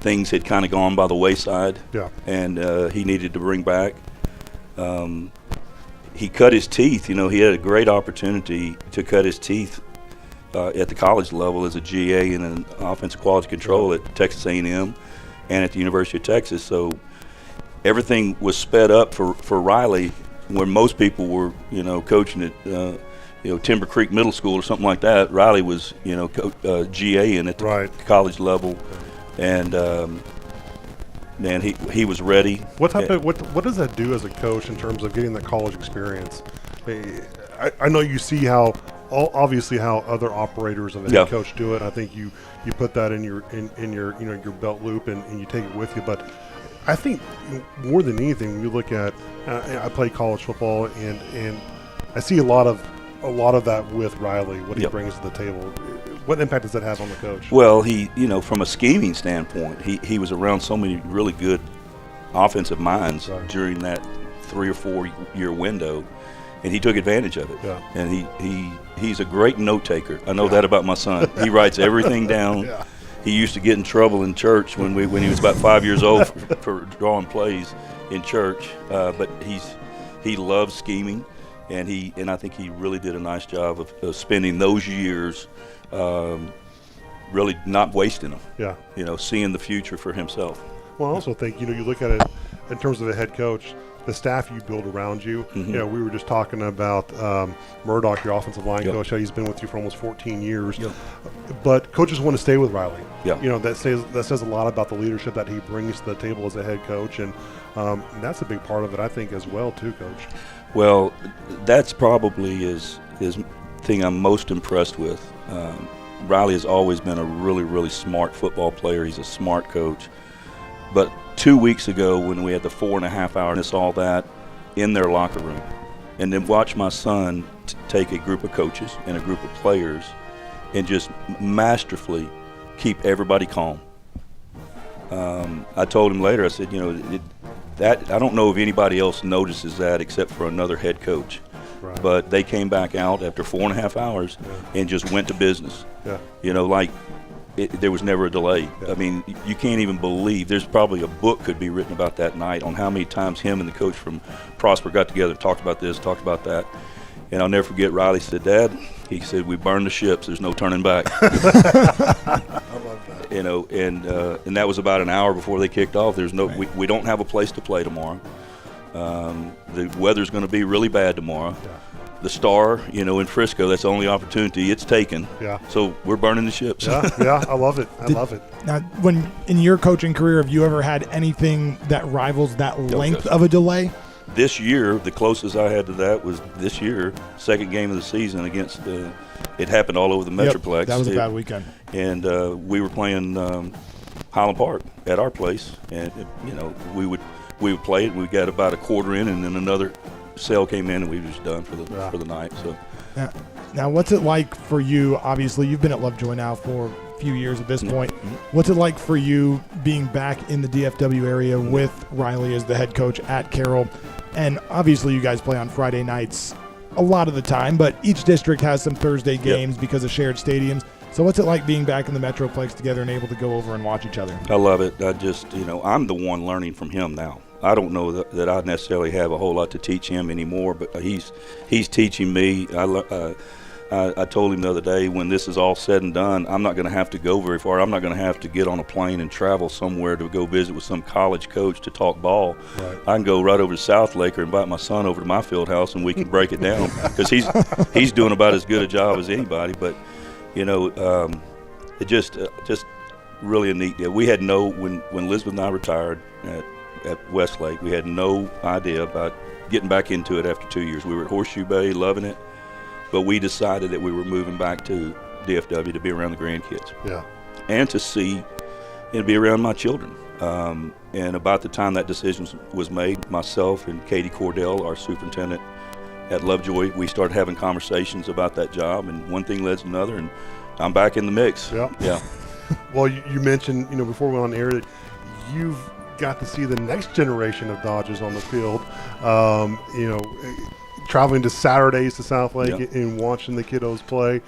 things had kind of gone by the wayside, and he needed to bring back. He cut his teeth. He had a great opportunity to cut his teeth at the college level as a GA and an offensive quality control at Texas A&M and at the University of Texas. So everything was sped up for Riley, where most people were, coaching at, Timber Creek Middle School or something like that. Riley was, GA and at the college level, and man, he was ready. What does that do as a coach in terms of getting that college experience? I know you see obviously how other operators of a head coach do it. I think you put that in your your belt loop and you take it with you, but I think more than anything, when you look at, I play college football, and I see a lot of that with Riley, what he brings to the table. What impact does that have on the coach? Well, he, from a scheming standpoint, he was around so many really good offensive minds during that 3 or 4 year window, and he took advantage of it. Yeah. And he's a great note taker. I know that about my son. He writes everything down. Yeah. He used to get in trouble in church when he was about 5 years old for drawing plays in church. But he loves scheming, and I think he really did a nice job of spending those years, really not wasting them. Yeah. Seeing the future for himself. Well, I also think you look at it in terms of a head coach. The staff you build around you. Mm-hmm. We were just talking about Murdoch, your offensive line coach, how he's been with you for almost 14 years. But coaches want to stay with Riley. That says a lot about the leadership that he brings to the table as a head coach, and that's a big part of it, I think, as well, too, Coach. Well, that's probably his thing I'm most impressed with. Riley has always been a really, really smart football player. He's a smart coach. But 2 weeks ago, when we had the 4.5 hours, all that in their locker room, and then watch my son take a group of coaches and a group of players and just masterfully keep everybody calm. I told him later, I said, that I don't know if anybody else notices that except for another head coach. Right. But they came back out after 4.5 hours and just went to business. Yeah. There was never a delay. I mean, you can't even believe. There's probably a book could be written about that night on how many times him and the coach from Prosper got together and talked about this, talked about that. And I'll never forget, Riley said, "Dad," he said, "we burned the ships. There's no turning back." I love that. And that was about an hour before they kicked off. There's no, we don't have a place to play tomorrow. The weather's going to be really bad tomorrow. the star, in Frisco. That's the only opportunity it's taken. Yeah. So we're burning the ships. Yeah, I love it. I love it. Now, when in your coaching career, have you ever had anything that rivals that length of a delay? This year, the closest I had to that was this year, second game of the season against. It happened all over the Metroplex. That was a bad weekend. And we were playing Highland Park at our place, and we would play it. We got about a quarter in, and then another sale came in, and we were just done for the night. So. Now, what's it like for you? Obviously, you've been at Lovejoy now for a few years at this point. What's it like for you being back in the DFW area with Riley as the head coach at Carroll? And obviously, you guys play on Friday nights a lot of the time, but each district has some Thursday games because of shared stadiums. So what's it like being back in the Metroplex together and able to go over and watch each other? I love it. I just, I'm the one learning from him now. I don't know that I necessarily have a whole lot to teach him anymore, but he's teaching me. I told him the other day, when this is all said and done, I'm not going to have to go very far. I'm not going to have to get on a plane and travel somewhere to go visit with some college coach to talk ball. Right. I can go right over to Southlake or invite my son over to my field house, and we can break it down because he's doing about as good a job as anybody. But it just really a neat deal. We had when Elizabeth and I retired at Westlake, we had no idea about getting back into it after 2 years. We were at Horseshoe Bay, loving it. But we decided that we were moving back to DFW to be around the grandkids. Yeah. And to see and be around my children. And about the time that decision was made, myself and Katie Cordell, our superintendent at Lovejoy, we started having conversations about that job, and one thing led to another, and I'm back in the mix. Yeah. Well, you mentioned, before we went on air, that you've got to see the next generation of Dodgers on the field. Traveling to Saturdays to Southlake and watching the kiddos play.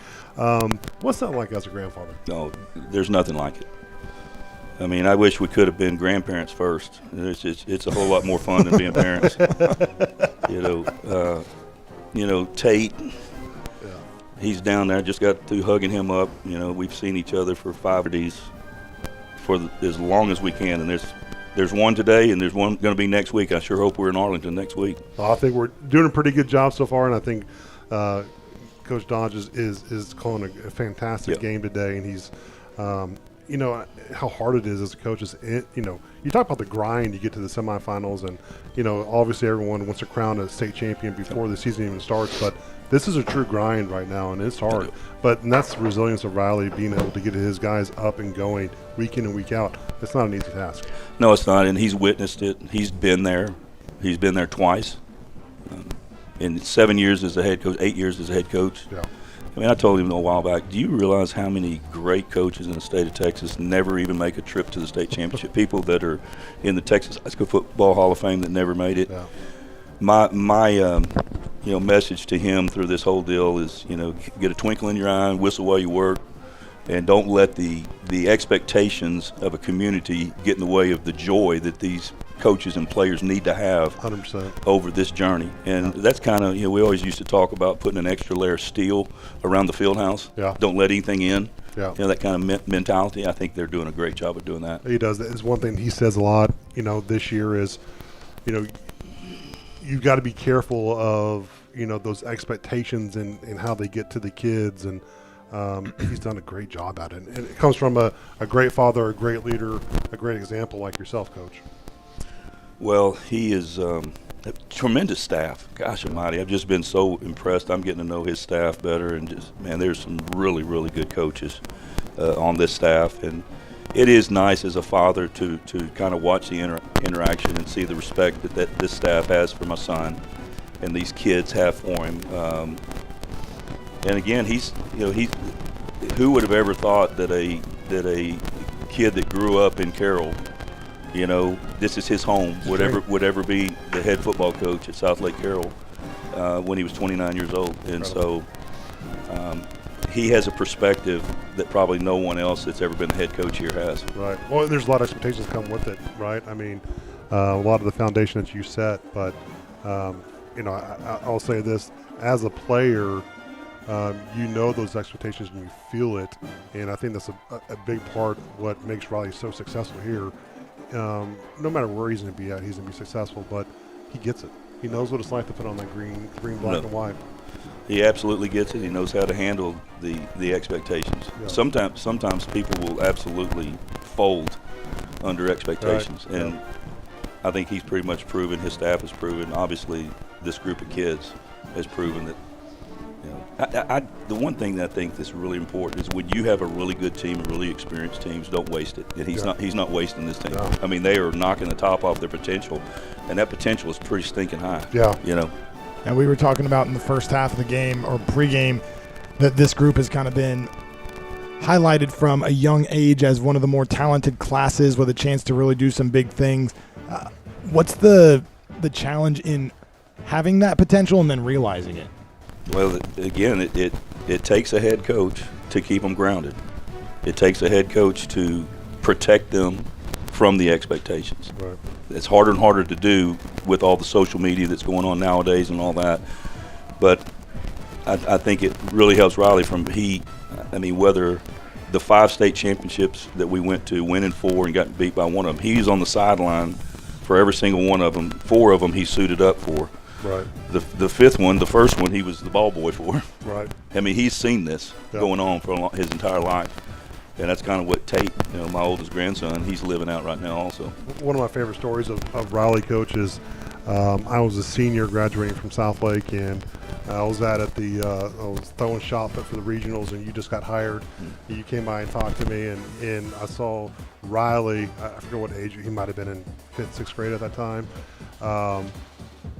What's that like as a grandfather? No, there's nothing like it. I mean, I wish we could have been grandparents first. It's a whole lot more fun than being parents. Tate, he's down there. Just got through hugging him up. We've seen each other for 5 days for as long as we can, and there's one today, and there's one going to be next week. I sure hope we're in Arlington next week. Well, I think we're doing a pretty good job so far, and I think Coach Dodge is calling a fantastic game today, and he's, how hard it is as a coach. You talk about the grind. You get to the semifinals, and obviously everyone wants to crown a state champion before the season even starts, but this is a true grind right now, and it's hard. And that's the resilience of Riley, being able to get his guys up and going week in and week out. It's not an easy task. No, it's not, and he's witnessed it. He's been there. He's been there twice. In 7 years as a head coach, 8 years as a head coach. Yeah. I mean, I told him a while back, do you realize how many great coaches in the state of Texas never even make a trip to the state championship? People that are in the Texas High School Football Hall of Fame that never made it. Yeah. My message to him through this whole deal is, get a twinkle in your eye and whistle while you work, and don't let the expectations of a community get in the way of the joy that these coaches and players need to have 100% over this journey. And that's kind of, we always used to talk about putting an extra layer of steel around the field house. Yeah. Don't let anything in. Yeah. That kind of mentality. I think they're doing a great job of doing that. He does. It's one thing he says a lot, this year is, you've got to be careful of, those expectations and how they get to the kids. And he's done a great job at it. And it comes from a great father, a great leader, a great example like yourself, Coach. Well, he is a tremendous staff. Gosh almighty, I've just been so impressed. I'm getting to know his staff better, and there's some really, really good coaches on this staff. And it is nice as a father to kind of watch the interaction and see the respect that this staff has for my son and these kids have for him. And again, who would have ever thought that a kid that grew up in Carroll, this is his home, would ever be the head football coach at Southlake Carroll when he was 29 years old. And so he has a perspective that probably no one else that's ever been the head coach here has. Right. Well, there's a lot of expectations that come with it, right? I mean, a lot of the foundation that you set, but, I'll say this, as a player, those expectations and you feel it, and I think that's a big part of what makes Riley so successful here. No matter where he's going to be at, he's going to be successful, but he gets it. He knows what it's like to put on that green, black, and white. He absolutely gets it. He knows how to handle the expectations. Yeah. Sometimes people will absolutely fold under expectations, Right. and I think he's pretty much proven. His staff has proven. Obviously, this group of kids has proven that. The one thing that I think that's really important is when you have a really good team and really experienced teams, don't waste it. And he's not wasting this team. No. I mean, they are knocking the top off their potential, and that potential is pretty stinking high. Yeah. And we were talking about in the first half of the game or pregame that this group has kind of been highlighted from a young age as one of the more talented classes with a chance to really do some big things. What's the challenge in having that potential and then realizing it? Well, again, it takes a head coach to keep them grounded. It takes a head coach to protect them from the expectations. Right. It's harder and harder to do with all the social media that's going on nowadays and all that. But I think it really helps Riley whether the 5 state championships that we went to, winning 4 and got beat by one of them, he's on the sideline for every single one of them. 4 of them he suited up for. Right. The 5th one, the first one, he was the ball boy for. Right. I mean, he's seen this going on for his entire life. And that's kind of what Tate, my oldest grandson, he's living out right now also. One of my favorite stories of Riley coaches, I was a senior graduating from Southlake, and I was I was throwing shot put for the regionals, and you just got hired. You came by and talked to me, and I saw Riley, I forget what age, he might have been in 5th, 6th grade at that time.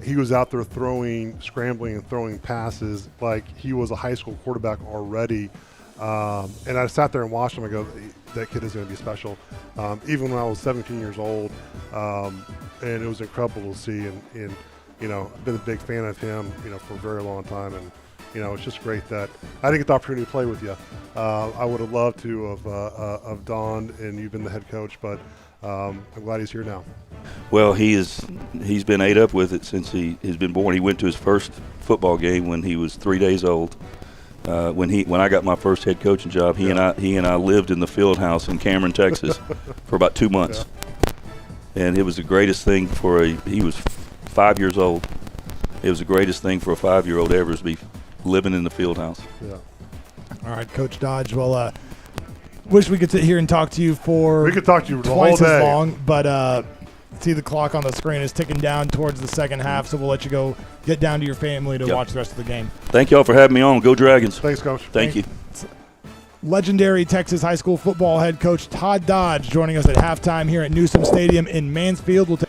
He was out there scrambling and throwing passes like he was a high school quarterback already. And I sat there and watched him. I go, that kid is going to be special. Even when I was 17 years old, and it was incredible to see. And I've been a big fan of him, for a very long time. And it's just great that I didn't get the opportunity to play with you. I would have loved to have donned, and you've been the head coach, but I'm glad he's here now. Well, he's been ate up with it since he's been born. He went to his first football game when he was 3 days old. When I got my first head coaching job, he and I lived in the field house in Cameron, Texas, for about 2 months, and it was the greatest thing he was 5 years old. It was the greatest thing for a 5-year-old ever to be living in the field house. Yeah. All right, Coach Dodge. Well, wish we could sit here and talk to you for we could talk to you the twice whole day. As long, but see the clock on the screen is ticking down towards the second half, so we'll let you go get down to your family to watch the rest of the game. Thank y'all for having me on. Go Dragons. Thanks, Coach. Thank you. Legendary Texas high school football head coach Todd Dodge joining us at halftime here at Newsom Stadium in Mansfield.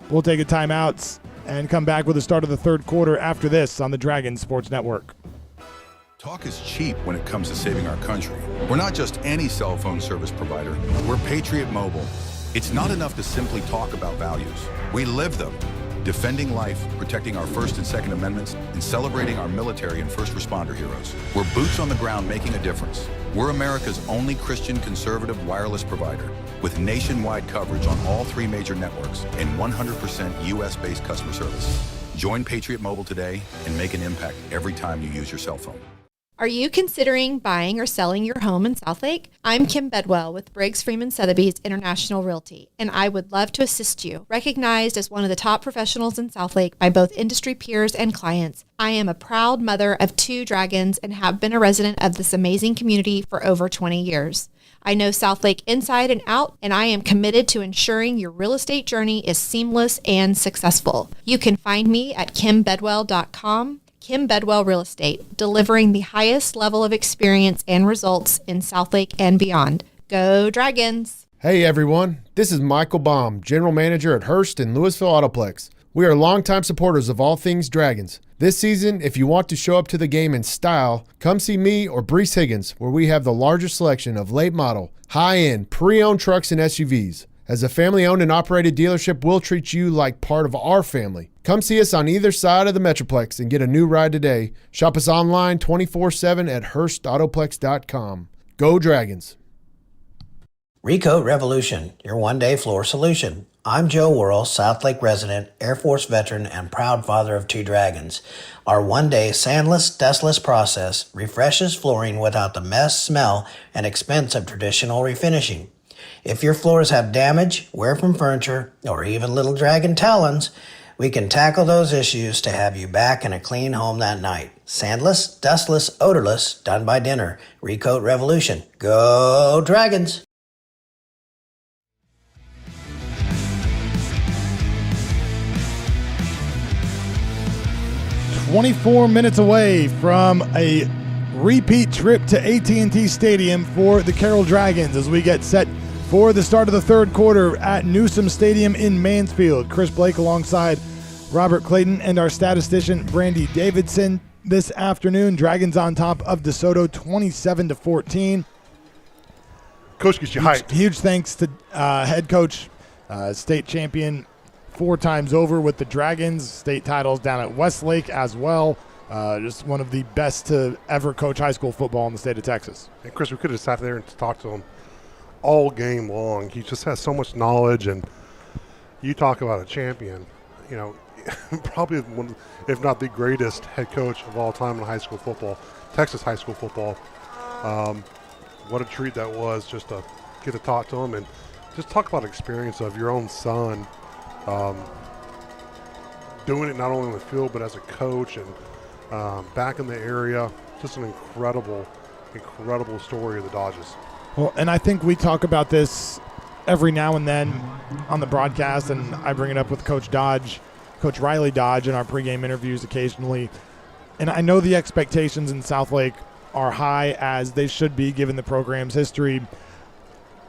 We'll take a timeout and come back with the start of the third quarter after this on the Dragons Sports Network. Talk is cheap when it comes to saving our country. We're not just any cell phone service provider. We're Patriot Mobile. It's not enough to simply talk about values. We live them. Defending life, protecting our First and Second Amendments, and celebrating our military and first responder heroes. We're boots on the ground making a difference. We're America's only Christian conservative wireless provider with nationwide coverage on all 3 major networks and 100% U.S.-based customer service. Join Patriot Mobile today and make an impact every time you use your cell phone. Are you considering buying or selling your home in Southlake? I'm Kim Bedwell with Briggs Freeman Sotheby's International Realty, and I would love to assist you. Recognized as one of the top professionals in Southlake by both industry peers and clients, I am a proud mother of 2 dragons and have been a resident of this amazing community for over 20 years. I know Southlake inside and out, and I am committed to ensuring your real estate journey is seamless and successful. You can find me at kimbedwell.com. Kim Bedwell Real Estate, delivering the highest level of experience and results in Southlake and beyond. Go Dragons! Hey everyone, this is Michael Baum, General Manager at Hearst and Louisville Autoplex. We are longtime supporters of all things Dragons. This season, if you want to show up to the game in style, come see me or Brees Higgins, where we have the largest selection of late model, high-end, pre-owned trucks and SUVs. As a family-owned and operated dealership, we'll treat you like part of our family. Come see us on either side of the Metroplex and get a new ride today. Shop us online 24/7 at HurstAutoplex.com. Go Dragons! Recoat Revolution, your one-day floor solution. I'm Joe Worrell, Southlake resident, Air Force veteran, and proud father of 2 dragons. Our one-day sandless, dustless process refreshes flooring without the mess, smell, and expense of traditional refinishing. If your floors have damage, wear from furniture, or even little dragon talons, We can tackle those issues to have you back in a clean home that night. Sandless, dustless, odorless, done by dinner. Recoat Revolution. Go Dragons! 24 minutes away from a repeat trip to AT&T Stadium for the Carroll Dragons as we get set for the start of the third quarter at Newsom Stadium in Mansfield. Chris Blake alongside Robert Clayton and our statistician Brandy Davidson this afternoon. Dragons on top of DeSoto 27-14. Coach gets you hyped. Huge thanks to head coach, state champion 4 times over with the Dragons, state titles down at Westlake as well. Just one of the best to ever coach high school football in the state of Texas. And Chris, we could have sat there and talked to him all game long. He just has so much knowledge, and you talk about a champion, you know, probably one, if not the greatest head coach of all time in high school football, Texas high school football. What a treat that was just to get to talk to him and just talk about experience of your own son doing it not only on the field but as a coach and back in the area. Just an incredible story of the Dodgers. Well, and I think we talk about this every now and then on the broadcast, and I bring it up with Coach Riley Dodge in our pregame interviews occasionally. And I know the expectations in Southlake are high, as they should be given the program's history.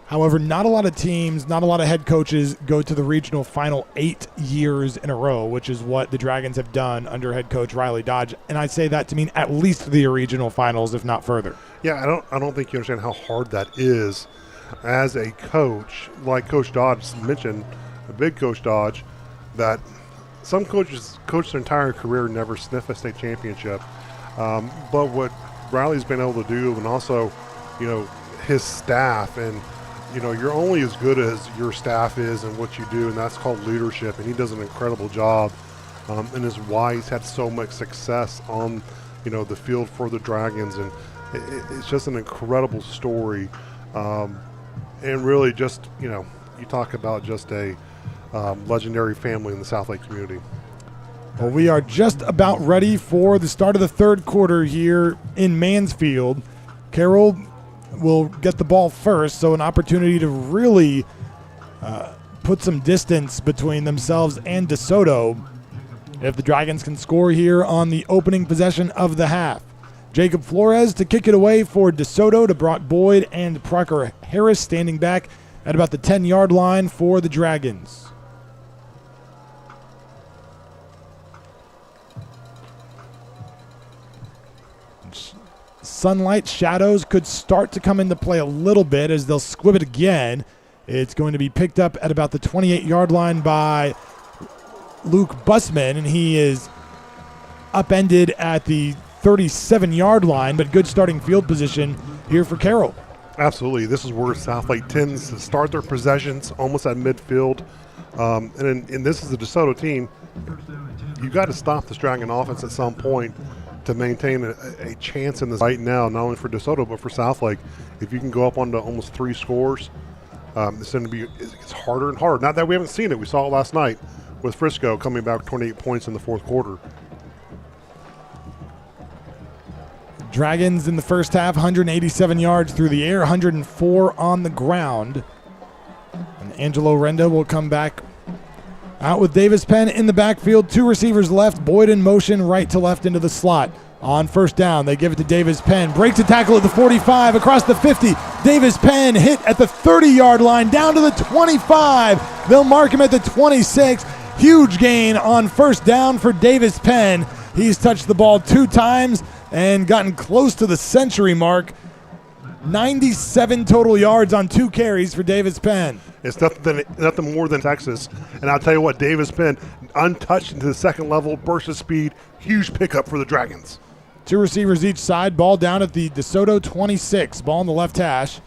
However, not a lot of teams, not a lot of head coaches go to the regional final 8 years in a row, which is what the Dragons have done under head coach Riley Dodge. And I say that to mean at least the regional finals, if not further. Yeah, I don't think you understand how hard that is as a coach. Like Coach Dodge mentioned, a big Coach Dodge, that some coaches coach their entire career never sniff a state championship. But what Riley's been able to do, and also, you know, his staff, and you know, you're only as good as your staff is and what you do, and that's called leadership. And he does an incredible job, and is why he's had so much success on, you know, the field for the Dragons. And it's just an incredible story, and really just, you know, you talk about just a legendary family in the Southlake community. Well, we are just about ready for the start of the third quarter here in Mansfield. Carroll will get the ball first, so an opportunity to really put some distance between themselves and DeSoto if the Dragons can score here on the opening possession of the half. Jacob Flores to kick it away for DeSoto to Brock Boyd and Parker Harris standing back at about the 10-yard line for the Dragons. Sunlight shadows could start to come into play a little bit as they'll squib it again. It's going to be picked up at about the 28-yard line by Luke Bussman, and he is upended at the 37-yard line, but good starting field position here for Carroll. Absolutely. This is where Southlake tends to start their possessions almost at midfield. And this is the DeSoto team. You got to stop this Dragon offense at some point to maintain a chance in this right now, not only for DeSoto but for Southlake. If you can go up on to almost 3 scores, it's going to be, it's harder and harder. Not that we haven't seen it. We saw it last night with Frisco coming back 28 points in the fourth quarter. Dragons in the first half, 187 yards through the air, 104 on the ground. And Angelo Renda will come back out with Davis Penn in the backfield. 2 receivers left. Boyd in motion right to left into the slot. On first down, they give it to Davis Penn. Breaks a tackle at the 45, across the 50. Davis Penn hit at the 30-yard line, down to the 25. They'll mark him at the 26. Huge gain on first down for Davis Penn. He's touched the ball 2 times and gotten close to the century mark. 97 total yards on 2 carries for Davis Penn. It's nothing more than Texas. And I'll tell you what, Davis Penn, untouched into the second level, burst of speed, huge pickup for the Dragons. 2 receivers each side, ball down at the DeSoto 26, ball on the left hash.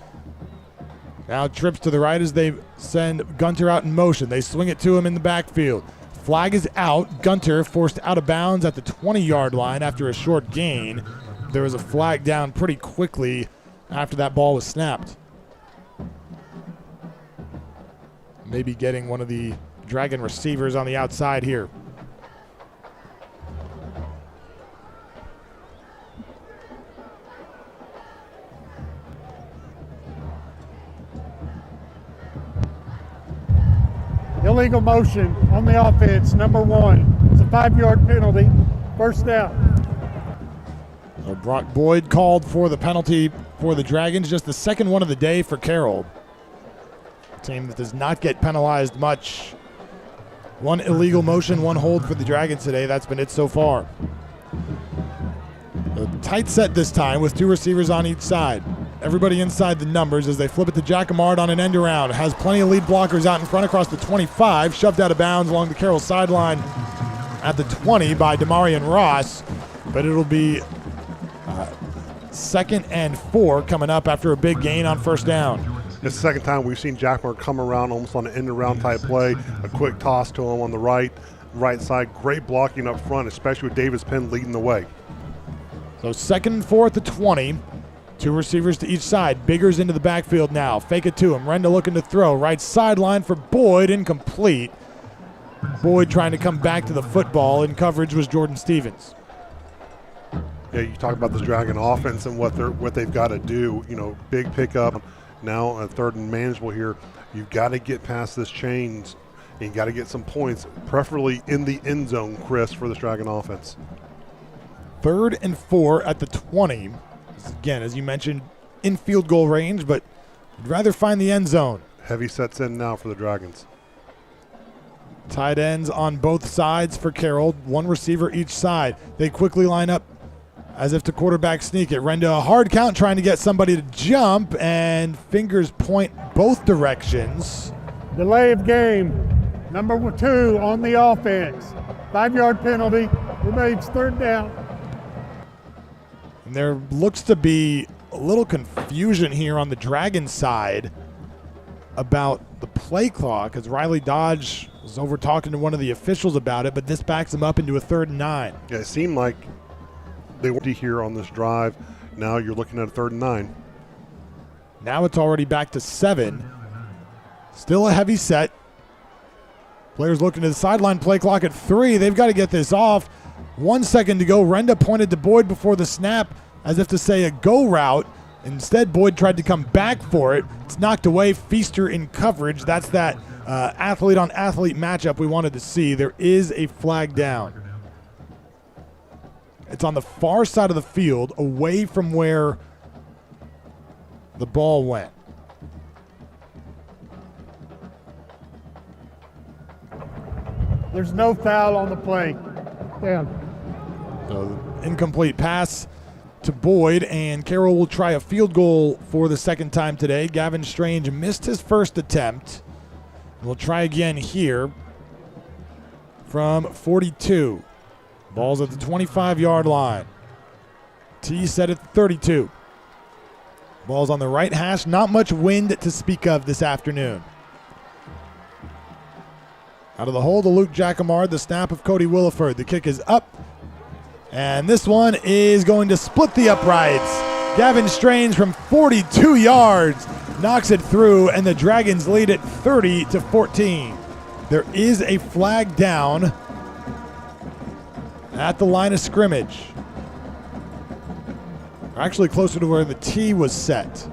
Now trips to the right as they send Gunter out in motion. They swing it to him in the backfield. Flag is out. Gunter forced out of bounds at the 20-yard line after a short gain. There was a flag down pretty quickly after that ball was snapped. Maybe getting one of the Dragon receivers on the outside here. illegal motion on the offense, number 1. It's a 5-yard penalty, first down. So Brock Boyd called for the penalty for the Dragons, just the second one of the day for Carroll. A team that does not get penalized much. 1 illegal motion, 1 hold for the Dragons today. That's been it so far. A tight set this time with 2 receivers on each side. Everybody inside the numbers as they flip it to Jacquemart on an end around. Has plenty of lead blockers out in front across the 25. Shoved out of bounds along the Carroll sideline at the 20 by Demarion Ross. But it'll be 2nd and 4 coming up after a big gain on first down. It's the second time we've seen Jacquemart come around almost on an end-around type play. A quick toss to him on the right side. Great blocking up front, especially with Davis Penn leading the way. So 2nd and 4 at the 20. 2 receivers to each side. Biggers into the backfield now. Fake it to him. Renda looking to throw. Right sideline for Boyd. Incomplete. Boyd trying to come back to the football. In coverage was Jordan Stevens. Yeah, you talk about this Dragon offense and what they've got to do. You know, big pickup. Now a 3rd and manageable here. You've got to get past this chains. And you got to get some points, preferably in the end zone, Chris, for this Dragon offense. 3rd and 4 at the 20. Again, as you mentioned, in field goal range, but I'd rather find the end zone. Heavy sets in now for the Dragons. Tight ends on both sides for Carroll. 1 receiver each side. They quickly line up as if to quarterback sneak it. Renda a hard count trying to get somebody to jump, and fingers point both directions. Delay of game, number 2 on the offense. 5-yard penalty, remains 3rd down. And there looks to be a little confusion here on the Dragons side about the play clock, as Riley Dodge was over talking to one of the officials about it, but this backs them up into a 3rd and 9. Yeah, it seemed like they were here on this drive. Now you're looking at a 3rd and 9. Now it's already back to 7. Still a heavy set. Players looking to the sideline. Play clock at 3. They've got to get this off. 1 second to go. Renda pointed to Boyd before the snap as if to say a go route. Instead, Boyd tried to come back for it. It's knocked away. Feaster in coverage. That's that athlete-on-athlete matchup we wanted to see. There is a flag down. It's on the far side of the field, away from where the ball went. There's no foul on the play. Down. So incomplete pass to Boyd, and Carroll will try a field goal for the 2nd time today. Gavin Strange missed his first attempt. We'll try again here from 42. Ball's at the 25-yard line. T set at 32. Ball's on the right hash. Not much wind to speak of this afternoon. Out of the hole to Luke Jacquemart, the snap of Cody Williford. The kick is up, and this one is going to split the uprights. Gavin Strange from 42 yards knocks it through, and the Dragons lead it 30-14. There is a flag down at the line of scrimmage. Actually closer to where the tee was set.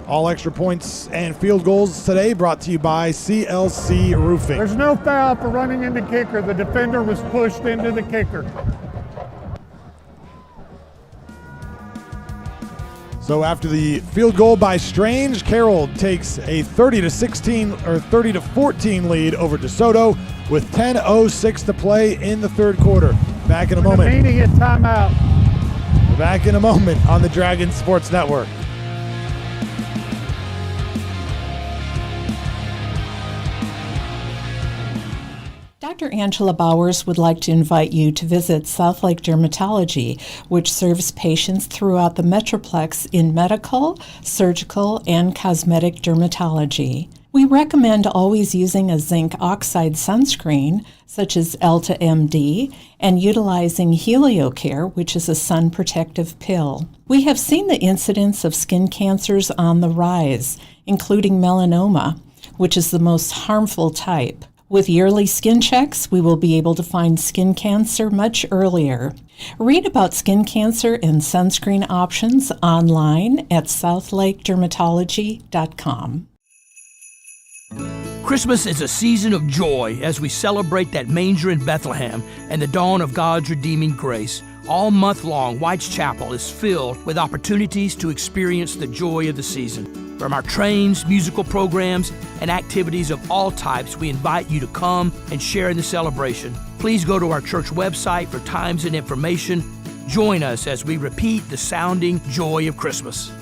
All extra points and field goals today brought to you by CLC Roofing. There's no foul for running into kicker. The defender was pushed into the kicker. So after the field goal by Strange, Carroll takes a 30-16 or 30-14 lead over DeSoto with 10:06 to play in the 3rd quarter. Back in a moment. Immediate timeout. Back in a moment on the Dragon Sports Network. Dr. Angela Bowers would like to invite you to visit Southlake Dermatology, which serves patients throughout the Metroplex in medical, surgical, and cosmetic dermatology. We recommend always using a zinc oxide sunscreen, such as Elta MD, and utilizing HelioCare, which is a sun protective pill. We have seen the incidence of skin cancers on the rise, including melanoma, which is the most harmful type. With yearly skin checks, we will be able to find skin cancer much earlier. Read about skin cancer and sunscreen options online at southlakedermatology.com. Christmas is a season of joy as we celebrate that manger in Bethlehem and the dawn of God's redeeming grace. All month long, White's Chapel is filled with opportunities to experience the joy of the season. From our trains, musical programs, and activities of all types, we invite you to come and share in the celebration. Please go to our church website for times and information. Join us as we repeat the sounding joy of Christmas.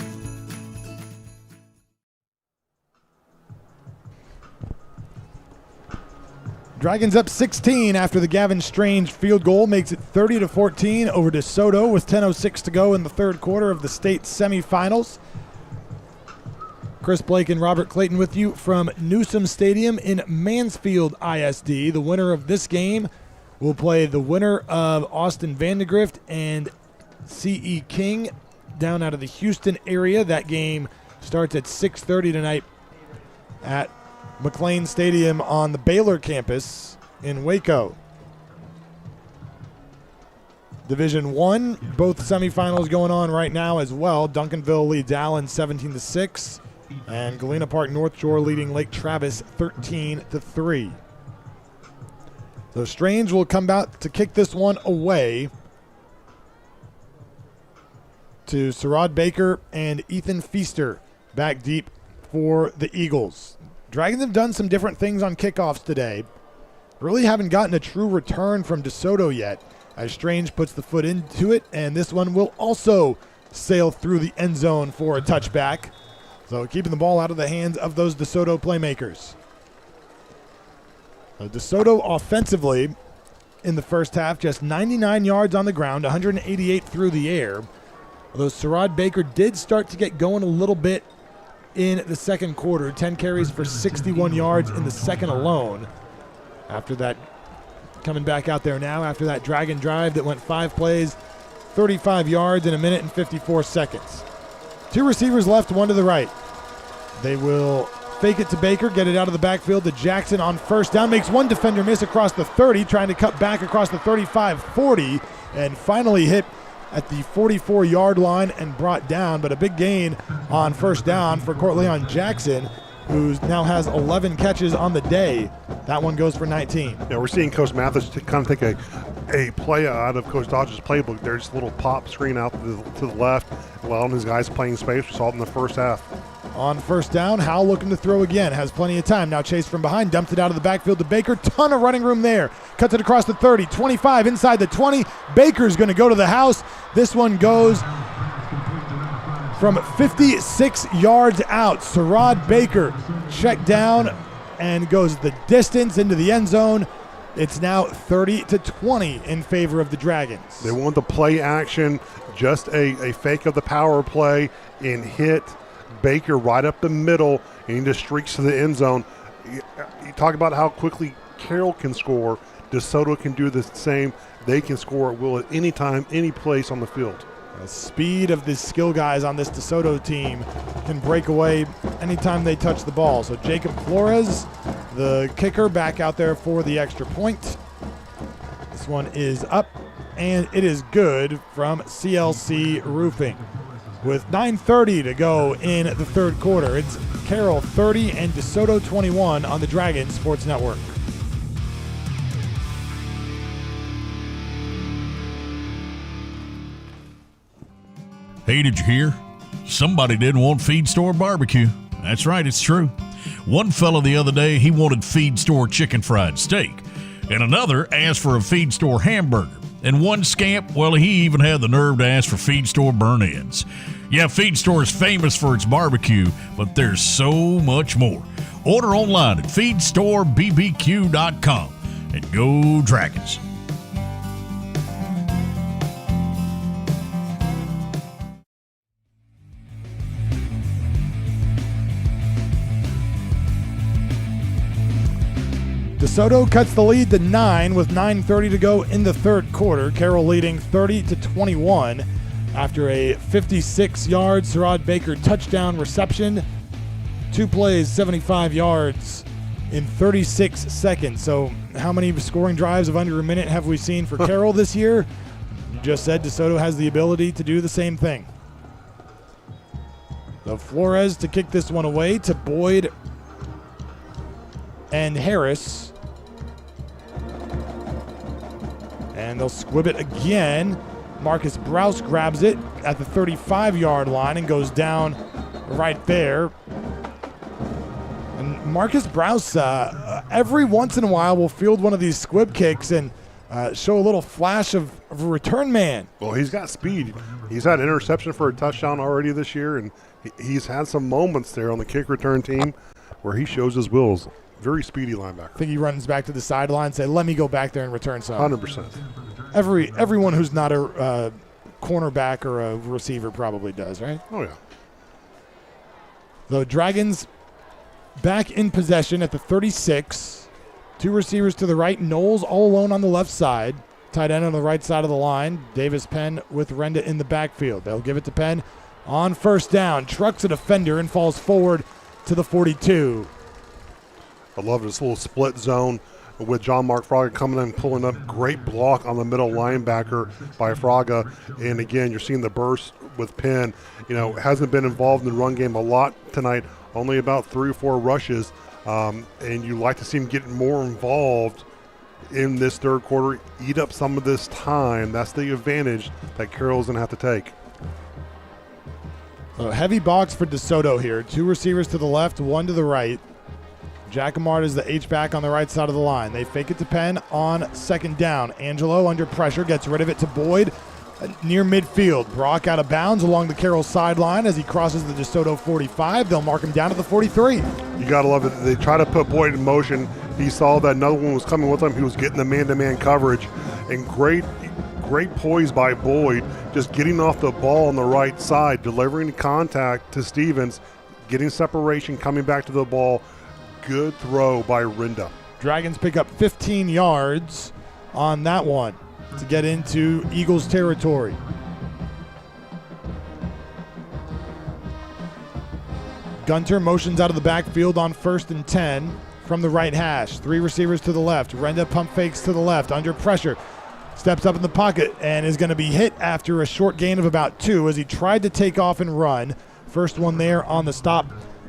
Dragons up 16 after the Gavin Strange field goal makes it 30-14 over DeSoto with 10:06 to go in the third quarter of the state semifinals. Chris Blake and Robert Clayton with you from Newsom Stadium in Mansfield ISD. The winner of this game will play the winner of Austin Vandegrift and C.E. King down out of the Houston area. That game starts at 6:30 tonight at McLean Stadium on the Baylor campus in Waco. Division I, both semifinals going on right now as well. Duncanville leads Allen 17-6, and Galena Park North Shore leading Lake Travis 13-3. So Strange will come out to kick this one away to Sarad Baker and Ethan Feaster back deep for the Eagles. Dragons have done some different things on kickoffs today. Really haven't gotten a true return from DeSoto yet, as Strange puts the foot into it, and this one will also sail through the end zone for a touchback. So keeping the ball out of the hands of those DeSoto playmakers. DeSoto offensively in the first half, just 99 yards on the ground, 188 through the air. Although Sarad Baker did start to get going a little bit in the second quarter, 10 carries for 61 yards in the second alone. After that, coming back out there now, after that Dragon drive that went 5 plays, 35 yards in a minute and 54 seconds. 2 receivers left, 1 to the right. They will fake it to Baker, get it out of the backfield to Jackson on first down, makes 1 defender miss across the 30, trying to cut back across the 35-40, and finally hit at the 44-yard line and brought down, but a big gain on first down for Courtleon Jackson, who now has 11 catches on the day. That one goes for 19. Yeah, we're seeing Coach Mathis kind of take a play out of Coach Dodge's playbook. There's a little pop screen out to the left, allowing his guys playing space. We saw it in the first half. On first down, Howell looking to throw again. Has plenty of time. Now chased from behind. Dumped it out of the backfield to Baker. Ton of running room there. Cuts it across the 30. 25 inside the 20. Baker's going to go to the house. This one goes from 56 yards out. Sarad Baker checked down and goes the distance into the end zone. It's now 30-20 in favor of the Dragons. They want the play action, just a fake of the power play and hit Baker right up the middle, and he just streaks to the end zone. You talk about how quickly Carroll can score. DeSoto can do the same. They can score at will at any time, any place on the field. The speed of the skill guys on this DeSoto team can break away anytime they touch the ball. So Jacob Flores, the kicker, back out there for the extra point. This one is up, and it is good from CLC Roofing. With 9:30 to go in the third quarter, it's Carroll 30 and DeSoto 21 on the Dragon Sports Network. Hey, did you hear? Somebody didn't want Feed Store barbecue. That's right, it's true. One fella the other day, he wanted Feed Store chicken fried steak, and another asked for a Feed Store hamburger. And one scamp, well, he even had the nerve to ask for Feed Store burn-ins. Yeah, Feed Store is famous for its barbecue, but there's so much more. Order online at feedstorebbq.com and go Dragons. DeSoto cuts the lead to 9 with 9:30 to go in the third quarter. Carroll leading 30-21 after a 56-yard Sarad Baker touchdown reception. 2 plays, 75 yards in 36 seconds. So how many scoring drives of under a minute have we seen for Carroll this year? You just said DeSoto has the ability to do the same thing. So Flores to kick this one away to Boyd and Harris. And they'll squib it again. Marcus Brous grabs it at the 35-yard line and goes down right there. And Marcus Brous, every once in a while, will field one of these squib kicks and show a little flash of a return man. Well, he's got speed. He's had interception for a touchdown already this year, and he's had some moments there on the kick return team where he shows his wheels. Very speedy linebacker. I think he runs back to the sideline and say, let me go back there and return some. 100%. Everyone who's not a cornerback or a receiver probably does, right? Oh, yeah. The Dragons back in possession at the 36. Two receivers to the right. Knowles all alone on the left side. Tight end on the right side of the line. Davis Penn with Renda in the backfield. They'll give it to Penn on first down. Trucks a defender and falls forward to the 42. I love this little split zone with John Mark Fraga coming in, pulling up. Great block on the middle linebacker by Fraga. And again, you're seeing the burst with Penn. Hasn't been involved in the run game a lot tonight, only about 3 or 4 rushes. And you like to see him get more involved in this third quarter, eat up some of this time. That's the advantage that Carroll's going to have to take. A heavy box for DeSoto here. 2 receivers to the left, 1 to the right. Jacquemart is the H-back on the right side of the line. They fake it to Penn on second down. Angelo under pressure gets rid of it to Boyd near midfield. Brock out of bounds along the Carroll sideline as he crosses the DeSoto 45. They'll mark him down to the 43. You got to love it. They try to put Boyd in motion. He saw that another one was coming with him. He was getting the man-to-man coverage. And great poise by Boyd, just getting off the ball on the right side, delivering contact to Stevens, getting separation, coming back to the ball. Good throw by Renda. Dragons pick up 15 yards on that one to get into Eagles territory. Gunter motions out of the backfield on 1st and 10 from the right hash. 3 receivers to the left. Renda pump fakes to the left under pressure. Steps up in the pocket and is going to be hit after a short gain of about 2 as he tried to take off and run. First one there on the stop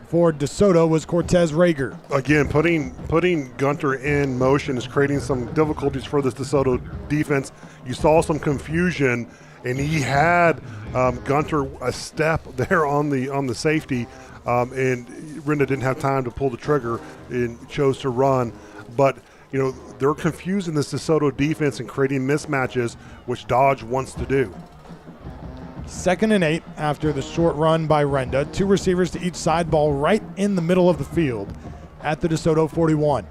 for DeSoto was Cortez Rager. Again, putting Gunter in motion is creating some difficulties for this DeSoto defense. You saw some confusion, and he had Gunter a step there on the safety, and Renda didn't have time to pull the trigger and chose to run. But they're confusing this DeSoto defense and creating mismatches, which Dodge wants to do. 2nd and 8 after the short run by Renda. 2 receivers to each side, ball right in the middle of the field at the DeSoto 41.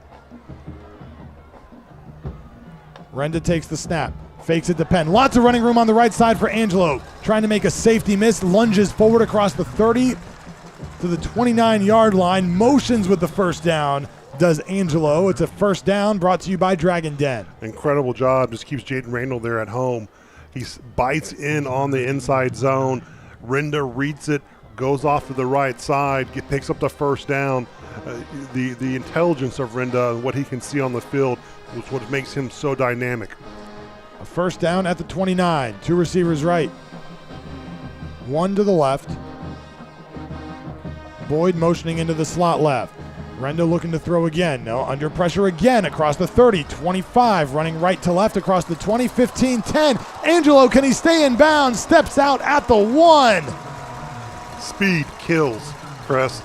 Renda takes the snap, fakes it to Penn. Lots of running room on the right side for Angelo. Trying to make a safety miss, lunges forward across the 30 to the 29-yard line, motions with the first down. Does Angelo. It's a first down brought to you by Dragon Den. Incredible job. Just keeps Jaden Randall there at home. He bites in on the inside zone. Renda reads it, goes off to the right side, picks up the first down. The intelligence of Renda and what he can see on the field is what makes him so dynamic. A first down at the 29. 2 receivers right. 1 to the left. Boyd motioning into the slot left. Renda looking to throw again. No, under pressure again across the 30, 25, running right to left across the 20, 15, 10. Angelo, can he stay in bounds? Steps out at the 1. Speed kills, Chris.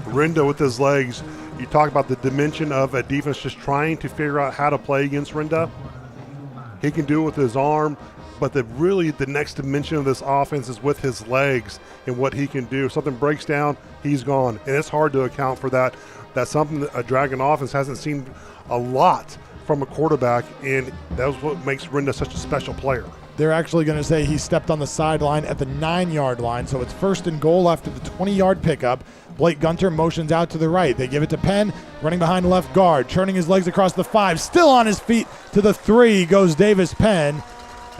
Renda with his legs. You talk about the dimension of a defense just trying to figure out how to play against Renda. He can do it with his arm. But the next dimension of this offense is with his legs and what he can do. If something breaks down, he's gone. And it's hard to account for that. That's something that a Dragon offense hasn't seen a lot from a quarterback, and that's what makes Renda such a special player. They're actually going to say he stepped on the sideline at the 9-yard line, so it's 1st and goal after the 20-yard pickup. Blake Gunter motions out to the right. They give it to Penn, running behind left guard, turning his legs across the 5, still on his feet to the 3 goes Davis Penn.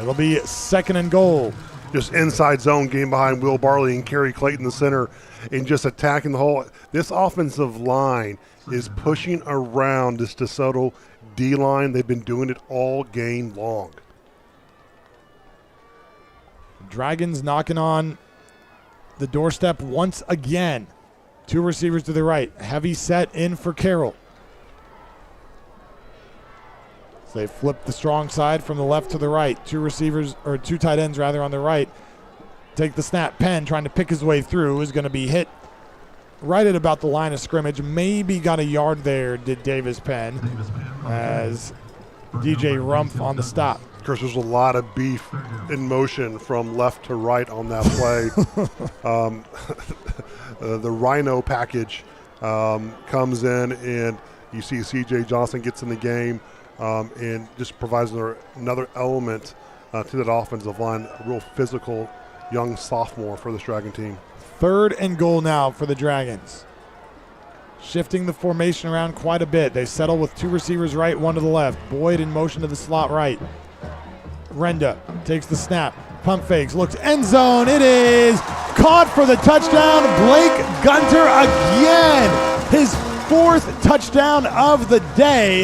It'll be 2nd and goal. Just inside zone game behind Will Barley and Kerry Clayton, the center, and just attacking the whole. This offensive line is pushing around this DeSoto D-line. They've been doing it all game long. Dragons knocking on the doorstep once again. Two receivers to the right. Heavy set in for Carroll. So they flip the strong side from the left to the right. Two tight ends on the right. Take the snap. Penn trying to pick his way through is going to be hit right at about the line of scrimmage. Maybe got a yard there, did Davis Penn, as DJ Rumpf on the stop. Of course, there's a lot of beef in motion from left to right on that play. The Rhino package comes in, and you see C.J. Johnson gets in the game and just provides another element to that offensive line, a real physical young sophomore for this Dragon team. 3rd and goal now for the Dragons. Shifting the formation around quite a bit. They settle with two receivers right, one to the left. Boyd in motion to the slot right. Renda takes the snap. Pump fakes, looks end zone. It is caught for the touchdown. Blake Gunter again. His 4th touchdown of the day.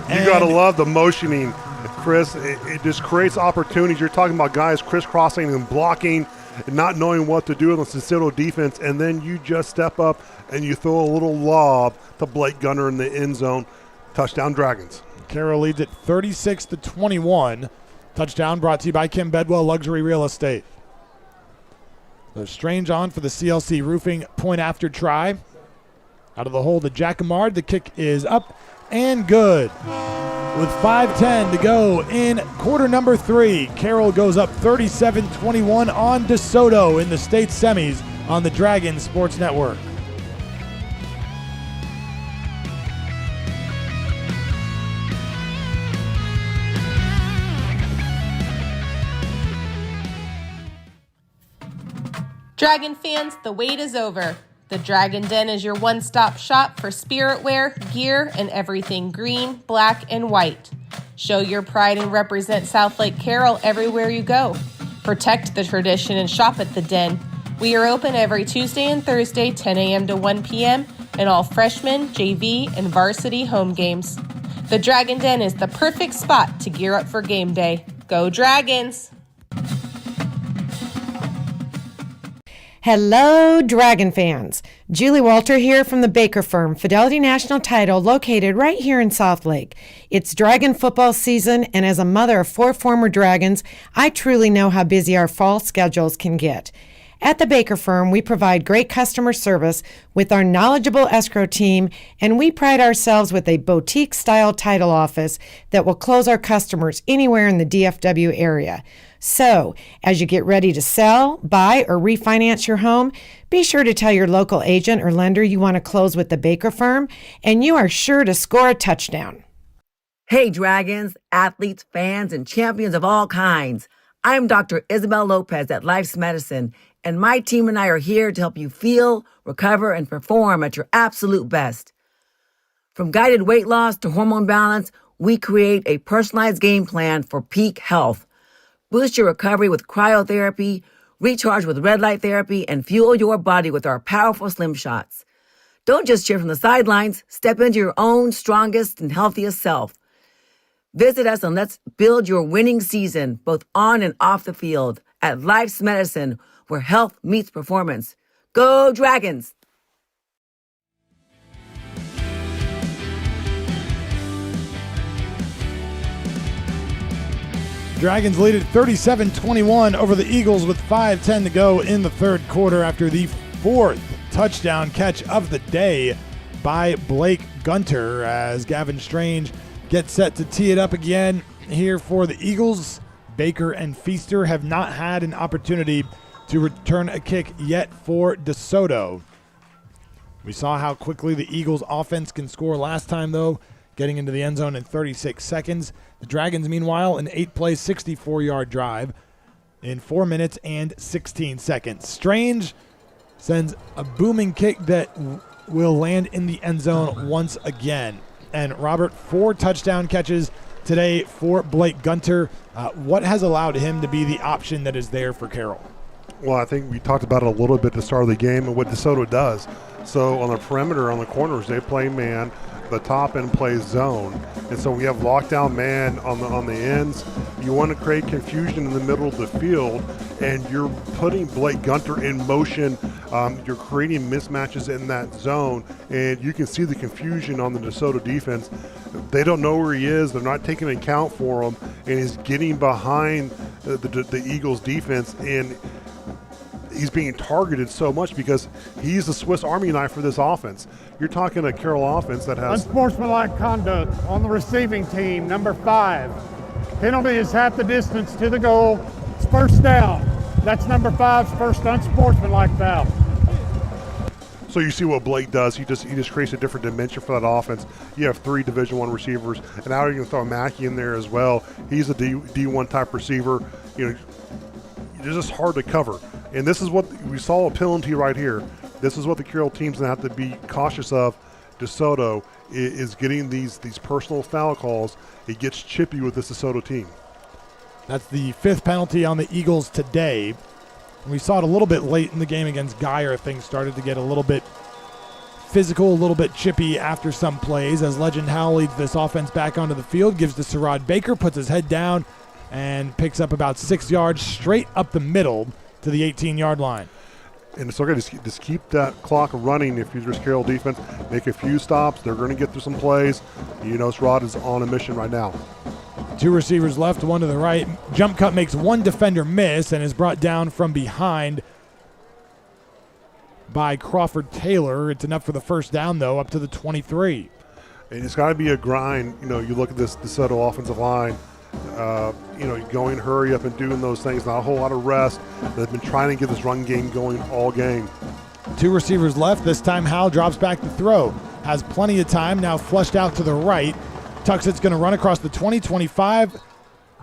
You got to love the motioning, Chris. It just creates opportunities. You're talking about guys crisscrossing and blocking and not knowing what to do on the DeSoto defense, and then you just step up and you throw a little lob to Blake Gunter in the end zone. Touchdown Dragons. Carroll leads it 36-21. Touchdown brought to you by Kim Bedwell Luxury Real Estate. So Strange on for the CLC Roofing point after try. Out of the hole to Jacquemart. The kick is up and good. With 5:10 to go in quarter number 3, Carroll goes up 37-21 on DeSoto in the state semis on the Dragon Sports Network. Dragon fans, the wait is over. The Dragon Den is your one-stop shop for spirit wear, gear, and everything green, black, and white. Show your pride and represent Southlake Carroll everywhere you go. Protect the tradition and shop at the Den. We are open every Tuesday and Thursday, 10 a.m. to 1 p.m., and all freshman, JV, and varsity home games. The Dragon Den is the perfect spot to gear up for game day. Go Dragons! Hello, Dragon fans. Julie Walter here from the Baker Firm, Fidelity National Title, located right here in Southlake. It's Dragon football season, and as a mother of 4 former Dragons, I truly know how busy our fall schedules can get. At the Baker Firm, we provide great customer service with our knowledgeable escrow team, and we pride ourselves with a boutique-style title office that will close our customers anywhere in the DFW area. So, as you get ready to sell, buy, or refinance your home, be sure to tell your local agent or lender you want to close with the Baker Firm, and you are sure to score a touchdown. Hey, Dragons, athletes, fans, and champions of all kinds. I'm Dr. Isabel Lopez at Life's Medicine, and my team and I are here to help you feel, recover, and perform at your absolute best. From guided weight loss to hormone balance, we create a personalized game plan for peak health. Boost your recovery with cryotherapy, recharge with red light therapy, and fuel your body with our powerful Slim Shots. Don't just cheer from the sidelines. Step into your own strongest and healthiest self. Visit us and let's build your winning season, both on and off the field, at Life's Medicine, where health meets performance. Go Dragons! Dragons lead at 37-21 over the Eagles with 5:10 to go in the third quarter after the 4th touchdown catch of the day by Blake Gunter as Gavin Strange gets set to tee it up again here for the Eagles. Baker and Feaster have not had an opportunity to return a kick yet for DeSoto. We saw how quickly the Eagles offense can score last time, though, getting into the end zone in 36 seconds. The Dragons, meanwhile, an 8-play, 64-yard drive in 4 minutes and 16 seconds. Strange sends a booming kick that will land in the end zone once again. And Robert, 4 touchdown catches today for Blake Gunter. What has allowed him to be the option that is there for Carroll? Well, I think we talked about it a little bit at the start of the game and what DeSoto does. So on the perimeter, on the corners, they play man. The top end plays zone, and so we have lockdown man on the ends. You want to create confusion in the middle of the field, and you're putting Blake Gunter in motion You're creating mismatches in that zone, and you can see the confusion on the DeSoto defense. They don't know where he is. They're not taking account for him, and he's getting behind the Eagles defense, and he's being targeted so much because he's the Swiss Army knife for this offense. You're talking a Carroll offense that has unsportsmanlike conduct on the receiving team, number 5. Penalty is half the distance to the goal. It's first down. That's number 5's first unsportsmanlike foul. So you see what Blake does. He just creates a different dimension for that offense. You have 3 Division I receivers, and now you're going to throw Mackey in there as well. He's a D1 type receiver. It's just hard to cover. And this is what we saw, a penalty right here. This is what the Carroll team's going to have to be cautious of. DeSoto is getting these personal foul calls. It gets chippy with this DeSoto team. That's the 5th penalty on the Eagles today. We saw it a little bit late in the game against Geyer. Things started to get a little bit physical, a little bit chippy after some plays as Legend Howell leads this offense back onto the field, gives to Sherrod Baker, puts his head down, and picks up about 6 yards straight up the middle to the 18-yard line. And it's okay, just keep that clock running. If you're just Carroll defense, make a few stops. They're going to get through some plays. Sherrod is on a mission right now. 2 receivers left, 1 to the right. Jump cut makes 1 defender miss and is brought down from behind by Crawford Taylor. It's enough for the first down, though, up to the 23. And it's got to be a grind. You look at this DeSoto offensive line, going hurry up and doing those things. Not a whole lot of rest. They've been trying to get this run game going all game. 2 receivers left. This time Howell drops back to throw. Has plenty of time, now flushed out to the right. Tuxett's going to run across the 20, 25,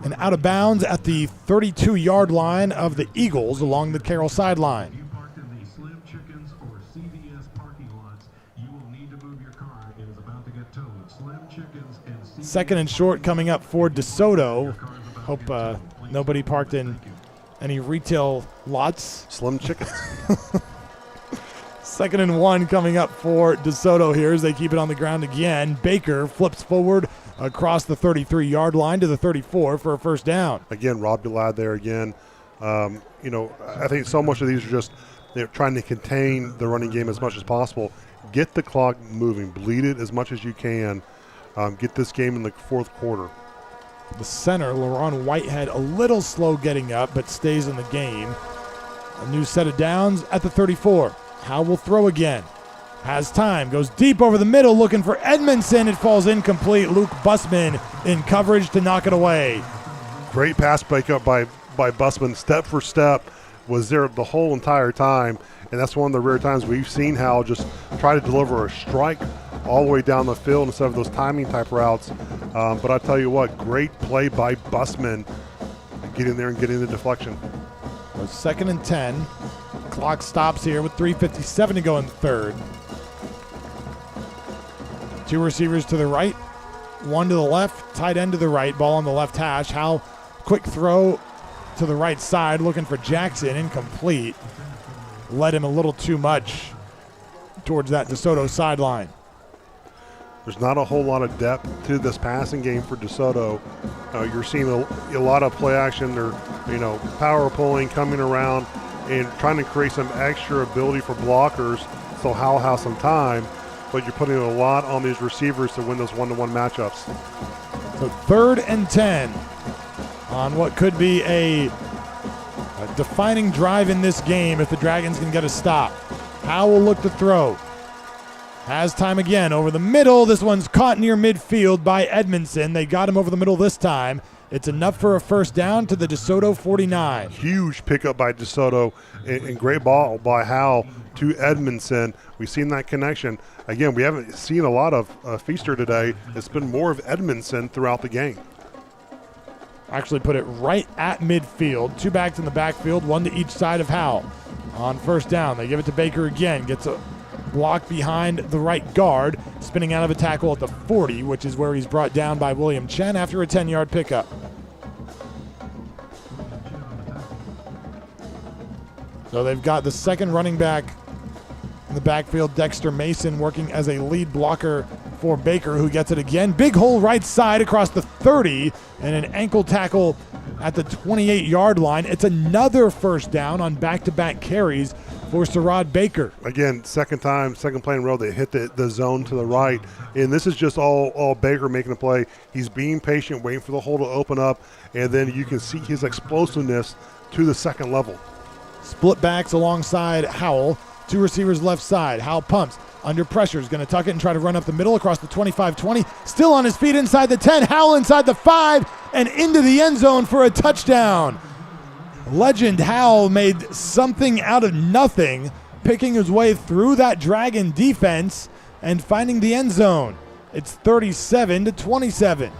and out of bounds at the 32-yard line of the Eagles along the Carroll sideline. Second and short coming up for DeSoto. Hope nobody parked in any retail lots. Slim Chickens. Second and 1 coming up for DeSoto here as they keep it on the ground again. Baker flips forward across the 33-yard line to the 34 for a first down. Again, Rob Delad there again. I think so much of these are just trying to contain the running game as much as possible. Get the clock moving. Bleed it as much as you can. Get this game in the 4th quarter. The center, LaRon Whitehead, a little slow getting up, but stays in the game. A new set of downs at the 34. Howell will throw again. Has time, goes deep over the middle looking for Edmondson. It falls incomplete. Luke Busman in coverage to knock it away. Great pass breakup by Busman. Step for step was there the whole entire time. And that's one of the rare times we've seen Howell just try to deliver a strike all the way down the field instead of those timing type routes. But I tell you what, great play by Busman getting there and getting the deflection. Well, 2nd and 10. Clock stops here with 3:57 to go in the 3rd. 2 receivers to the right, 1 to the left, tight end to the right, ball on the left hash. Howell, quick throw to the right side, looking for Jackson, incomplete. Led him a little too much towards that DeSoto sideline. There's not a whole lot of depth to this passing game for DeSoto. You're seeing a lot of play action. They're, power pulling, coming around, and trying to create some extra ability for blockers so Howell has some time. But you're putting a lot on these receivers to win those one-to-one matchups. So 3rd and 10 on what could be a defining drive in this game if the Dragons can get a stop. Howell will look to throw. Has time again over the middle. This one's caught near midfield by Edmondson. They got him over the middle this time. It's enough for a first down to the DeSoto 49. Huge pickup by DeSoto and great ball by Howell to Edmondson. We've seen that connection. Again, we haven't seen a lot of Feaster today. It's been more of Edmondson throughout the game. Actually put it right at midfield. 2 backs in the backfield, 1 to each side of Howell. On first down, they give it to Baker again. Gets a block behind the right guard, spinning out of a tackle at the 40, which is where he's brought down by William Chen after a 10-yard pickup. So they've got the second running back in the backfield, Dexter Mason, working as a lead blocker for Baker, who gets it again. Big hole right side across the 30, and an ankle tackle at the 28-yard line. It's another first down on back-to-back carries for Sherrod Baker. Again, second play in a row, they hit the zone to the right. And this is just all Baker making a play. He's being patient, waiting for the hole to open up, and then you can see his explosiveness to the second level. Split backs alongside Howell. 2 receivers left side. Howell pumps. Under pressure, is going to tuck it and try to run up the middle across the 25-20. Still on his feet inside the 10. Howell inside the 5 and into the end zone for a touchdown. Legend Howell made something out of nothing, picking his way through that Dragon defense and finding the end zone. It's 37-27.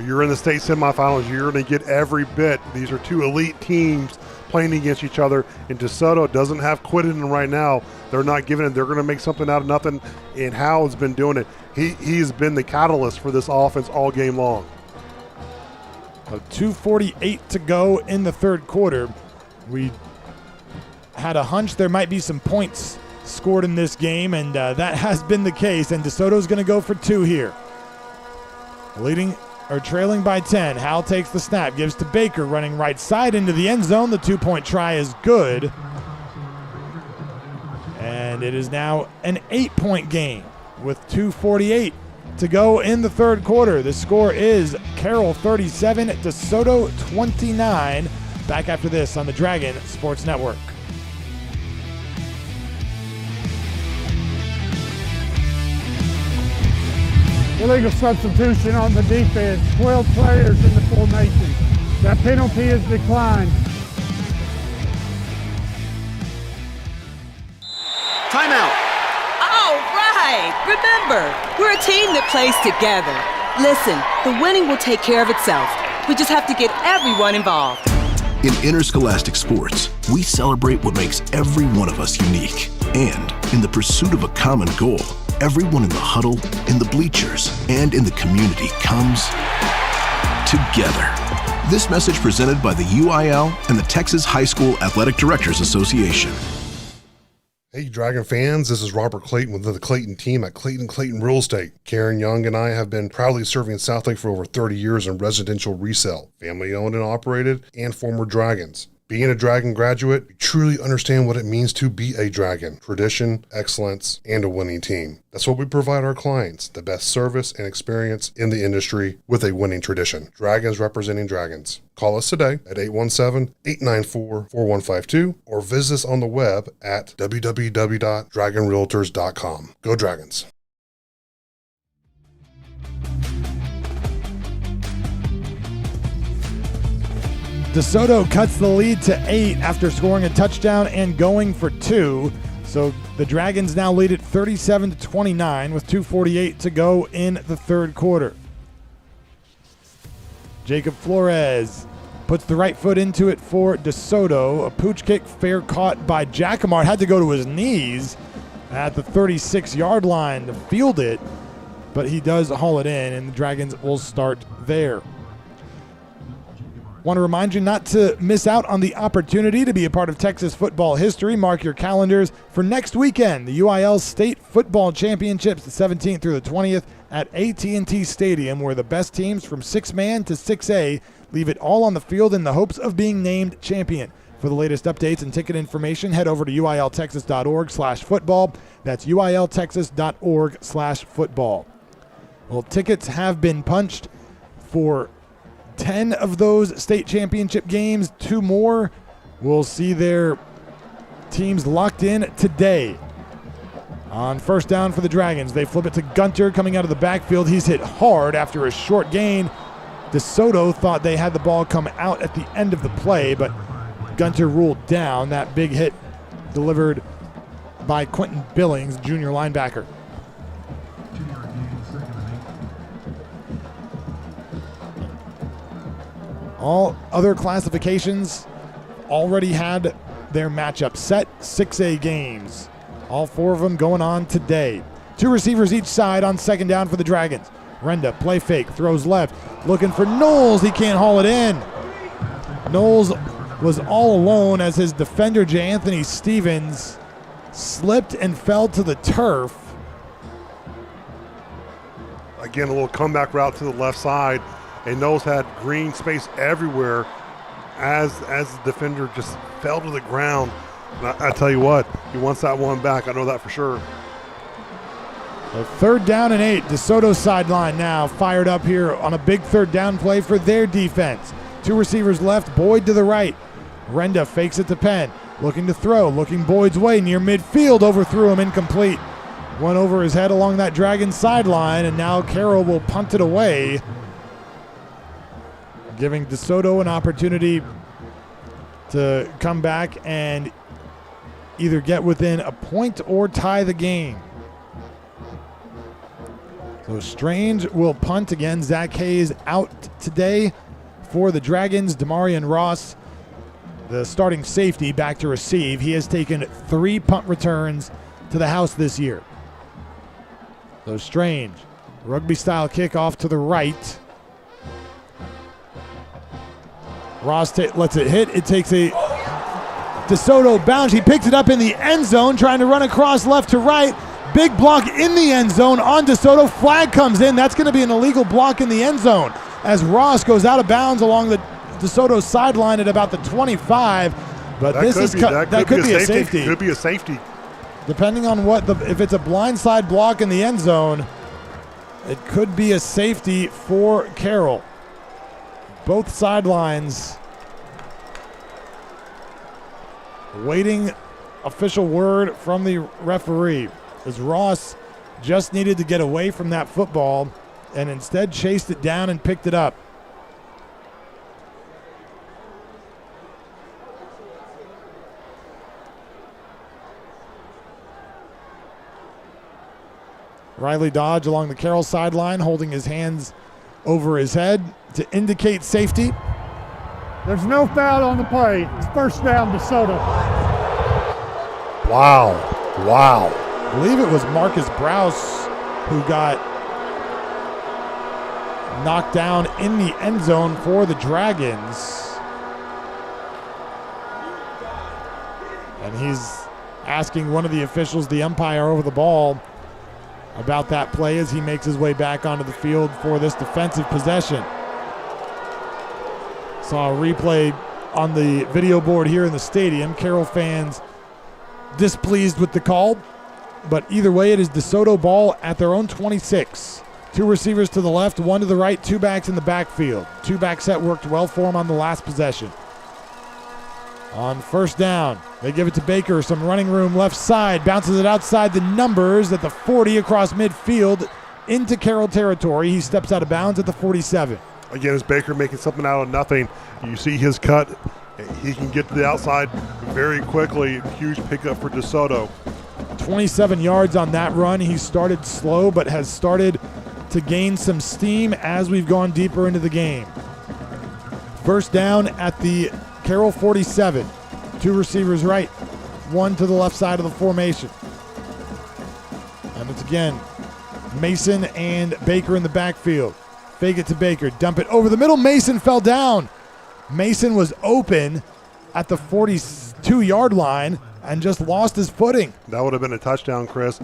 You're in the state semifinals. You're going to get every bit. These are 2 elite teams playing against each other. And DeSoto doesn't have quit in them right now. They're not giving it. They're going to make something out of nothing. And Howell's been doing it. He's been the catalyst for this offense all game long. 2:48 to go in the third quarter. We had a hunch there might be some points scored in this game, and that has been the case. And DeSoto's going to go for 2 here. Trailing by 10. Howell takes the snap, gives to Baker, running right side into the end zone. The 2-point try is good. And it is now an 8-point game with 2:48 to go in the third quarter. The score is Carroll 37, DeSoto 29. Back after this on the Dragon Sports Network. Illegal substitution on the defense. 12 players in the formation. That penalty is declined. Timeout. All right. Remember, we're a team that plays together. Listen, the winning will take care of itself. We just have to get everyone involved. In interscholastic sports, we celebrate what makes every one of us unique. And in the pursuit of a common goal, everyone in the huddle, in the bleachers, and in the community comes together. This message presented by the UIL and the Texas High School Athletic Directors Association. Hey, Dragon fans, this is Robert Clayton with the Clayton team at Clayton Real Estate. Karen Young and I have been proudly serving in Southlake for over 30 years in residential resale, family owned and operated, and former Dragons. Being a Dragon graduate, you truly understand what it means to be a Dragon. Tradition, excellence, and a winning team. That's what we provide our clients, the best service and experience in the industry with a winning tradition. Dragons representing Dragons. Call us today at 817-894-4152 or visit us on the web at www.dragonrealtors.com. Go Dragons. DeSoto cuts the lead to 8 after scoring a touchdown and going for 2. So the Dragons now lead at 37-29 with 2:48 to go in the third quarter. Jacob Flores puts the right foot into it for DeSoto. A pooch kick fair caught by Jacomart. Had to go to his knees at the 36-yard line to field it, but he does haul it in, and the Dragons will start there. Want to remind you not to miss out on the opportunity to be a part of Texas football history. Mark your calendars for next weekend, the UIL State Football Championships, the 17th through the 20th at AT&T Stadium, where the best teams from 6-man to 6A leave it all on the field in the hopes of being named champion. For the latest updates and ticket information, head over to uiltexas.org/football. That's uiltexas.org/football. Well, tickets have been punched for 10 of those state championship games. 2 more will see their teams locked in today. On first down for the Dragons, they flip it to Gunter coming out of the backfield. He's hit hard after a short gain. DeSoto thought they had the ball come out at the end of the play, but Gunter ruled down that big hit delivered by Quentin Billings, junior linebacker. All other classifications already had their matchup set. 6A games. All 4 of them going on today. 2 receivers each side on second down for the Dragons. Renda, play fake, throws left, looking for Knowles. He can't haul it in. Knowles was all alone as his defender, J. Anthony Stevens, slipped and fell to the turf. Again, a little comeback route to the left side. And Knowles had green space everywhere as the defender just fell to the ground. And I tell you what, he wants that one back. I know that for sure. So 3rd down and 8. DeSoto sideline now fired up here on a big 3rd down play for their defense. 2 receivers left, Boyd to the right. Renda fakes it to Penn. Looking to throw, looking Boyd's way near midfield, overthrew him, incomplete. Went over his head along that Dragon sideline, and now Carroll will punt it away, giving DeSoto an opportunity to come back and either get within a point or tie the game. So Strange will punt again. Zach Hayes out today for the Dragons. Demarion Ross, the starting safety, back to receive. He has taken 3 punt returns to the house this year. So Strange, rugby-style kickoff to the right. Ross lets it hit. It takes a DeSoto bounce. He picks it up in the end zone, trying to run across left to right. Big block in the end zone on DeSoto. Flag comes in. That's going to be an illegal block in the end zone as Ross goes out of bounds along the DeSoto sideline at about the 25. But that could be a safety. Could be a safety. Depending on if it's a blindside block in the end zone, it could be a safety for Carroll. Both sidelines waiting official word from the referee, as Ross just needed to get away from that football and instead chased it down and picked it up. Riley Dodge along the Carroll sideline, holding his hands over his head to indicate safety. There's no foul on the play. It's 1st down, DeSoto. Wow. I believe it was Marcus Browse who got knocked down in the end zone for the Dragons. And he's asking one of the officials, the umpire over the ball, about that play as he makes his way back onto the field for this defensive possession. Saw a replay on the video board here in the stadium. Carroll fans displeased with the call, but either way, it is DeSoto ball at their own 26. 2 receivers to the left, 1 to the right, 2 backs in the backfield. 2-back set worked well for him on the last possession. On 1st down, they give it to Baker, some running room left side, bounces it outside the numbers at the 40 across midfield into Carroll territory. He steps out of bounds at the 47. Again, is Baker making something out of nothing? You see his cut. He can get to the outside very quickly. Huge pickup for DeSoto. 27 yards on that run. He started slow, but has started to gain some steam as we've gone deeper into the game. 1st down at the Carroll 47. 2 receivers right, 1 to the left side of the formation. And it's again Mason and Baker in the backfield. Fake it to Baker, dump it over the middle. Mason fell down. Mason was open at the 42-yard line and just lost his footing. That would have been a touchdown, Chris.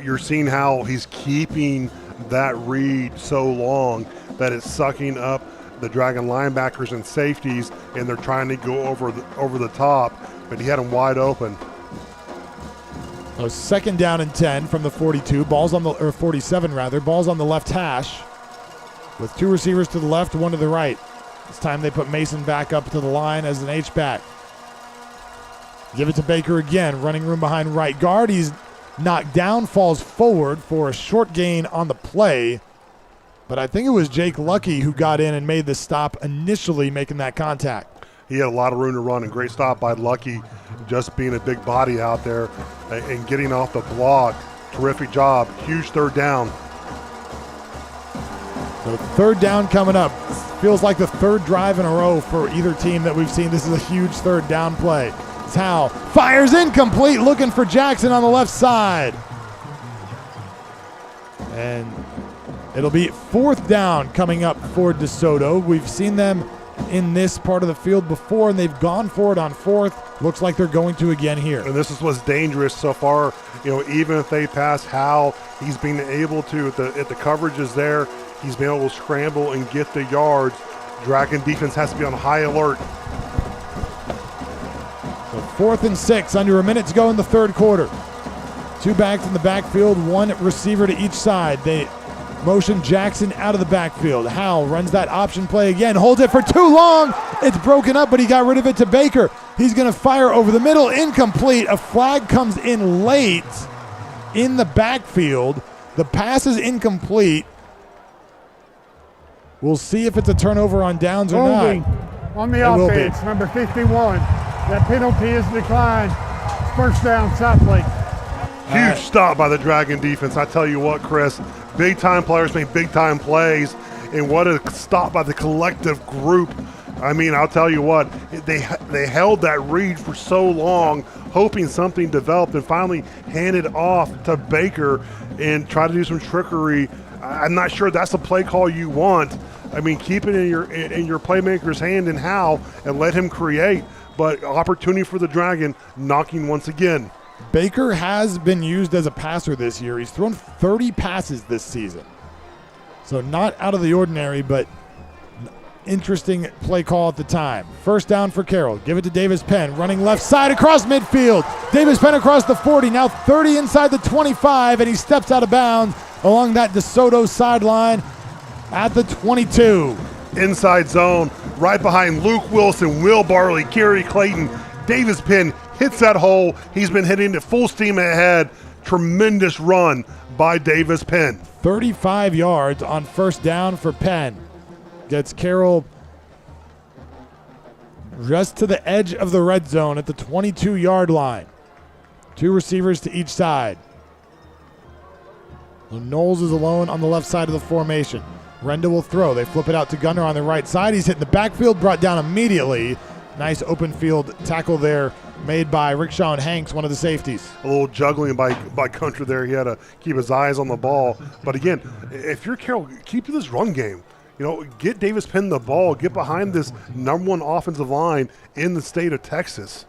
You're seeing how he's keeping that read so long that it's sucking up the Dragon linebackers and safeties, and they're trying to go over the top, but he had him wide open. So 2nd down and 10 from the 42. 47 rather. Ball's on the left hash with 2 receivers to the left, 1 to the right. This time they put Mason back up to the line as an H-back. Give it to Baker again. Running room behind right guard. He's knocked down, falls forward for a short gain on the play. But I think it was Jake Lucky who got in and made the stop initially, making that contact. He had a lot of room to run, and great stop by Lucky, just being a big body out there and getting off the block. Terrific job. Huge 3rd down. So 3rd down coming up. Feels like the 3rd drive in a row for either team that we've seen. This is a huge 3rd down play. Howe fires incomplete, looking for Jackson on the left side. And it'll be 4th down coming up for DeSoto. We've seen them in this part of the field before, and they've gone for it on 4th. Looks like they're going to again here. And this is what's dangerous so far. Even if they pass Howe, he's been able to, if the coverage is there, he's been able to scramble and get the yards. Dragon defense has to be on high alert. So 4th and 6, under a minute to go in the third quarter. 2 backs in the backfield, 1 receiver to each side. They motion Jackson out of the backfield. Howell runs that option play again, holds it for too long. It's broken up, but he got rid of it to Baker. He's going to fire over the middle, incomplete. A flag comes in late in the backfield. The pass is incomplete. We'll see if it's a turnover on downs or Holding not. On the offense, number 51. That penalty is declined. It's first down, Southlake. Huge stop by the Dragon defense. I tell you what, Chris, big-time players make big-time plays, and what a stop by the collective group. I mean, I'll tell you what, they held that read for so long, hoping something developed, and finally handed off to Baker and try to do some trickery. I'm not sure that's the play call you want. I mean, keep it in your playmaker's hand and Howell and let him create, but opportunity for the Dragon, knocking once again. Baker has been used as a passer this year. He's thrown 30 passes this season. So not out of the ordinary, but interesting play call at the time. First down for Carroll. Give it to Davis Penn, running left side across midfield. Davis Penn across the 40, now 30 inside the 25, and he steps out of bounds along that DeSoto sideline at the 22. Inside zone, right behind Luke Wilson, Will Barley, Gary Clayton. Davis Penn hits that hole. He's been hitting it full steam ahead. Tremendous run by Davis Penn. 35 yards on first down for Penn. Gets Carroll just to the edge of the red zone at the 22-yard line. 2 receivers to each side. Knowles is alone on the left side of the formation. Renda will throw. They flip it out to Gunner on the right side. He's hit in the backfield, brought down immediately. Nice open field tackle there made by Rickshaw Hanks, one of the safeties. A little juggling by Country there. He had to keep his eyes on the ball. But again, if you're Carroll, keep to this run game. You know, get Davis Penn the ball. Get behind this #1 offensive line in the state of Texas.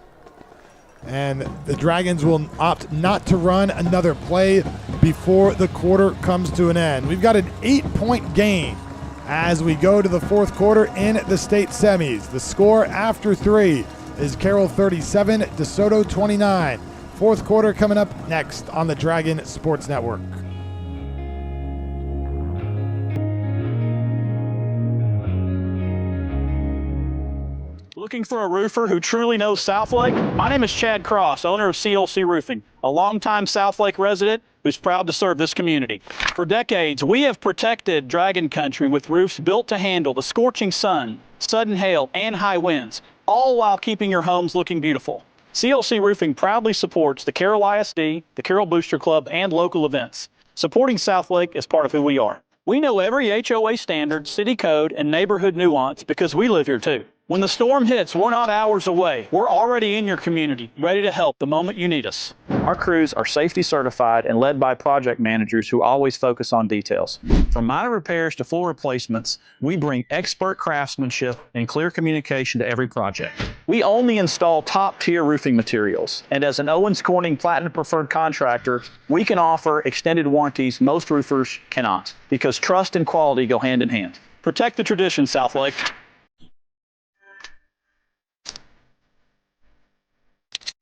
And the Dragons will opt not to run another play before the quarter comes to an end. We've got an 8-point game as we go to the fourth quarter in the state semis. The score after 3 is Carroll 37, DeSoto 29. Fourth quarter coming up next on the Dragon Sports Network. Looking for a roofer who truly knows Southlake? My name is Chad Cross, owner of CLC Roofing, a longtime Southlake resident who's proud to serve this community. For decades, we have protected Dragon Country with roofs built to handle the scorching sun, sudden hail, and high winds, all while keeping your homes looking beautiful. CLC Roofing proudly supports the Carroll ISD, the Carroll Booster Club, and local events. Supporting Southlake is part of who we are. We know every HOA standard, city code, and neighborhood nuance because we live here too. When the storm hits, we're not hours away. We're already in your community, ready to help the moment you need us. Our crews are safety certified and led by project managers who always focus on details. From minor repairs to full replacements, we bring expert craftsmanship and clear communication to every project. We only install top-tier roofing materials, and as an Owens Corning Platinum Preferred contractor, we can offer extended warranties most roofers cannot, because trust and quality go hand in hand. Protect the tradition, Southlake.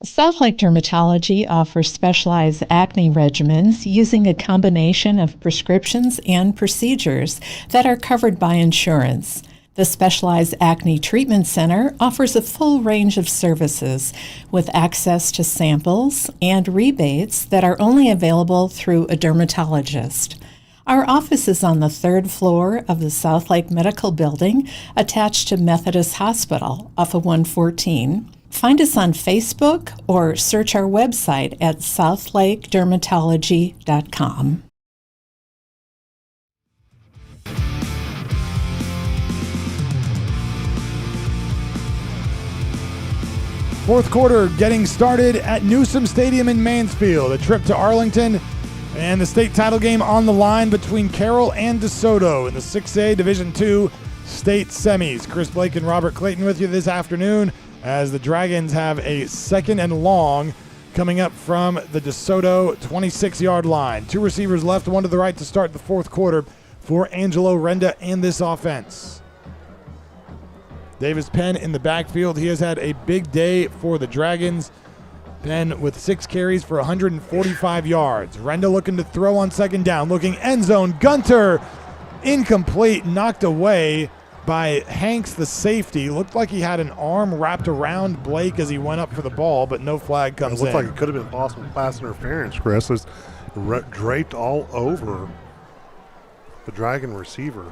Southlake Dermatology offers specialized acne regimens using a combination of prescriptions and procedures that are covered by insurance. The Specialized Acne Treatment Center offers a full range of services with access to samples and rebates that are only available through a dermatologist. Our office is on the 3rd floor of the Southlake Medical Building attached to Methodist Hospital off of 114. Find us on Facebook or search our website at southlakedermatology.com. Fourth quarter getting started at Newsom Stadium in Mansfield. A trip to Arlington and the state title game on the line between Carroll and DeSoto in the 6A Division II state semis. Chris Blake and Robert Clayton with you this afternoon as the Dragons have a 2nd and long coming up from the DeSoto 26-yard line. 2 receivers left, 1 to the right to start the fourth quarter for Angelo Renda and this offense. Davis Penn in the backfield. He has had a big day for the Dragons. Penn with 6 carries for 145 yards. Renda looking to throw on second down. Looking end zone. Gunter incomplete, knocked away by Hanks, the safety. Looked like he had an arm wrapped around Blake as he went up for the ball, but no flag comes in. It looked like it could have been possible pass interference, Chris. It's draped all over the Dragon receiver.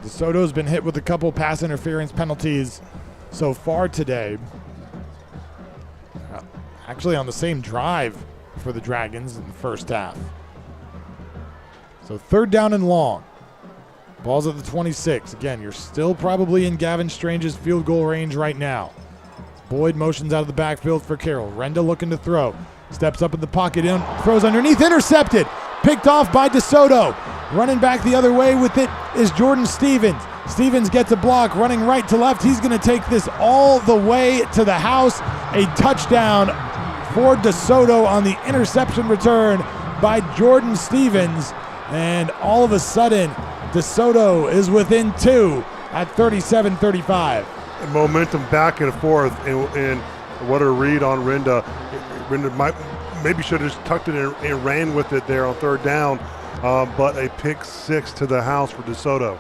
DeSoto's been hit with a couple pass interference penalties so far today. Actually on the same drive for the Dragons in the first half. So 3rd down and long. Ball's at the 26. Again, you're still probably in Gavin Strange's field goal range right now. Boyd motions out of the backfield for Carroll. Renda looking to throw. Steps up in the pocket, throws underneath, intercepted. Picked off by DeSoto. Running back the other way with it is Jordan Stevens. Stevens gets a block, running right to left. He's going to take this all the way to the house. A touchdown for DeSoto on the interception return by Jordan Stevens. And all of a sudden, DeSoto is within 2 at 37-35. Momentum back and forth, and what a read on Renda. Renda maybe should have just tucked it and ran with it there on 3rd down, but a pick 6 to the house for DeSoto.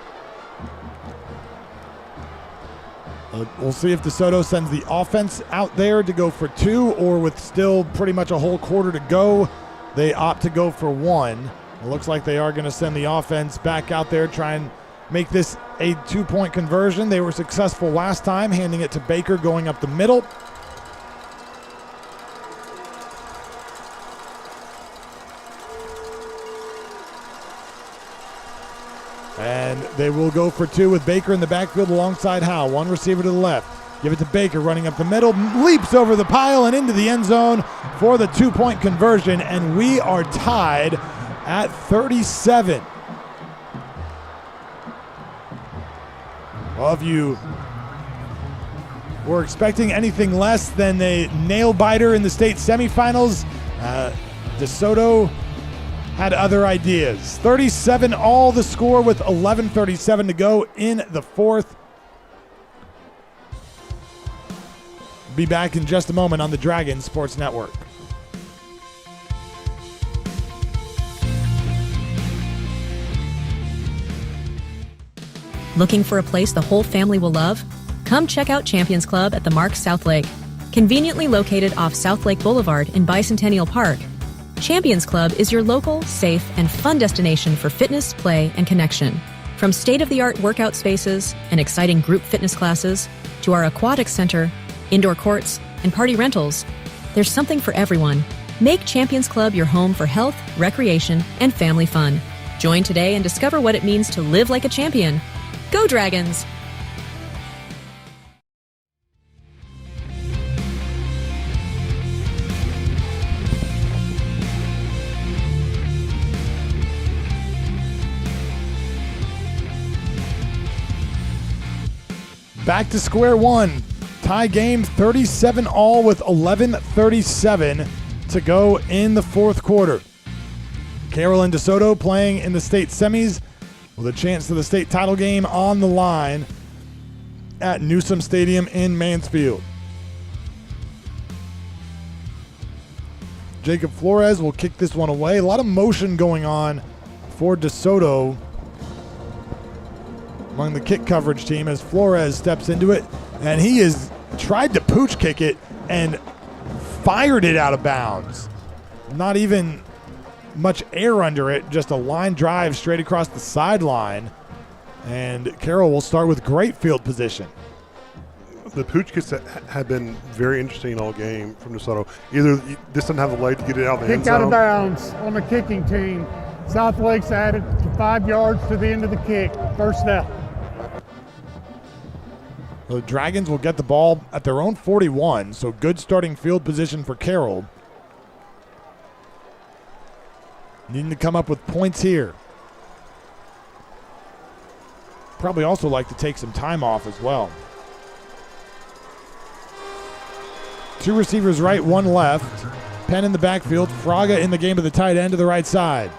We'll see if DeSoto sends the offense out there to go for 2, or with still pretty much a whole quarter to go, they opt to go for 1. It looks like they are going to send the offense back out there, try and make this a 2-point conversion. They were successful last time, handing it to Baker going up the middle. And they will go for 2 with Baker in the backfield alongside Howe. One receiver to the left. Give it to Baker running up the middle. Leaps over the pile and into the end zone for the 2-point conversion. And we are tied at 37. Well, if you were expecting anything less than a nail-biter in the state semifinals, DeSoto had other ideas. 37 all the score with 11:37 to go in the 4th. Be back in just a moment on the Dragon Sports Network. Looking for a place the whole family will love? Come check out Champions Club at the Mark Southlake. Conveniently located off Southlake Boulevard in Bicentennial Park, Champions Club is your local, safe, and fun destination for fitness, play, and connection. From state-of-the-art workout spaces and exciting group fitness classes to our aquatic center, indoor courts, and party rentals, there's something for everyone. Make Champions Club your home for health, recreation, and family fun. Join today and discover what it means to live like a champion. Go Dragons! Back to square one. Tie game 37 all with 11:37 to go in the 4th quarter. Carroll and DeSoto playing in the state semis with a chance to the state title game on the line at Newsom Stadium in Mansfield. Jacob Flores will kick this one away. A lot of motion going on for DeSoto among the kick coverage team as Flores steps into it, and he has tried to pooch kick it and fired it out of bounds. Not even much air under it, just a line drive straight across the sideline, and Carroll will start with great field position. The pooch kicks have been very interesting all game from DeSoto. Either this doesn't have the leg to get it out of the end Kick out zone. of bounds on the kicking team. Southlake's added 5 yards to the end of the kick. 1st down. The Dragons will get the ball at their own 41, so good starting field position for Carroll. Needing to come up with points here. Probably also like to take some time off as well. 2 receivers right, 1 left. Penn in the backfield, Fraga in the game to the tight end to the right side.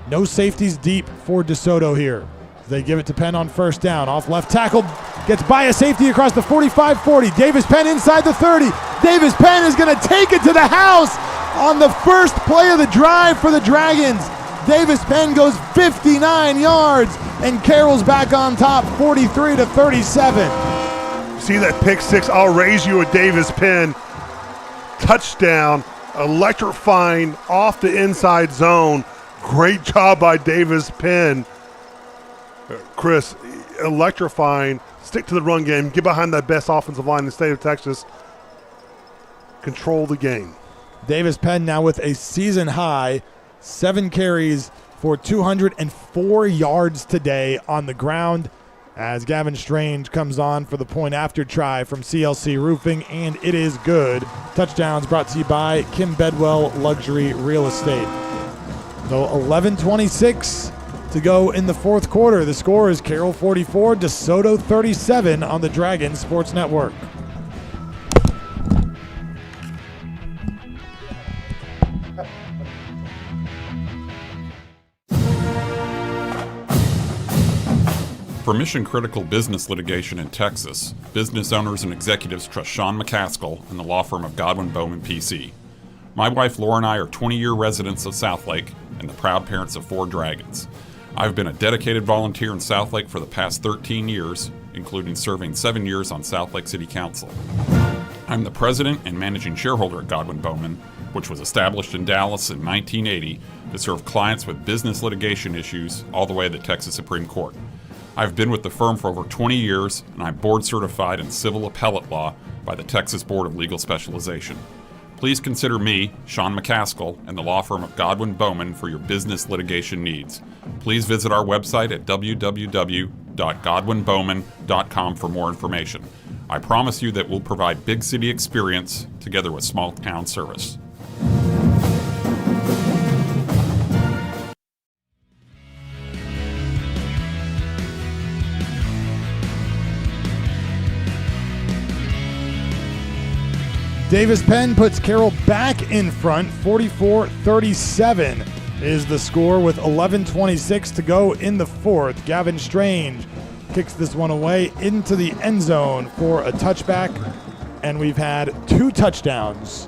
No safeties deep for DeSoto here. They give it to Penn on first down. Off left tackle, gets by a safety across the 45-40. Davis Penn inside the 30. Davis Penn is going to take it to the house on the first play of the drive for the Dragons. Davis Penn goes 59 yards, and Carroll's back on top, 43-37. See that pick six? I'll raise you a Davis Penn touchdown, electrifying off the inside zone. Great job by Davis Penn. Chris, electrifying. Stick to the run game. Get behind that best offensive line in the state of Texas. Control the game. Davis Penn now with a season high 7 carries for 204 yards today on the ground, as Gavin Strange comes on for the point after try from CLC Roofing, and it is good. Touchdowns brought to you by Kim Bedwell Luxury Real Estate. So 11:26 to go in the fourth quarter. The score is Carroll 44, DeSoto 37 on the Dragon Sports Network. For mission-critical business litigation in Texas, business owners and executives trust Sean McCaskill and the law firm of Godwin Bowman PC. My wife Laura and I are 20-year residents of Southlake and the proud parents of 4 dragons. I've been a dedicated volunteer in Southlake for the past 13 years, including serving 7 years on Southlake City Council. I'm the president and managing shareholder at Godwin Bowman, which was established in Dallas in 1980 to serve clients with business litigation issues all the way to the Texas Supreme Court. I've been with the firm for over 20 years, and I'm board certified in civil appellate law by the Texas Board of Legal Specialization. Please consider me, Sean McCaskill, and the law firm of Godwin Bowman for your business litigation needs. Please visit our website at www.godwinbowman.com for more information. I promise you that we'll provide big city experience together with small town service. Davis Penn puts Carroll back in front. 44-37 is the score with 11:26 to go in the fourth. Gavin Strange kicks this one away into the end zone for a touchback, and we've had 2 touchdowns.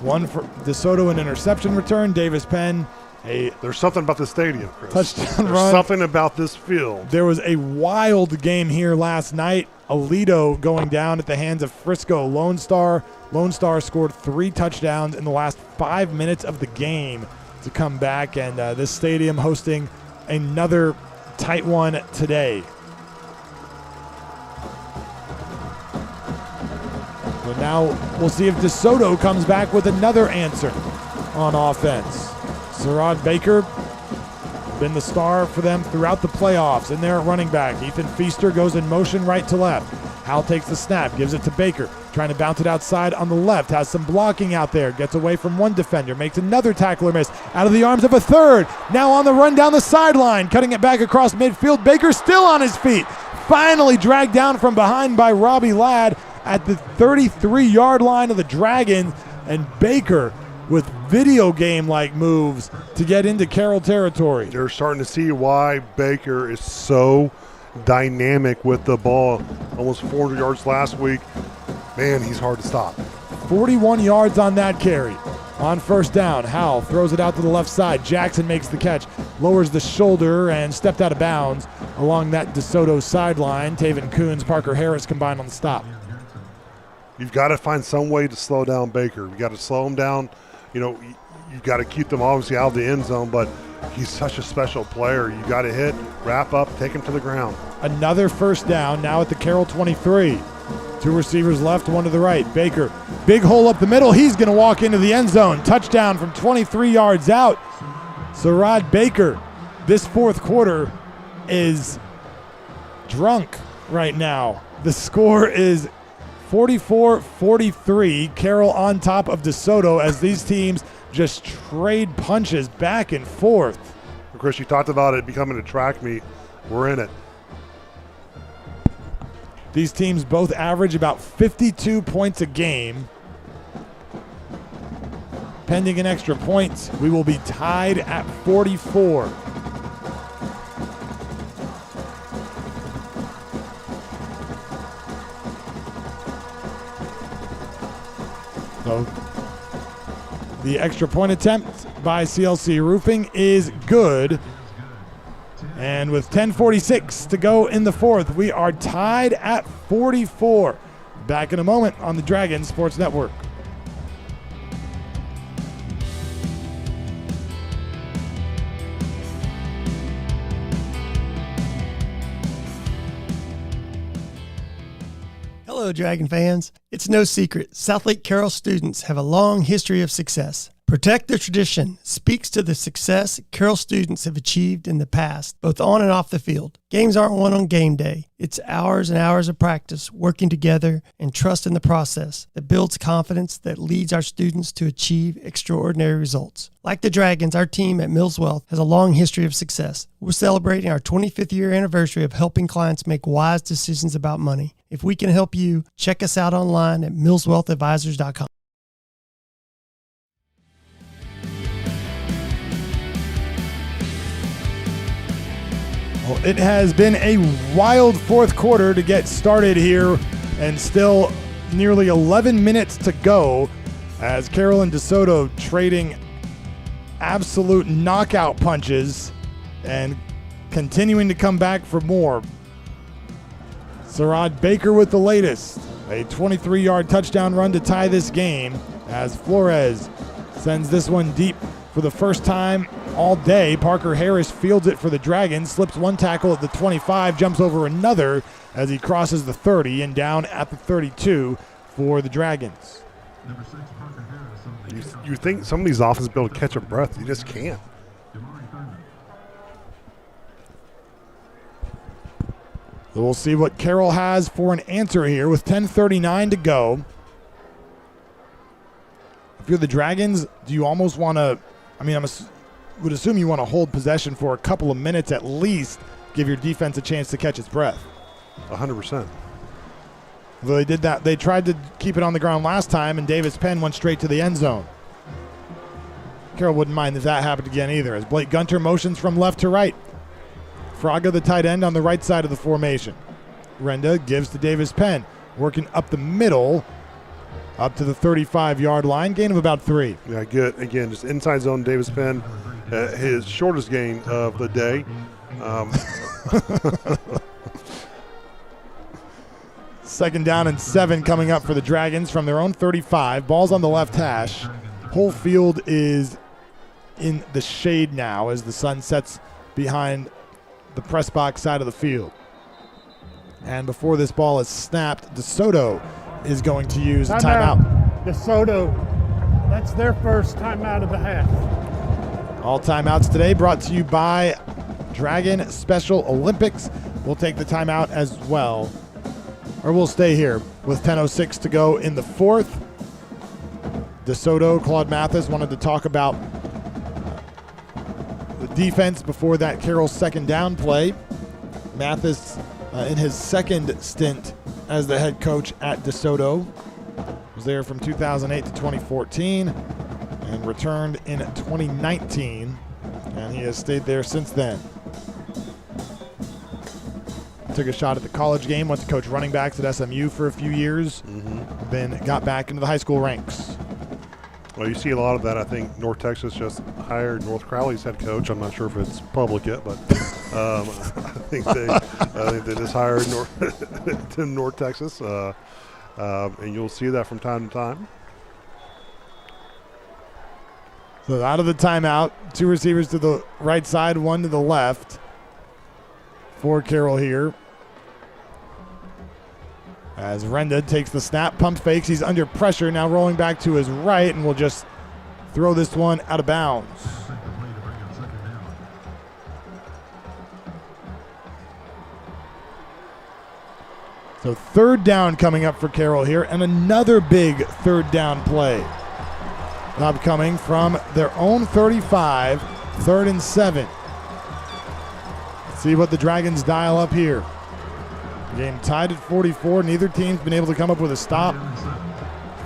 One for DeSoto, an interception return. Davis Penn, there's something about the stadium, Chris. Touchdown There's run. something about this field. There was a wild game here last night. Alito going down at the hands of Frisco Lone Star. Lone Star scored 3 touchdowns in the last 5 minutes of the game to come back, and this stadium hosting another tight one today. So now we'll see if DeSoto comes back with another answer on offense. Sherrod Baker been the star for them throughout the playoffs. In there at running back, Ethan Feaster goes in motion right to left. Howell takes the snap, gives it to Baker, trying to bounce it outside on the left, has some blocking out there, gets away from one defender, makes another tackler miss, out of the arms of a third, now on the run down the sideline, cutting it back across midfield. Baker still on his feet, finally dragged down from behind by Robbie Ladd at the 33-yard line of the Dragons, and Baker with video game-like moves to get into Carroll territory. You're starting to see why Baker is so dynamic with the ball. Almost 400 yards last week. Man, he's hard to stop. 41 yards on that carry. On first down, Howell throws it out to the left side. Jackson makes the catch, lowers the shoulder, and stepped out of bounds along that DeSoto sideline. Taven Coons, Parker Harris combined on the stop. You've got to find some way to slow down Baker. You've got to slow him down. You know, you've got to keep them obviously out of the end zone, but he's such a special player. You got to hit, wrap up, take him to the ground. Another first down now at the Carroll 23. 2 receivers left, 1 to the right. Baker, big hole up the middle. He's going to walk into the end zone. Touchdown from 23 yards out. Sherrod Baker, this fourth quarter is drunk right now. The score is 44-43, Carroll on top of DeSoto as these teams just trade punches back and forth. Chris, you talked about it becoming a track meet. We're in it. These teams both average about 52 points a game. Pending an extra point, we will be tied at 44. So the extra point attempt by CLC Roofing is good. And with 10:46 to go in the fourth, we are tied at 44. Back in a moment on the Dragon Sports Network. Hello, Dragon fans. It's no secret, Southlake Carroll students have a long history of success. Protect the Tradition speaks to the success Carroll students have achieved in the past, both on and off the field. Games aren't won on game day. It's hours and hours of practice, working together, and trust in the process that builds confidence that leads our students to achieve extraordinary results. Like the Dragons, our team at Mills Wealth has a long history of success. We're celebrating our 25th year anniversary of helping clients make wise decisions about money. If we can help you, check us out online at millswealthadvisors.com. Well, it has been a wild fourth quarter to get started here, and still nearly 11 minutes to go as Carroll and DeSoto trading absolute knockout punches and continuing to come back for more. Sarad Baker with the latest, a 23-yard touchdown run to tie this game as Flores sends this one deep for the first time all day. Parker Harris fields it for the Dragons, slips one tackle at the 25, jumps over another as he crosses the 30 and down at the 32 for the Dragons. You think some of these offenses be able to catch a breath. You just can't. So we'll see what Carroll has for an answer here with 10:39 to go. If you're the Dragons, do you almost want to, would assume you want to hold possession for a couple of minutes at least, give your defense a chance to catch its breath. 100%. Well, they did that. They tried to keep it on the ground last time, and Davis Penn went straight to the end zone. Carroll wouldn't mind if that happened again either, as Blake Gunter motions from left to right. Fraga, the tight end, on the right side of the formation. Renda gives to Davis Penn, working up the middle, up to the 35-yard line, gain of about 3. Yeah, good. Again, just inside zone, Davis Penn, his shortest gain of the day. Second down and 7 coming up for the Dragons from their own 35. Ball's on the left hash. Whole field is in the shade now as the sun sets behind the press box side of the field. And before this ball is snapped, DeSoto is going to use a timeout. DeSoto, that's their first timeout of the half. All timeouts today brought to you by Dragon Special Olympics. We'll take the timeout as well. Or we'll stay here with 10:06 to go in the fourth. DeSoto, Claude Mathis wanted to talk about the defense before that Carroll second down play. Mathis, in his second stint as the head coach at DeSoto, was there from 2008 to 2014 and returned in 2019, and he has stayed there since then. Took a shot at the college game, went to coach running backs at SMU for a few years, then got back into the high school ranks. Well, you see a lot of that. I think North Texas just hired North Crowley's head coach. I'm not sure if it's public yet, but I think they just hired North Texas, and you'll see that from time to time. So out of the timeout, 2 receivers to the right side, 1 to the left for Carroll here. As Renda takes the snap, pump fakes, he's under pressure, now rolling back to his right, and will just throw this one out of bounds. So third down coming up for Carroll here, and another big third down play. Upcoming from their own 35, 3rd and 7. See what the Dragons dial up here. Game tied at 44. Neither team's been able to come up with a stop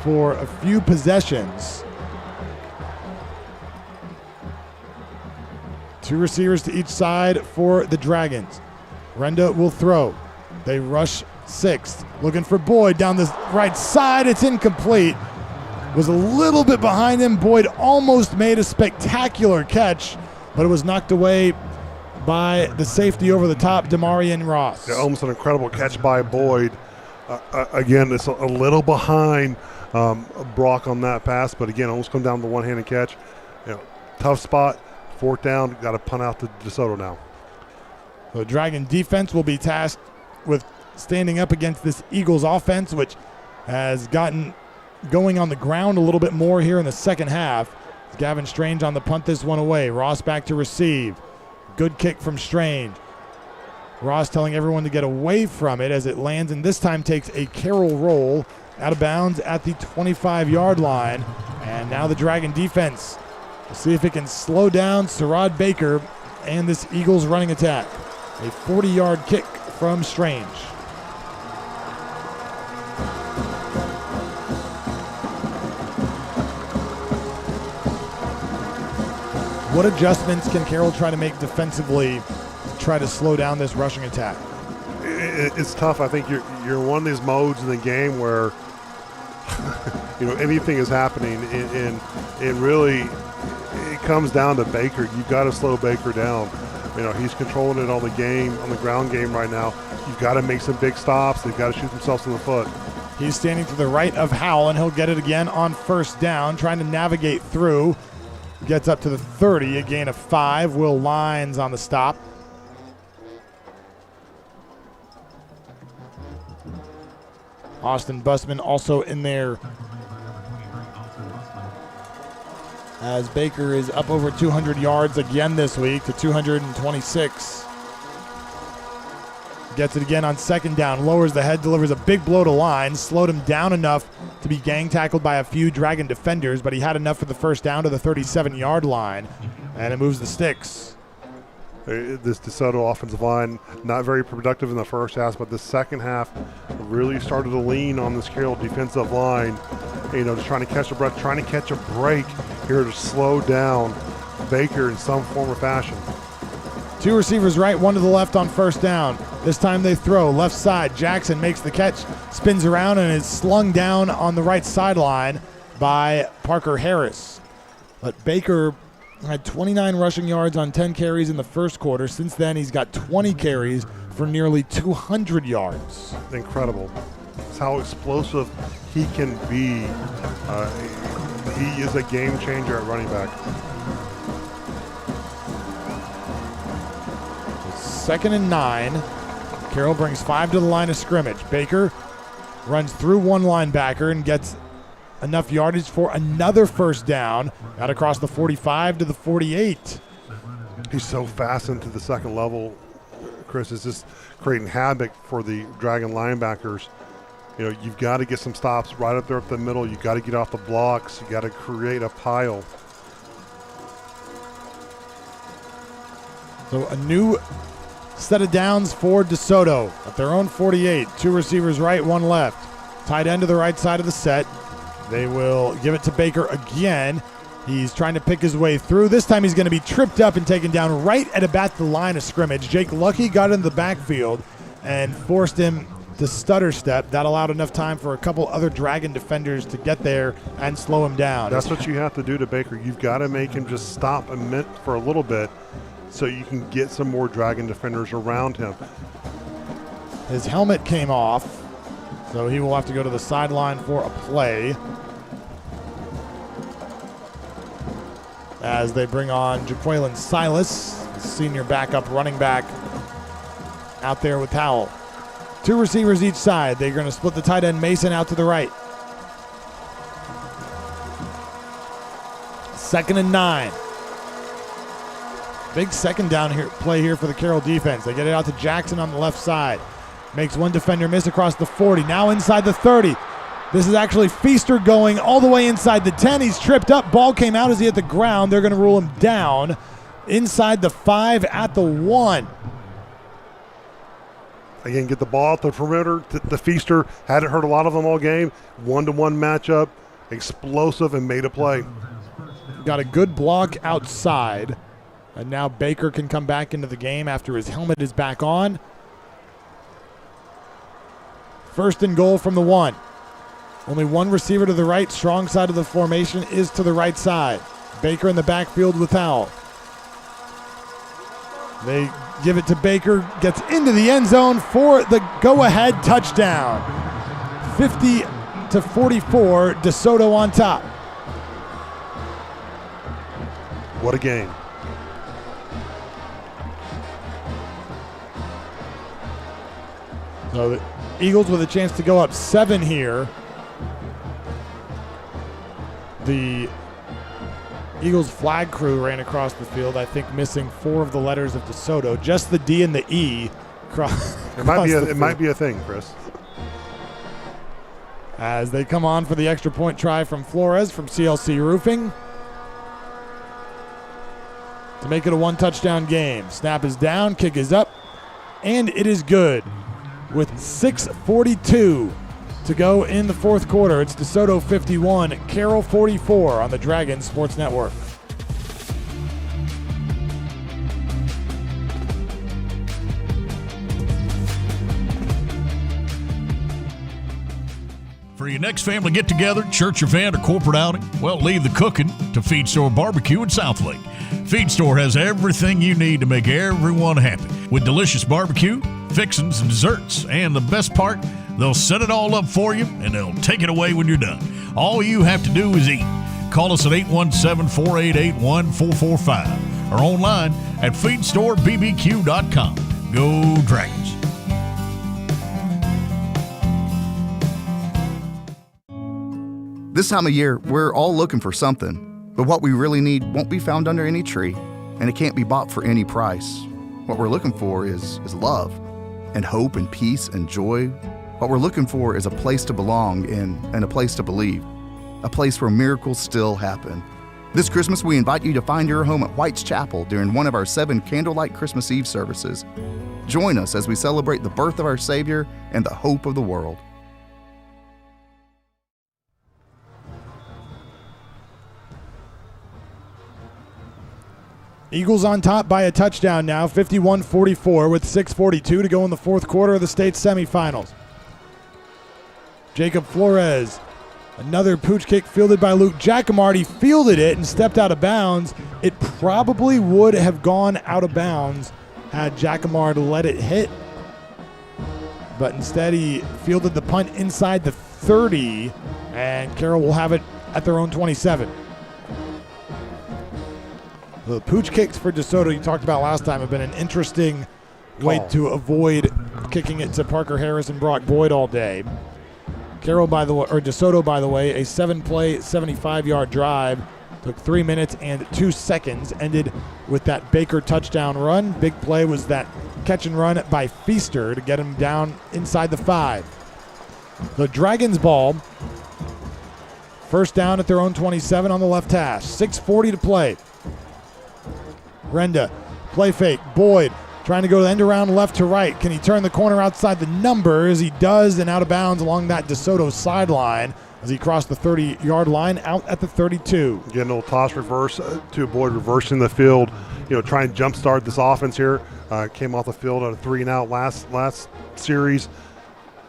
for a few possessions. 2 receivers to each side for the Dragons. Renda will throw. They rush 6th. Looking for Boyd down the right side. It's incomplete. was a little bit behind him. Boyd almost made a spectacular catch, but it was knocked away by the safety over the top, Demarion Ross. Yeah, almost an incredible catch by Boyd. Again, it's a little behind Brock on that pass, but again, almost come down to the one-handed catch. Tough spot, 4th down, got to punt out to DeSoto now. The Dragon defense will be tasked with standing up against this Eagles offense, which has gotten going on the ground a little bit more here in the second half. Gavin Strange on the punt this one away. Ross back to receive. Good kick from Strange. Ross telling everyone to get away from it as it lands, and this time takes a Carroll roll out of bounds at the 25-yard line. And now the Dragon defense will see if it can slow down Sarad Baker and this Eagles running attack. A 40-yard kick from Strange. What adjustments can Carroll try to make defensively to try to slow down this rushing attack? It's tough. I think you're in one of these modes in the game where anything is happening, and it really comes down to Baker. You've got to slow Baker down. He's controlling it on the ground game right now. You've got to make some big stops. They've got to shoot themselves in the foot. He's standing to the right of Howell, and he'll get it again on 1st down, trying to navigate through. Gets up to the 30, a gain of 5. Will Lyons on the stop. Austin Busman also in there as Baker is up over 200 yards again this week to 226. Gets it again on 2nd down, lowers the head, delivers a big blow to Lyons, slowed him down enough to be gang tackled by a few Dragon defenders, but he had enough for the 1st down to the 37-yard line, and it moves the sticks. This DeSoto offensive line, not very productive in the first half, but the second half really started to lean on this Carroll defensive line, just trying to catch a breath, trying to catch a break here to slow down Baker in some form or fashion. 2 receivers right, 1 to the left on 1st down. This time they throw left side. Jackson makes the catch, spins around, and is slung down on the right sideline by Parker Harris. But Baker had 29 rushing yards on 10 carries in the first quarter. Since then, he's got 20 carries for nearly 200 yards. Incredible. That's how explosive he can be. He is a game changer at running back. 2nd and 9. Carroll brings 5 to the line of scrimmage. Baker runs through one linebacker and gets enough yardage for another 1st down. Out across the 45 to the 48. He's so fast into the second level, Chris. It's just creating havoc for the Dragon linebackers. You've got to get some stops right up there up the middle. You've got to get off the blocks. You've got to create a pile. So a new set of downs for DeSoto at their own 48. 2 receivers right, 1 left. Tight end to the right side of the set. They will give it to Baker again. He's trying to pick his way through. This time he's going to be tripped up and taken down right at about the line of scrimmage. Jake Lucky got in the backfield and forced him to stutter step. That allowed enough time for a couple other Dragon defenders to get there and slow him down. That's what you have to do to Baker. You've got to make him just stop for a little bit so you can get some more Dragon defenders around him. His helmet came off, so he will have to go to the sideline for a play as they bring on Jaqueline Silas, the senior backup running back, out there with Howell. 2 receivers each side. They're going to split the tight end Mason out to the right. 2nd and 9. Big 2nd down play here for the Carroll defense. They get it out to Jackson on the left side. Makes one defender miss across the 40. Now inside the 30. This is actually Feaster going all the way inside the 10. He's tripped up. Ball came out as he hit the ground. They're going to rule him down inside the 5 at the 1. Again, get the ball out the perimeter. The Feaster hadn't heard a lot of them all game. 1-to-1 matchup. Explosive and made a play. Got a good block outside. And now Baker can come back into the game after his helmet is back on. 1st and goal from the 1. Only one receiver to the right. Strong side of the formation is to the right side. Baker in the backfield with Howell. They give it to Baker. Gets into the end zone for the go-ahead touchdown. 50-44, DeSoto on top. What a game. So the Eagles with a chance to go up 7 here. The Eagles flag crew ran across the field, I think missing 4 of the letters of DeSoto. Just the D and the E. It might be a thing, Chris. As they come on for the extra point try from Flores from CLC Roofing to make it a 1-touchdown game. Snap is down, kick is up, and it is good. With 6:42 to go in the fourth quarter, it's DeSoto 51, Carroll 44 on the Dragon Sports Network. For your next family get-together, church event, or corporate outing, well, leave the cooking to Feed Store Barbecue in Southlake. Feed Store has everything you need to make everyone happy, with delicious barbecue, fixings, and desserts. And the best part, they'll set it all up for you, and they'll take it away when you're done. All you have to do is eat. Call us at 817-488-1445 or online at feedstorebbq.com. Go Dragons. This time of year, we're all looking for something, but what we really need won't be found under any tree, and it can't be bought for any price. What we're looking for is love, and hope, and peace, and joy. What we're looking for is a place to belong in and a place to believe, a place where miracles still happen. This Christmas, we invite you to find your home at White's Chapel during one of our 7 candlelight Christmas Eve services. Join us as we celebrate the birth of our Savior and the hope of the world. Eagles on top by a touchdown now, 51-44 with 6:42 to go in the fourth quarter of the state semifinals. Jacob Flores, another pooch kick fielded by Luke Giacomardi, fielded it and stepped out of bounds. It probably would have gone out of bounds had Giacomardi let it hit, but instead he fielded the punt inside the 30, and Carroll will have it at their own 27. The pooch kicks for DeSoto, you talked about last time, have been an interesting way to avoid kicking it to Parker Harris and Brock Boyd all day. Carroll, by the way, or DeSoto, by the way, a 7-play, 75-yard drive, took 3 minutes and 2 seconds, ended with that Baker touchdown run. Big play was that catch and run by Feaster to get him down inside the 5. The Dragons ball, first down at their own 27 on the left hash. 6:40 to play. Renda, play fake, Boyd trying to go end around left to right. Can he turn the corner outside the numbers? He does, and out of bounds along that DeSoto sideline as he crossed the 30-yard line out at the 32. Getting a little toss reverse to Boyd, reversing the field, try and jumpstart this offense here. Came off the field on a 3-and-out last series.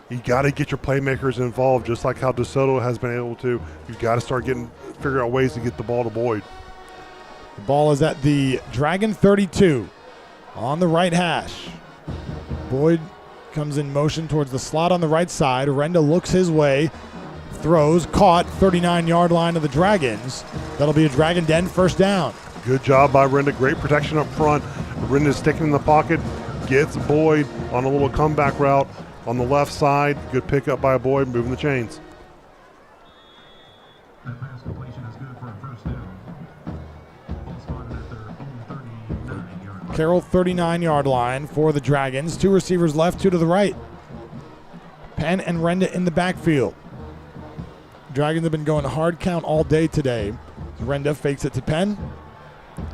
You got to get your playmakers involved, just like how DeSoto has been able to. You've got to start figure out ways to get the ball to Boyd. The ball is at the Dragon 32 on the right hash. Boyd comes in motion towards the slot on the right side. Renda looks his way, throws, caught, 39-yard line of the Dragons. That'll be a Dragon Den first down. Good job by Renda. Great protection up front. Renda's sticking in the pocket, gets Boyd on a little comeback route on the left side. Good pickup by Boyd, moving the chains. Carroll 39-yard line for the Dragons. 2 receivers left, 2 to the right. Penn and Renda in the backfield. Dragons have been going hard count all day today. Renda fakes it to Penn.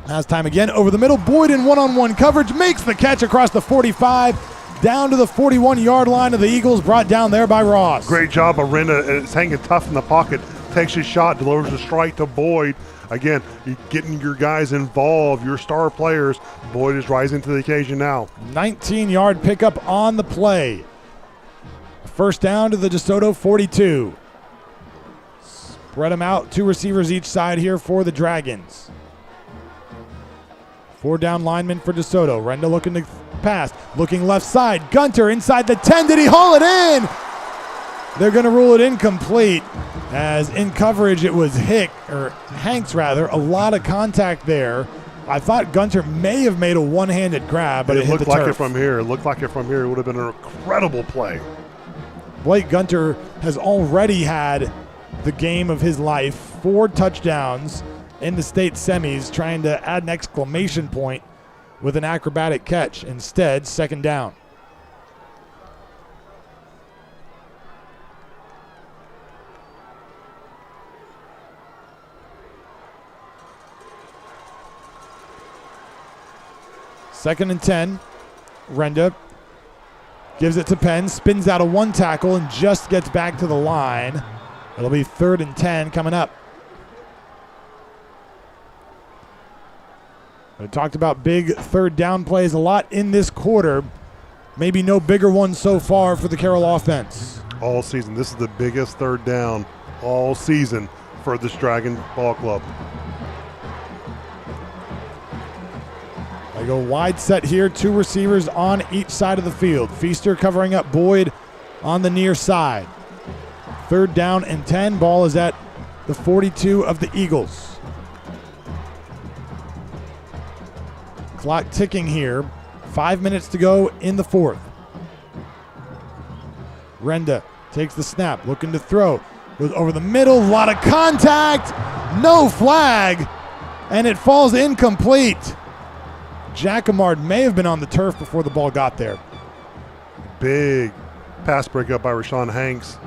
Has time again over the middle. Boyd in one-on-one coverage makes the catch across the 45 down to the 41-yard line of the Eagles, brought down there by Ross. Great job by Renda. It's hanging tough in the pocket. Takes his shot, delivers a strike to Boyd. Again, you're getting your guys involved, your star players. Boyd is rising to the occasion now. 19-yard pickup on the play. First down to the DeSoto 42. Spread them out. 2 receivers each side here for the Dragons. 4 down linemen for DeSoto. Renda looking to pass. Looking left side. Gunter inside the 10. Did he haul it in? They're going to rule it incomplete, as in coverage it was Hanks. A lot of contact there. I thought Gunter may have made a one-handed grab, but it hit the turf. It looked like it from here. It would have been an incredible play. Blake Gunter has already had the game of his life. 4 touchdowns in the state semis, trying to add an exclamation point with an acrobatic catch. Instead, 2nd down. Second and 10. Renda gives it to Penn, spins out of 1 tackle and just gets back to the line. It'll be 3rd and 10 coming up. We talked about big 3rd down plays a lot in this quarter. Maybe no bigger one so far for the Carroll offense. All season. This is the biggest 3rd down all season for this Dragon ball club. They go wide set here, 2 receivers on each side of the field. Feaster covering up Boyd on the near side. 3rd down and 10. Ball is at the 42 of the Eagles. Clock ticking here. 5 minutes to go in the 4th. Renda takes the snap, looking to throw. Goes over the middle, a lot of contact. No flag, and it falls incomplete. Jacquemart may have been on the turf before the ball got there. Big pass breakup by Rashawn Hanks.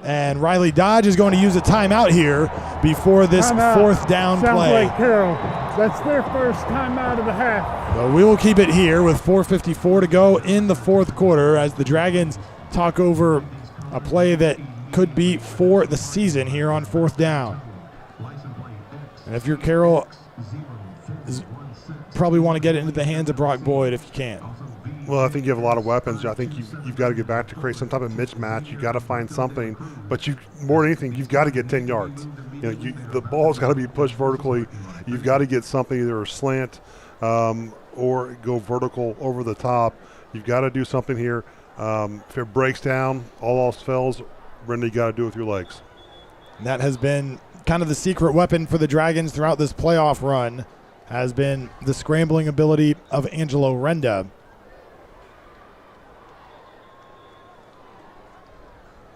And Riley Dodge is going to use a timeout here before this 4th down play. Southlake Carroll. That's their first timeout of the half. So we will keep it here with 4:54 to go in the 4th quarter as the Dragons talk over a play that could be for the season here on 4th down. And if you're Carroll, probably want to get it into the hands of Brock Boyd if you can. Well, I think you have a lot of weapons. I think you've got to get back to create some type of mismatch. You've got to find something. But more than anything, you've got to get 10 yards. The ball's got to be pushed vertically. You've got to get something, either a slant or go vertical over the top. You've got to do something here. If it breaks down, all else fails, Renda, you got to do it with your legs. And that has been kind of the secret weapon for the Dragons throughout this playoff run, has been the scrambling ability of Angelo Renda.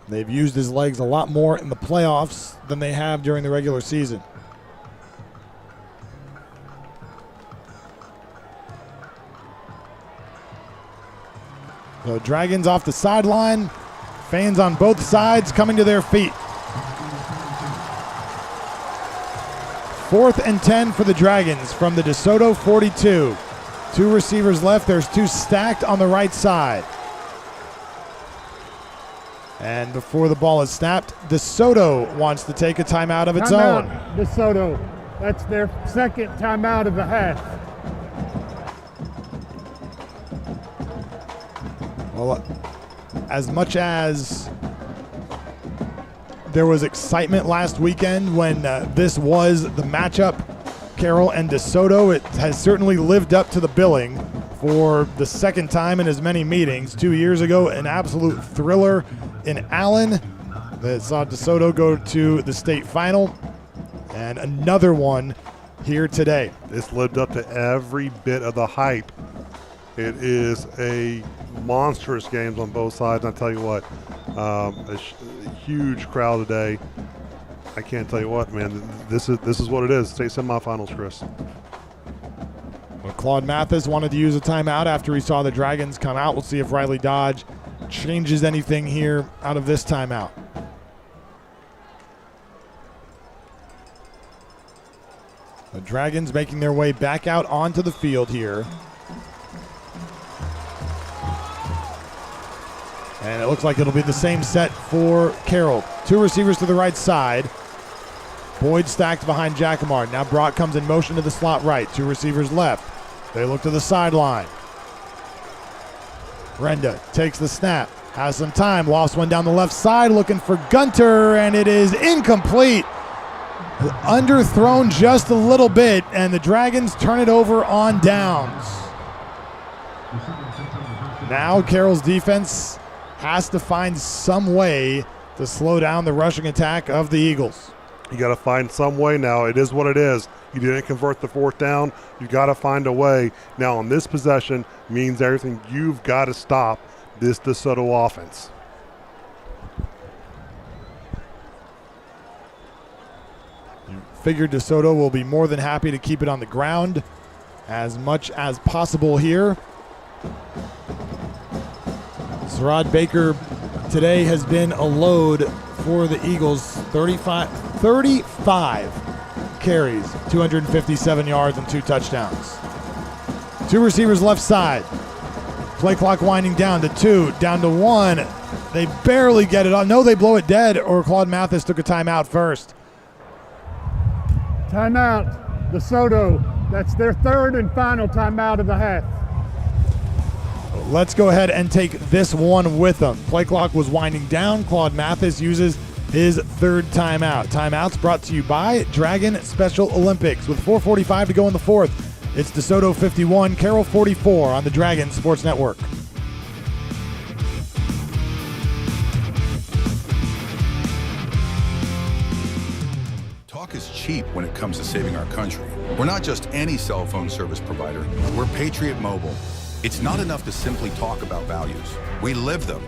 They've used his legs a lot more in the playoffs than they have during the regular season. So Dragons off the sideline, fans on both sides coming to their feet. 4th and 10 for the Dragons from the DeSoto 42. 2 receivers left. There's 2 stacked on the right side. And before the ball is snapped, DeSoto wants to take a timeout of its own. DeSoto. That's their 2nd timeout of the half. Well, as much as there was excitement last weekend when this was the matchup, Carroll and DeSoto, it has certainly lived up to the billing for the 2nd time in as many meetings. 2 years ago, an absolute thriller in Allen that saw DeSoto go to the state final, and another one here today. It's lived up to every bit of the hype. It is a monstrous games on both sides. And I tell you what, a huge crowd today. I can't tell you what, man. This is what it is. State semifinals, Chris. Well, Claude Mathis wanted to use a timeout after he saw the Dragons come out. We'll see if Riley Dodge changes anything here out of this timeout. The Dragons making their way back out onto the field here. And it looks like it'll be the same set for Carroll. 2 receivers to the right side. Boyd stacked behind Jacquemart. Now Brock comes in motion to the slot right. 2 receivers left. They look to the sideline. Renda takes the snap. Has some time. Lofts one down the left side, looking for Gunter, and it is incomplete. Underthrown just a little bit, and the Dragons turn it over on downs. Now Carroll's defense has to find some way to slow down the rushing attack of the Eagles. You got to find some way now. It is what it is. You didn't convert the fourth down. You got to find a way. Now on this possession means everything. You've got to stop this DeSoto offense. You figure DeSoto will be more than happy to keep it on the ground as much as possible here. Zerad Baker today has been a load for the Eagles. 35 carries, 257 yards, and 2 touchdowns. 2 receivers left side. Play clock winding down to 2, down to 1. They barely get it on. No, they blow it dead, or Claude Mathis took a timeout first. Timeout, DeSoto. That's their third and final timeout of the half. Let's go ahead and take this one with them. Play clock was winding down. Claude Mathis uses his third timeout. Timeouts brought to you by Dragon Special Olympics. With 4:45 to go in the fourth, it's DeSoto 51, Carroll 44 on the Dragon Sports Network. Talk is cheap when it comes to saving our country. We're not just any cell phone service provider. We're Patriot Mobile. It's not enough to simply talk about values. We live them.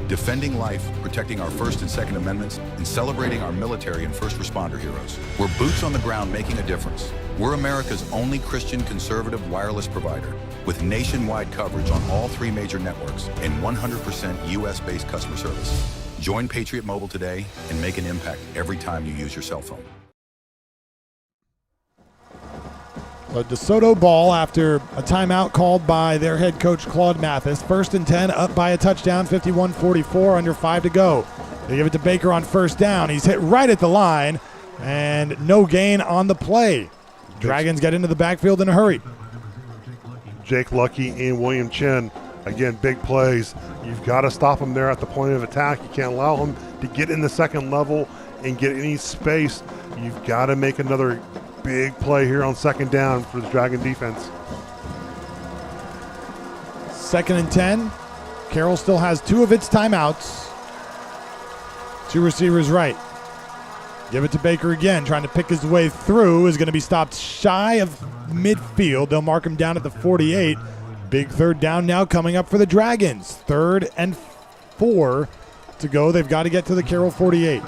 Defending life, protecting our First and Second Amendments, and celebrating our military and first responder heroes. We're boots on the ground making a difference. We're America's only Christian conservative wireless provider with nationwide coverage on all 3 major networks and 100% U.S.-based customer service. Join Patriot Mobile today and make an impact every time you use your cell phone. A DeSoto ball after a timeout called by their head coach, Claude Mathis. 1st and 10, up by a touchdown, 51-44, under 5 to go. They give it to Baker on first down. He's hit right at the line, and no gain on the play. Dragons get into the backfield in a hurry. Jake Lucky and William Chin, again, big plays. You've got to stop them there at the point of attack. You can't allow them to get in the second level and get any space. You've got to make another big play here on second down for the Dragon defense. 2nd and 10. Carroll still has 2 of its timeouts. 2 receivers right. Give it to Baker again, trying to pick his way through. Is going to be stopped shy of midfield. They'll mark him down at the 48. Big third down now coming up for the Dragons. 3rd and 4 to go. They've got to get to the Carroll 48.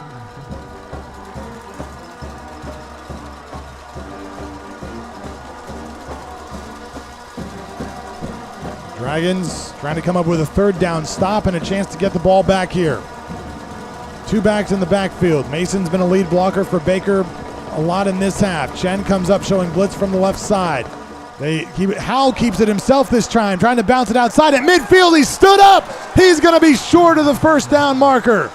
Dragons trying to come up with a 3rd down stop and a chance to get the ball back here. 2 backs in the backfield. Mason's been a lead blocker for Baker a lot in this half. Chen comes up showing blitz from the left side. Howell keeps it himself this time, trying to bounce it outside at midfield. He stood up. He's going to be short of the 1st down marker.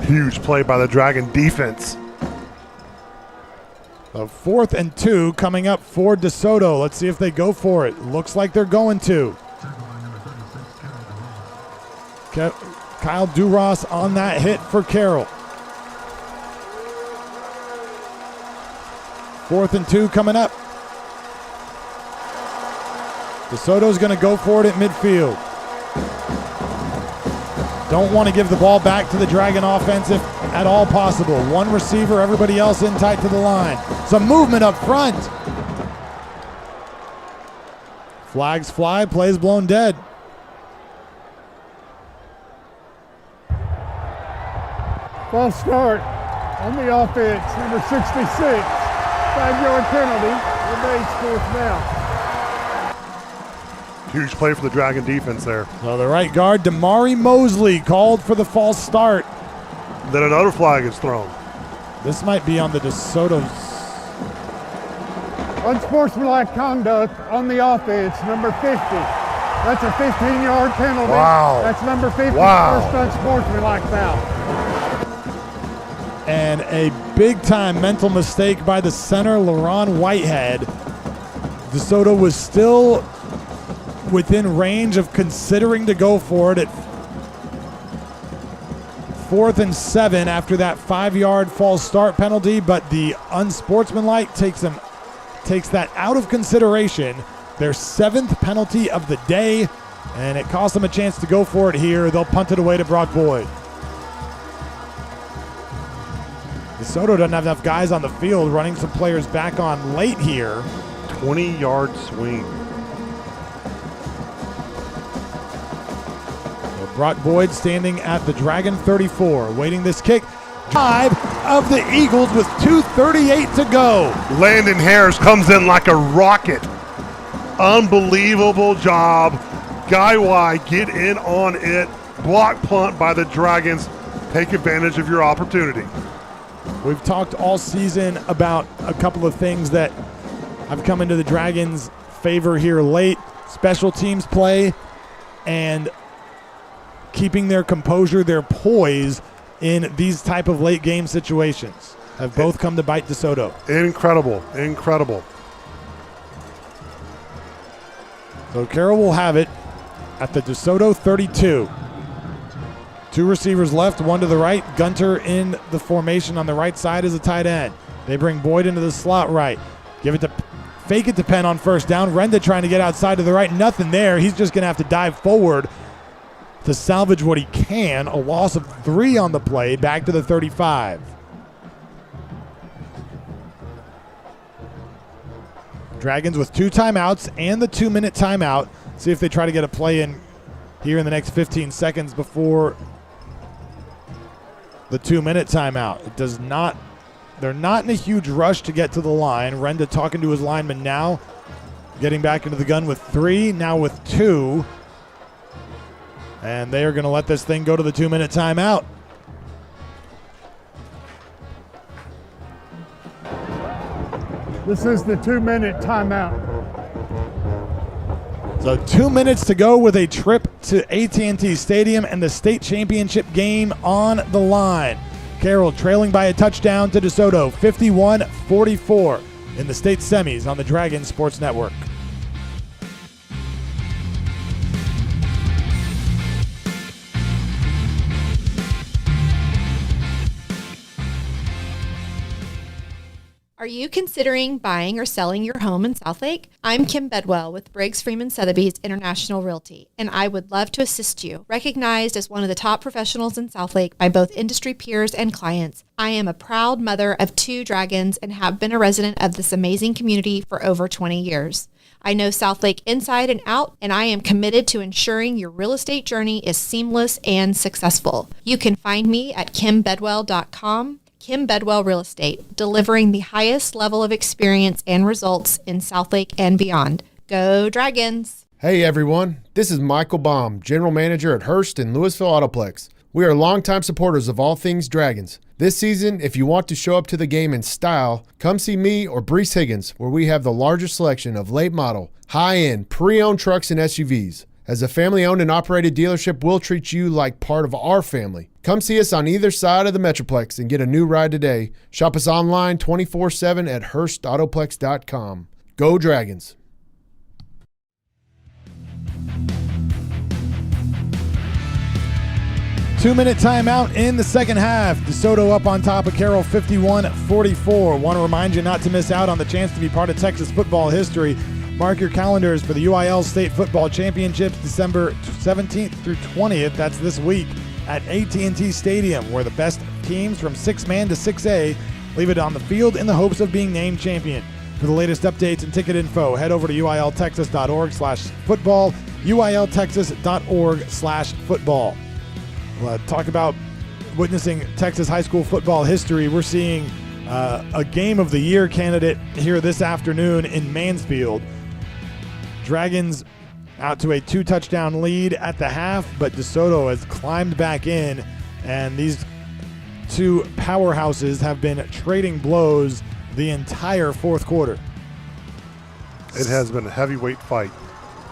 Huge play by the Dragon defense. A 4th and 2 coming up for DeSoto. Let's see if they go for it. Looks like they're going to. Kyle Duras on that hit for Carroll. 4th and 2 coming up. DeSoto's going to go for it at midfield. Don't want to give the ball back to the Dragon offense if at all possible. 1 receiver, everybody else in tight to the line. Some movement up front. Flags fly, plays blown dead. False start on the offense, number 66. 5-yard penalty, remains 4th down. Huge play for the Dragon defense there. So the right guard, Damari Mosley, called for the false start. Then another flag is thrown. This might be on the DeSoto's. Unsportsmanlike conduct on the offense, number 50. That's a 15-yard penalty. Wow. That's number 50, Wow. first unsportsmanlike foul. And a big-time mental mistake by the center, LaRon Whitehead. DeSoto was still within range of considering to go for it at 4th and 7 after that 5-yard false start penalty, but the unsportsmanlike takes that out of consideration. Their 7th penalty of the day, and it cost them a chance to go for it here. They'll punt it away to Brock Boyd. DeSoto doesn't have enough guys on the field, running some players back on late here. 20-yard swing. So Brock Boyd standing at the Dragon 34, waiting this kick. 5 of the Eagles with 2:38 to go. Landon Harris comes in like a rocket. Unbelievable job. Guy Y, get in on it. Block punt by the Dragons. Take advantage of your opportunity. We've talked all season about a couple of things that have come into the Dragons' favor here late. Special teams play and keeping their composure, their poise in these type of late game situations have both come to bite DeSoto. Incredible. So Carroll will have it at the DeSoto 32. 2 receivers left, 1 to the right. Gunter in the formation on the right side as a tight end. They bring Boyd into the slot right. Fake it to Penn on first down. Renda trying to get outside to the right. Nothing there. He's just going to have to dive forward to salvage what he can. A loss of 3 on the play. Back to the 35. Dragons with 2 timeouts and the 2-minute timeout. See if they try to get a play in here in the next 15 seconds before the 2-minute timeout. It does not. They're not in a huge rush to get to the line. Renda talking to his lineman now. Getting back into the gun with 3, now with 2. And they are going to let this thing go to the 2-minute timeout. This is the 2-minute timeout. So 2 minutes to go with a trip to AT&T Stadium and the state championship game on the line. Carroll trailing by a touchdown to DeSoto, 51-44 in the state semis on the Dragon Sports Network. Are you considering buying or selling your home in Southlake? I'm Kim Bedwell with Briggs Freeman Sotheby's International Realty, and I would love to assist you. Recognized as one of the top professionals in Southlake by both industry peers and clients, I am a proud mother of 2 dragons and have been a resident of this amazing community for over 20 years. I know Southlake inside and out, and I am committed to ensuring your real estate journey is seamless and successful. You can find me at kimbedwell.com. Kim Bedwell Real Estate, delivering the highest level of experience and results in Southlake and beyond. Go Dragons! Hey everyone, this is Michael Baum, General Manager at Hearst and Louisville Autoplex. We are longtime supporters of all things Dragons. This season, if you want to show up to the game in style, come see me or Brees Higgins, where we have the largest selection of late model, high-end, pre-owned trucks and SUVs. As a family-owned and operated dealership, we'll treat you like part of our family. Come see us on either side of the Metroplex and get a new ride today. Shop us online 24/7 at HurstAutoplex.com. Go Dragons! Two-minute timeout in the second half. DeSoto up on top of Carroll 51-44. Want to remind you not to miss out on the chance to be part of Texas football history. Mark your calendars for the UIL State Football Championships December 17th through 20th. That's this week at AT&T Stadium, where the best teams from 6-man to 6A leave it on the field in the hopes of being named champion. For the latest updates and ticket info, head over to uiltexas.org/football, uiltexas.org/football. We'll talk about witnessing Texas high school football history. We're seeing a Game of the Year candidate here this afternoon in Mansfield. Dragons out to a 2-touchdown lead at the half, but DeSoto has climbed back in, and these 2 powerhouses have been trading blows the entire fourth quarter. It has been a heavyweight fight.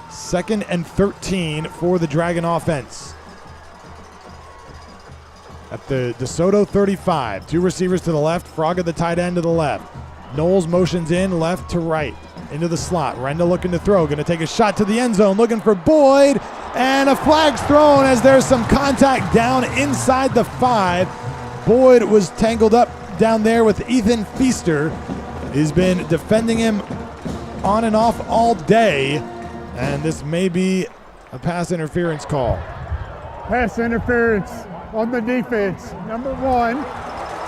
2nd and 13 for the Dragon offense. At the DeSoto 35, 2 receivers to the left, Fraga the tight end to the left. Knowles motions in left to right. into the slot. Renda looking to throw, going to take a shot to the end zone, looking for Boyd, and a flag's thrown as there's some contact down inside the 5. Boyd was tangled up down there with Ethan Feaster. He's been defending him on and off all day, and this may be a pass interference call. Pass interference on the defense. Number 1,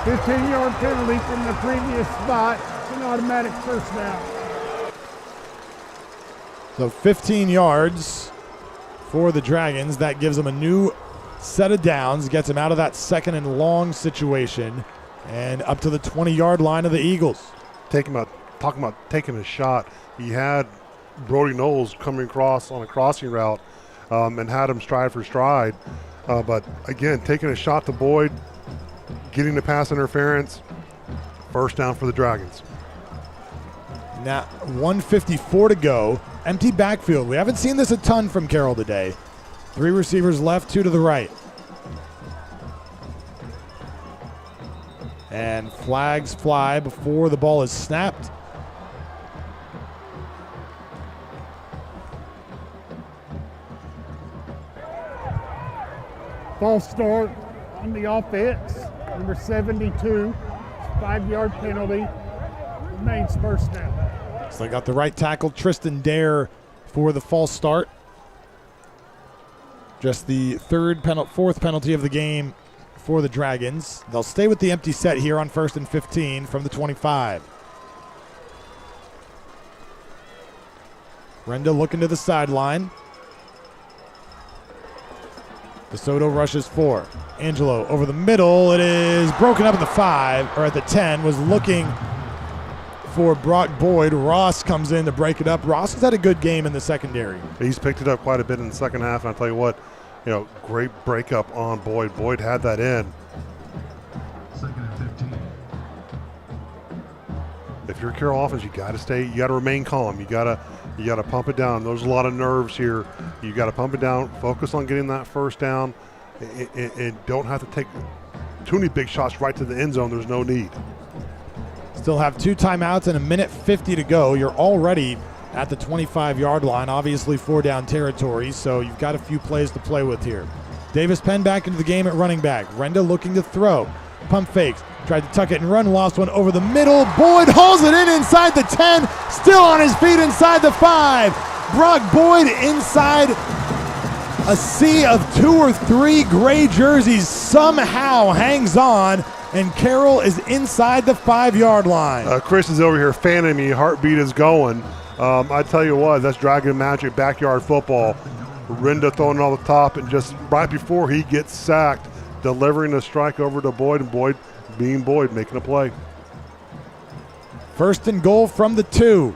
15-yard penalty from the previous spot. It's an automatic first down. So 15 yards for the Dragons. That gives them a new set of downs, gets them out of that second and long situation, and up to the 20-yard line of the Eagles. Talking about taking a shot. He had Brody Knowles coming across on a crossing route and had him stride for stride. But again, taking a shot to Boyd, getting the pass interference, first down for the Dragons. Now 1:54 to go. Empty backfield. We haven't seen this a ton from Carroll today. 3 receivers left, 2 to the right. And flags fly before the ball is snapped. False start on the offense. Number 72, 5-yard penalty. Remains first down. So they got the right tackle, Tristan Dare, for the false start. Just the fourth penalty of the game for the Dragons. They'll stay with the empty set here on 1st and 15 from the 25. Renda looking to the sideline. DeSoto rushes 4. Angelo over the middle. It is broken up at the 5, or at the 10, was looking for Brock Boyd. Ross comes in to break it up. Ross has had a good game in the secondary. He's picked it up quite a bit in the second half, and I'll tell you what, great breakup on Boyd. Boyd had that in. 2nd and 15. If you're Carroll offense, you got to remain calm. You got to pump it down. There's a lot of nerves here. You got to pump it down, focus on getting that first down, and don't have to take too many big shots right to the end zone. There's no need. Still have 2 timeouts and 1:50 to go. You're already at the 25-yard line, obviously 4-down territory, so you've got a few plays to play with here. Davis Penn back into the game at running back. Renda looking to throw. Pump fakes. Tried to tuck it and run, lost one over the middle. Boyd hauls it in inside the 10, still on his feet inside the 5. Brock Boyd inside a sea of 2 or 3 gray jerseys somehow hangs on, and Carroll is inside the 5-yard line. Chris is over here fanning me. Heartbeat is going. I tell you what, that's Dragon Magic backyard football. Renda throwing it on the top, and just right before he gets sacked, delivering a strike over to Boyd, and Boyd being Boyd, making a play. 1st and goal from the 2.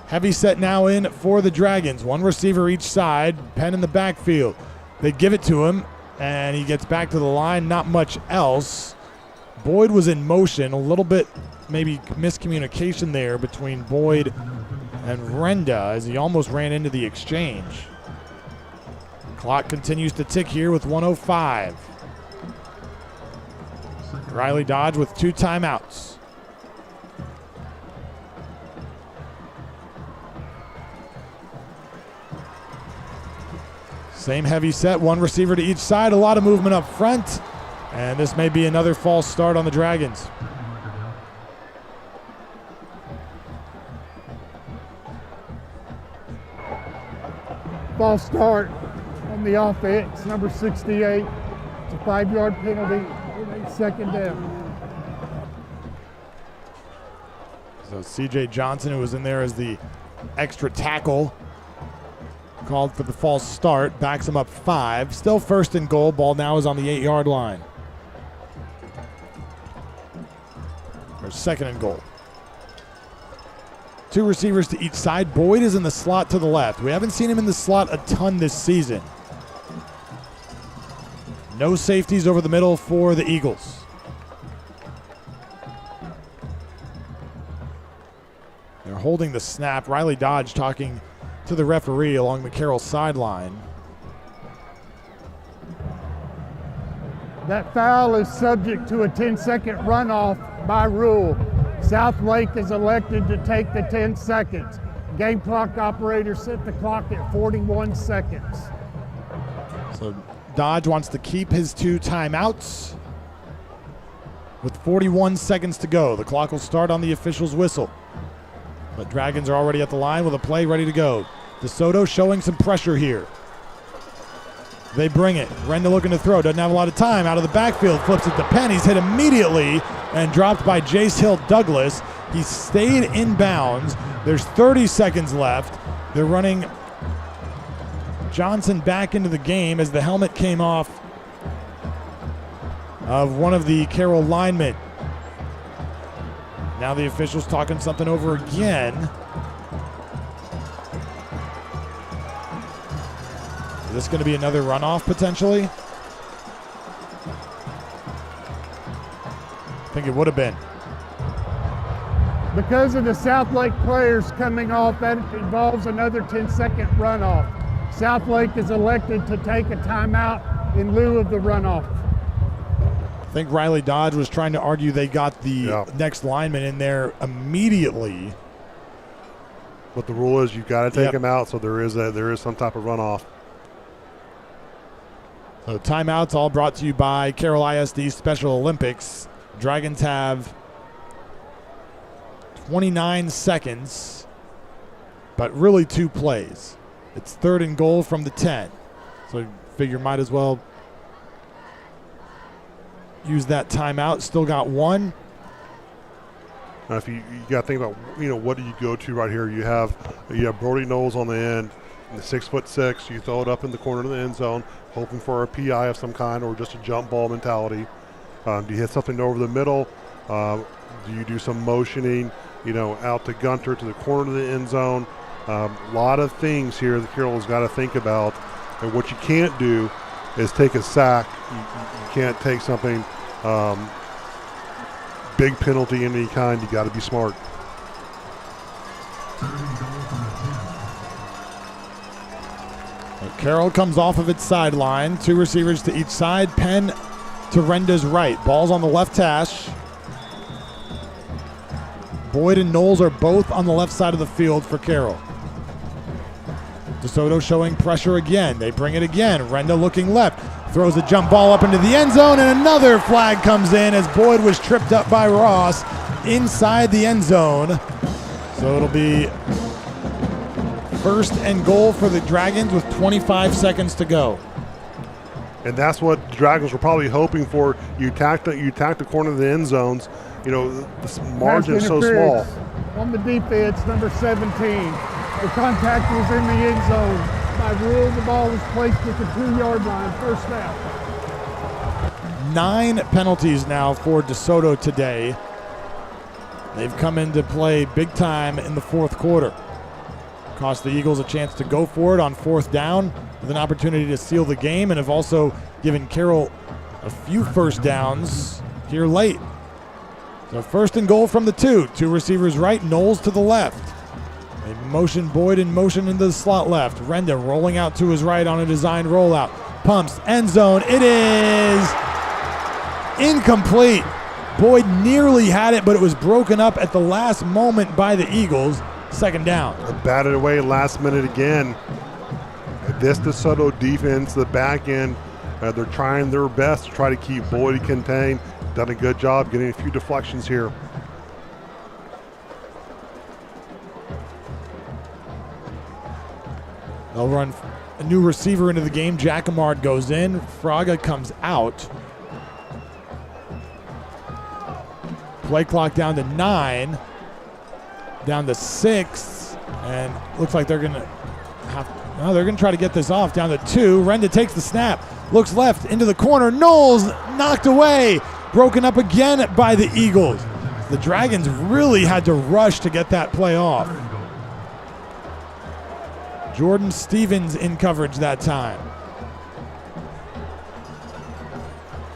Heavy set now in for the Dragons. 1 receiver each side. Penn in the backfield. They give it to him, and he gets back to the line. Not much else. Boyd was in motion. A little bit maybe miscommunication there between Boyd and Renda as he almost ran into the exchange. Clock continues to tick here with 1:05. Riley Dodge with 2 timeouts. Same heavy set, 1 receiver to each side, a lot of movement up front, and this may be another false start on the Dragons. False start on the offense, number 68. It's a 5-yard penalty. 2nd down. So C.J. Johnson, who was in there as the extra tackle, called for the false start, backs him up 5. Still 1st and goal. Ball now is on the 8-yard line. Or 2nd and goal. 2 receivers to each side. Boyd is in the slot to the left. We haven't seen him in the slot a ton this season. No safeties over the middle for the Eagles. They're holding the snap. Riley Dodge talking to the referee along the Carroll sideline. That foul is subject to a 10-second runoff by rule. Southlake is elected to take the 10 seconds. Game clock operator set the clock at 41 seconds. So Dodge wants to keep his 2 timeouts. With 41 seconds to go, the clock will start on the official's whistle. But Dragons are already at the line with a play ready to go. DeSoto showing some pressure here. They bring it. Renda looking to throw. Doesn't have a lot of time. Out of the backfield. Flips it to Penn. He's hit immediately and dropped by Jace Hill Douglas. He stayed in bounds. There's 30 seconds left. They're running Johnson back into the game as the helmet came off of one of the Carroll linemen. Now the official's talking something over again. Is this going to be another runoff potentially? I think it would have been. Because of the Southlake players coming off, that involves another 10-second runoff. Southlake is elected to take a timeout in lieu of the runoff. I think Riley Dodge was trying to argue they got the next lineman in there immediately. But the rule is you've got to take him out, so there is some type of runoff. So timeouts all brought to you by Carroll ISD Special Olympics. Dragons have 29 seconds, but really 2 plays. It's 3rd and goal from the 10. So I figure might as well use that timeout. Still got 1. Now if you got to think about, what do you go to right here? You have Brody Knowles on the end, the 6'6". You throw it up in the corner of the end zone, hoping for a PI of some kind or just a jump ball mentality. Do you hit something over the middle? Do you do some motioning, out to Gunter to the corner of the end zone? A lot of things here that Carroll's got to think about. And what you can't do is take a sack. You can't take something, big penalty in any kind. You got to be smart. Carroll comes off of its sideline. 2 receivers to each side. Penn to Renda's right. Ball's on the left hash. Boyd and Knowles are both on the left side of the field for Carroll. DeSoto showing pressure again. They bring it again. Renda looking left. Throws a jump ball up into the end zone, and another flag comes in as Boyd was tripped up by Ross inside the end zone. So it'll be 1st and goal for the Dragons with 25 seconds to go. And that's what the Dragons were probably hoping for. You attack the corner of the end zones. The margin is so small. On the defense, number 17. The contact was in the end zone. By rule, the ball was placed at the 2-yard line, 1st down. 9 penalties now for DeSoto today. They've come into play big time in the 4th quarter. Cost the Eagles a chance to go for it on 4th down with an opportunity to seal the game, and have also given Carroll a few 1st downs here late. So 1st and goal from the 2. 2 receivers right, Knowles to the left. They motion Boyd in motion into the slot left. Renda rolling out to his right on a designed rollout. Pumps, end zone. It is incomplete. Boyd nearly had it, but it was broken up at the last moment by the Eagles. 2nd down. Batted away last minute again. This DeSoto defense, the back end, they're trying their best to try to keep Boyd contained. Done a good job getting a few deflections here. They'll run a new receiver into the game. Jacquemart goes in. Fraga comes out. Play clock down to 9. Down to 6. And looks like they're going to they're going to try to get this off. Down to 2. Renda takes the snap. Looks left into the corner. Knowles knocked away. Broken up again by the Eagles. The Dragons really had to rush to get that play off. Jordan Stevens in coverage that time.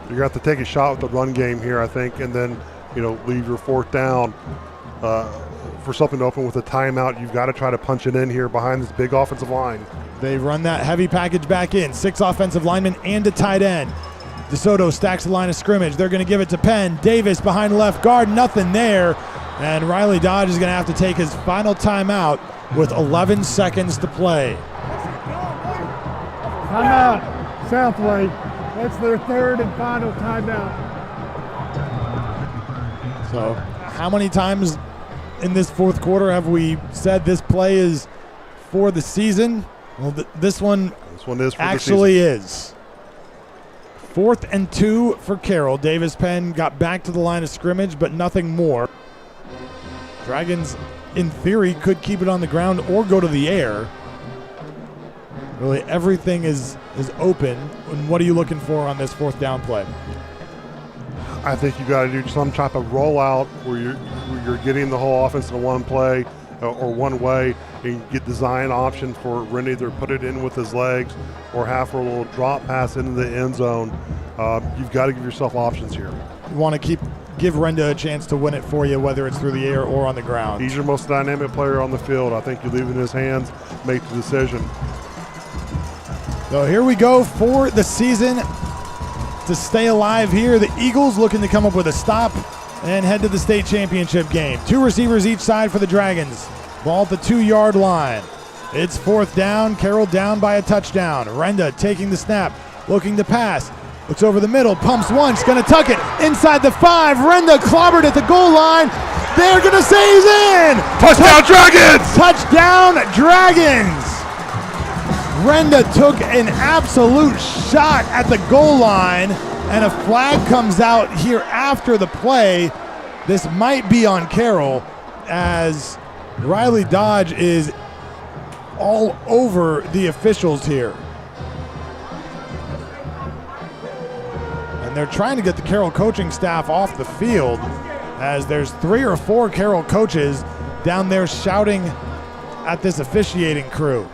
You're going to have to take a shot with the run game here, I think, and then, leave your 4th down for something to open with a timeout. You've got to try to punch it in here behind this big offensive line. They run that heavy package back in. 6 offensive linemen and a tight end. DeSoto stacks the line of scrimmage. They're going to give it to Penn. Davis behind left guard. Nothing there. And Riley Dodge is going to have to take his final timeout with 11 seconds to play. Timeout, Southlake. That's their third and final timeout. So how many times in this fourth quarter have we said this play is for the season? Well, this one is for actually the season. is. 4th and 2 for Carroll. Davis Penn got back to the line of scrimmage, but nothing more. Dragons, in theory, could keep it on the ground or go to the air. Really, everything is open. And what are you looking for on this 4th down play? I think you got to do some type of rollout where you're getting the whole offense in one play or one way, and get design option for Ren either put it in with his legs or have for a little drop pass into the end zone. You've got to give yourself options here. You want to give Renda a chance to win it for you, whether it's through the air or on the ground. He's your most dynamic player on the field. I think you leave it in his hands, make the decision. So here we go for the season to stay alive here. The Eagles looking to come up with a stop and head to the state championship game. 2 receivers each side for the Dragons. Ball at the 2-yard line. It's 4th down. Carroll down by a touchdown. Renda taking the snap, looking to pass. Looks over the middle, pumps once, going to tuck it inside the 5. Renda clobbered at the goal line. They're going to say he's in. Touchdown, Dragons! Touchdown, Dragons! Renda took an absolute shot at the goal line, and a flag comes out here after the play. This might be on Carroll, as Riley Dodge is all over the officials here. And they're trying to get the Carroll coaching staff off the field, as there's 3 or 4 Carroll coaches down there shouting at this officiating crew.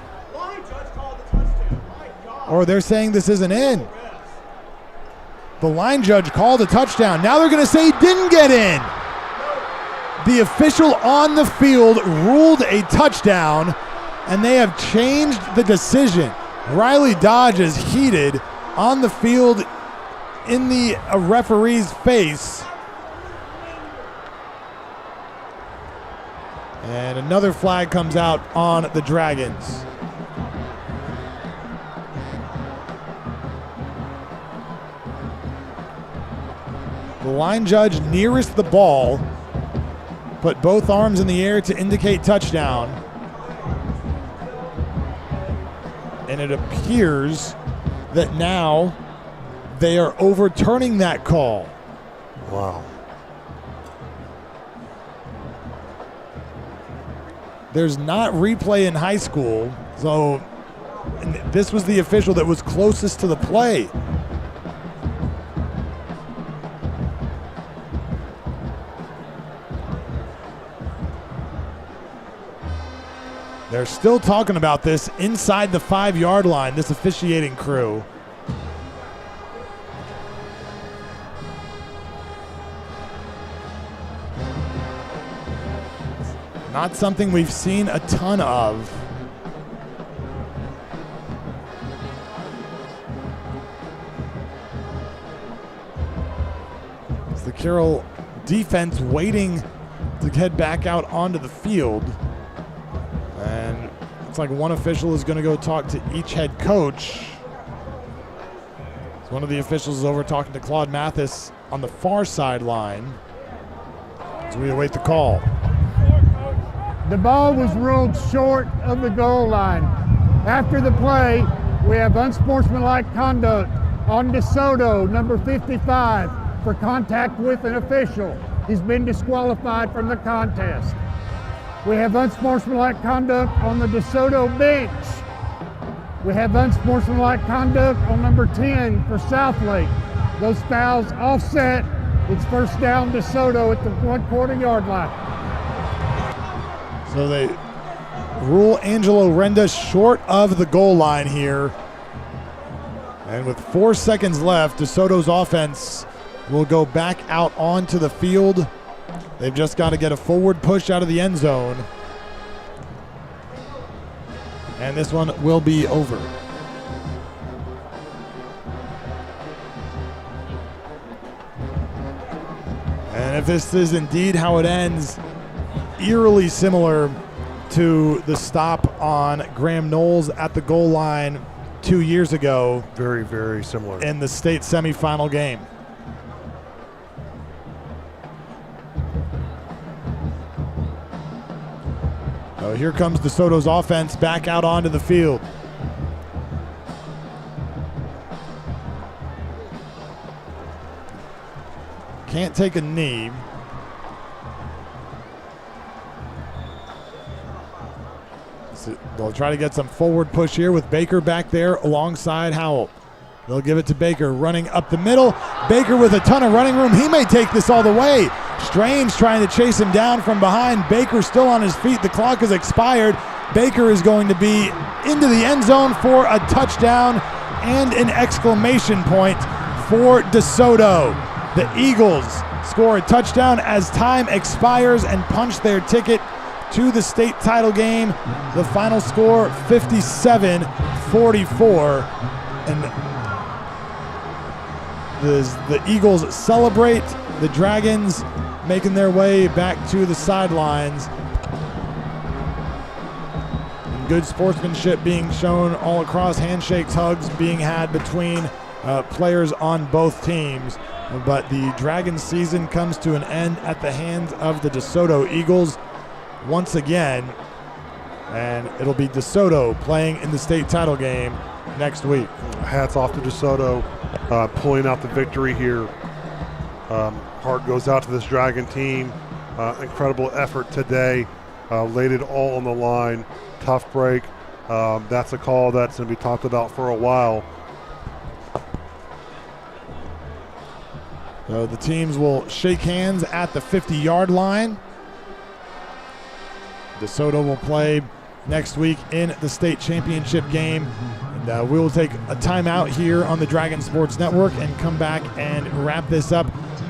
Or they're saying this isn't in. The line judge called a touchdown. Now they're going to say he didn't get in. The official on the field ruled a touchdown, and they have changed the decision. Riley Dodge is heated on the field in the referee's face. And another flag comes out on the Dragons. The line judge nearest the ball put both arms in the air to indicate touchdown. And it appears that now they are overturning that call. Wow. There's not replay in high school, so this was the official that was closest to the play. They're still talking about this inside the 5-yard line, this officiating crew. Not something we've seen a ton of. It's the Carroll defense waiting to head back out onto the field. And it's like one official is going to go talk to each head coach. One of the officials is over talking to Claude Mathis on the far sideline as we await the call. The ball was ruled short of the goal line. After the play, we have unsportsmanlike conduct on DeSoto, number 55, for contact with an official. He's been disqualified from the contest. We have unsportsmanlike conduct on the DeSoto bench. We have unsportsmanlike conduct on number 10 for Southlake. Those fouls offset. It's 1st down DeSoto at the 1/4 yard line. So they rule Angelo Renda short of the goal line here. And with 4 seconds left, DeSoto's offense will go back out onto the field. They've just got to get a forward push out of the end zone. And this one will be over. And if this is indeed how it ends, eerily similar to the stop on Graham Knowles at the goal line 2 years ago. Very, very similar. In the state semifinal game. So here comes DeSoto's offense back out onto the field. Can't take a knee. So they'll try to get some forward push here with Baker back there alongside Howell. They'll give it to Baker running up the middle. Baker with a ton of running room. He may take this all the way. Strange trying to chase him down from behind. Baker still on his feet. The clock has expired. Baker is going to be into the end zone for a touchdown and an exclamation point for DeSoto. The Eagles score a touchdown as time expires and punch their ticket to the state title game. The final score 57-44. And the Eagles celebrate. The Dragons making their way back to the sidelines. And good sportsmanship being shown all across. Handshakes, hugs being had between players on both teams. But the Dragons season comes to an end at the hands of the DeSoto Eagles once again. And it'll be DeSoto playing in the state title game next week. Hats off to DeSoto pulling out the victory here. Heart goes out to this Dragon team. Incredible effort today. Laid it all on the line. Tough break. That's a call that's going to be talked about for a while. So the teams will shake hands at the 50-yard line. DeSoto will play next week in the state championship game. And we will take a timeout here on the Dragon Sports Network and come back and wrap this up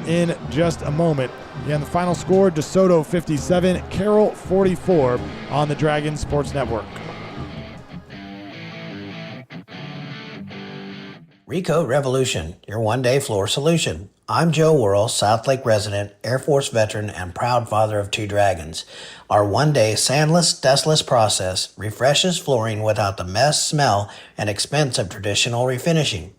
in just a moment. Again, the final score, DeSoto 57, Carroll 44 on the Dragon Sports Network. Recoat Revolution, your one-day floor solution. I'm Joe Worrell, Southlake resident, Air Force veteran, and proud father of 2 dragons. Our one-day sandless, dustless process refreshes flooring without the mess, smell, and expense of traditional refinishing.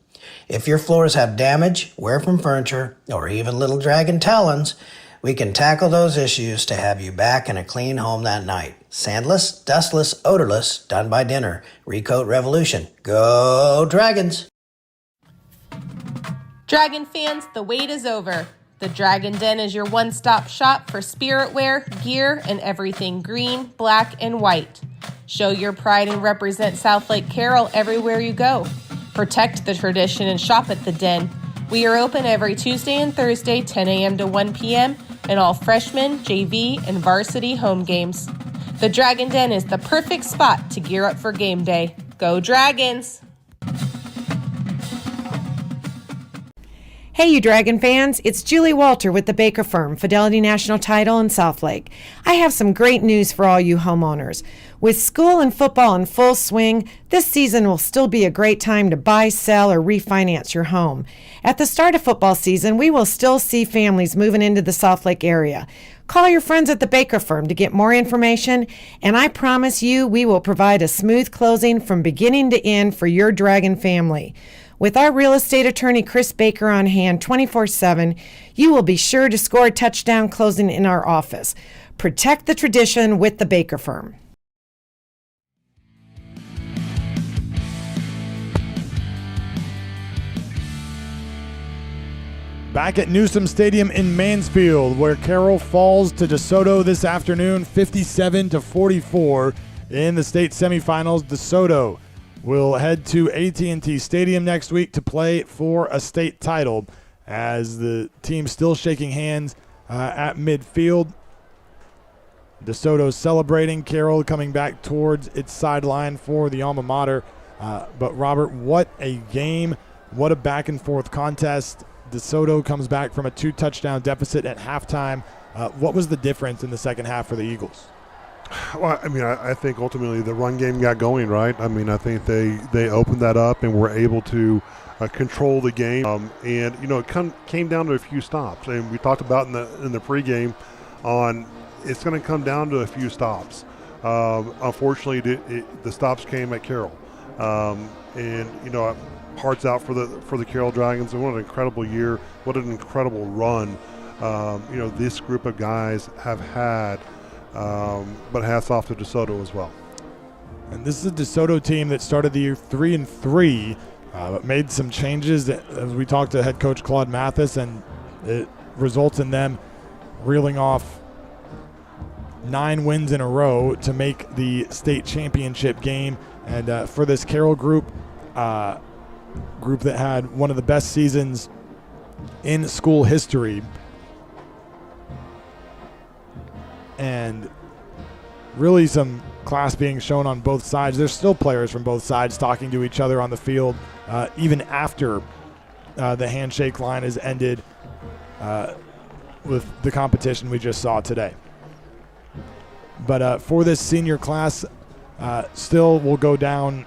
If your floors have damage, wear from furniture, or even little dragon talons, we can tackle those issues to have you back in a clean home that night. Sandless, dustless, odorless, done by dinner. Recoat Revolution. Go Dragons! Dragon fans, the wait is over. The Dragon Den is your one-stop shop for spirit wear, gear, and everything green, black, and white. Show your pride and represent Southlake Carroll everywhere you go. Protect the tradition and shop at the Den. We are open every Tuesday and Thursday, 10 a.m. to 1 p.m., and all freshman, JV, and varsity home games. The Dragon Den is the perfect spot to gear up for game day. Go Dragons! Hey, you Dragon fans, it's Julie Walter with the Baker Firm, Fidelity National Title in Southlake. I have some great news for all you homeowners. With school and football in full swing, this season will still be a great time to buy, sell, or refinance your home. At the start of football season, we will still see families moving into the Southlake area. Call your friends at the Baker Firm to get more information, and I promise you we will provide a smooth closing from beginning to end for your Dragon family. With our real estate attorney, Chris Baker, on hand 24/7, you will be sure to score a touchdown closing in our office. Protect the tradition with the Baker Firm. Back at Newsom Stadium in Mansfield, where Carroll falls to DeSoto this afternoon, 57-44 in the state semifinals. DeSoto will head to AT&T Stadium next week to play for a state title, as the team still shaking hands at midfield. DeSoto celebrating, Carroll coming back towards its sideline for the alma mater. But Robert, what a game, what a back and forth contest. DeSoto comes back from a 2-touchdown deficit at halftime. What was the difference in the second half for the Eagles? Well, I mean, I think ultimately the run game got going, right? I mean, I think they opened that up and were able to control the game. And, you know, it came down to a few stops. And we talked about in the pregame on it's going to come down to a few stops. Unfortunately, the stops came at Carroll, and hearts out for the Carroll Dragons. And what an incredible year! What an incredible run! This group of guys have had, but hats off to DeSoto as well. And this is a DeSoto team that started the year 3-3, but made some changes as we talked to head coach Claude Mathis, and it results in them reeling off 9 wins in a row to make the state championship game. And for this Carroll group that had one of the best seasons in school history, and really some class being shown on both sides. There's still players from both sides talking to each other on the field, even after the handshake line has ended with the competition we just saw today. But for this senior class, still will go down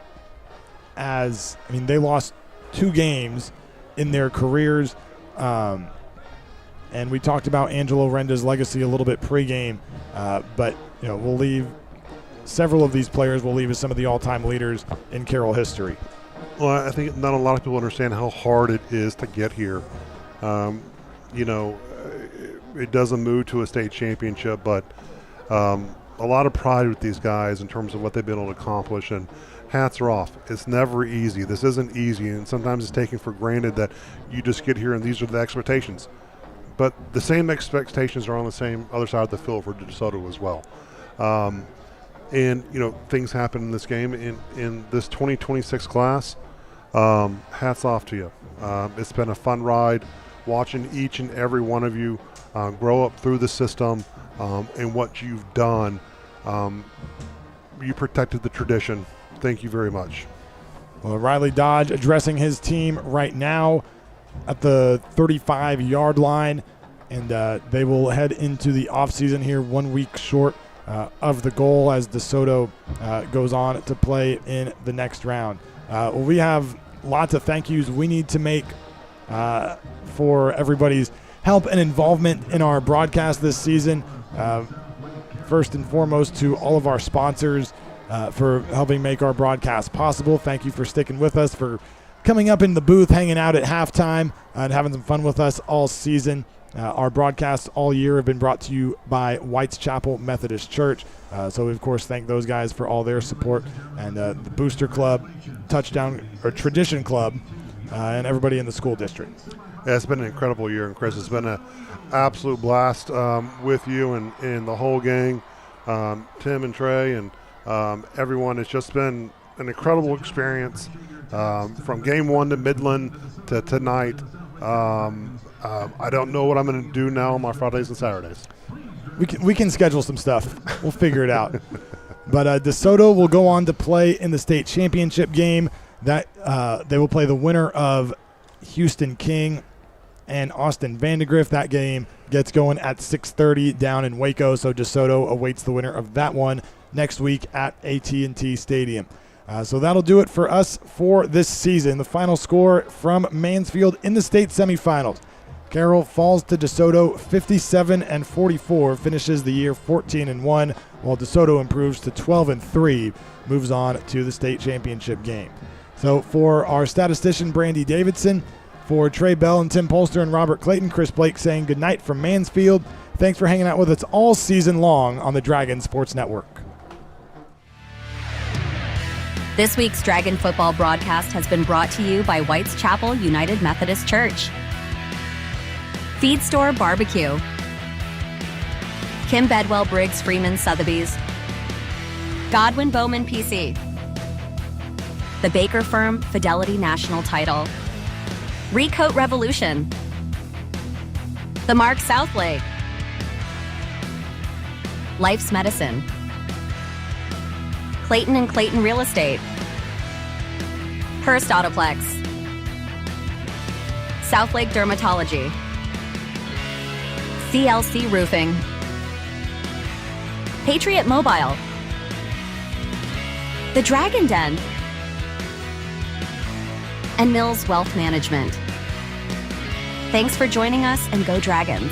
as, they lost 2 games in their careers. And we talked about Angelo Renda's legacy a little bit pregame, but we'll leave several of these players will leave as some of the all-time leaders in Carroll history. Well, I think not a lot of people understand how hard it is to get here. It doesn't move to a state championship, but a lot of pride with these guys in terms of what they've been able to accomplish, and hats are off. It's never easy. This isn't easy, and sometimes it's taken for granted that you just get here and these are the expectations. But the same expectations are on the same other side of the field for DeSoto as well. And things happen in this game. In this 2026 class, hats off to you. It's been a fun ride watching each and every one of you grow up through the system, and what you've done. You protected the tradition. Thank you very much. Well, Riley Dodge addressing his team right now at the 35-yard line, and they will head into the offseason here 1 week short of the goal as DeSoto goes on to play in the next round. We have lots of thank yous we need to make for everybody's help and involvement in our broadcast this season. First and foremost, to all of our sponsors for helping make our broadcast possible. Thank you for sticking with us, for coming up in the booth, hanging out at halftime, and having some fun with us all season. Our broadcasts all year have been brought to you by White's Chapel Methodist Church. So we, of course, thank those guys for all their support, and the Booster Club, Touchdown, or Tradition Club, and everybody in the school district. Yeah, it's been an incredible year, and Chris, it's been an absolute blast with you and the whole gang, Tim and Trey and everyone. It's just been an incredible experience from game 1 to Midland to tonight. I don't know what I'm going to do now on my Fridays and Saturdays. We can schedule some stuff. We'll figure it out. But DeSoto will go on to play in the state championship game. That they will play the winner of Houston King and Austin Vandegrift. That game gets going at 6:30 down in Waco. So DeSoto awaits the winner of that one next week at AT&T Stadium. So that'll do it for us for this season. The final score from Mansfield in the state semifinals. Carroll falls to DeSoto 57-44, finishes the year 14-1, while DeSoto improves to 12-3, moves on to the state championship game. So for our statistician, Brandy Davidson, for Trey Bell and Tim Polster and Robert Clayton, Chris Blake saying goodnight from Mansfield. Thanks for hanging out with us all season long on the Dragon Sports Network. This week's Dragon football broadcast has been brought to you by White's Chapel United Methodist Church, Feed Store Barbecue, Kim Bedwell Briggs Freeman Sotheby's, Godwin Bowman PC, The Baker Firm Fidelity National Title, Recoat Revolution, The Mark Southlake, Life's Medicine, Clayton and Clayton Real Estate, Hearst Autoplex, Southlake Dermatology, CLC Roofing, Patriot Mobile, The Dragon Den, and Mills Wealth Management. Thanks for joining us, and go Dragons.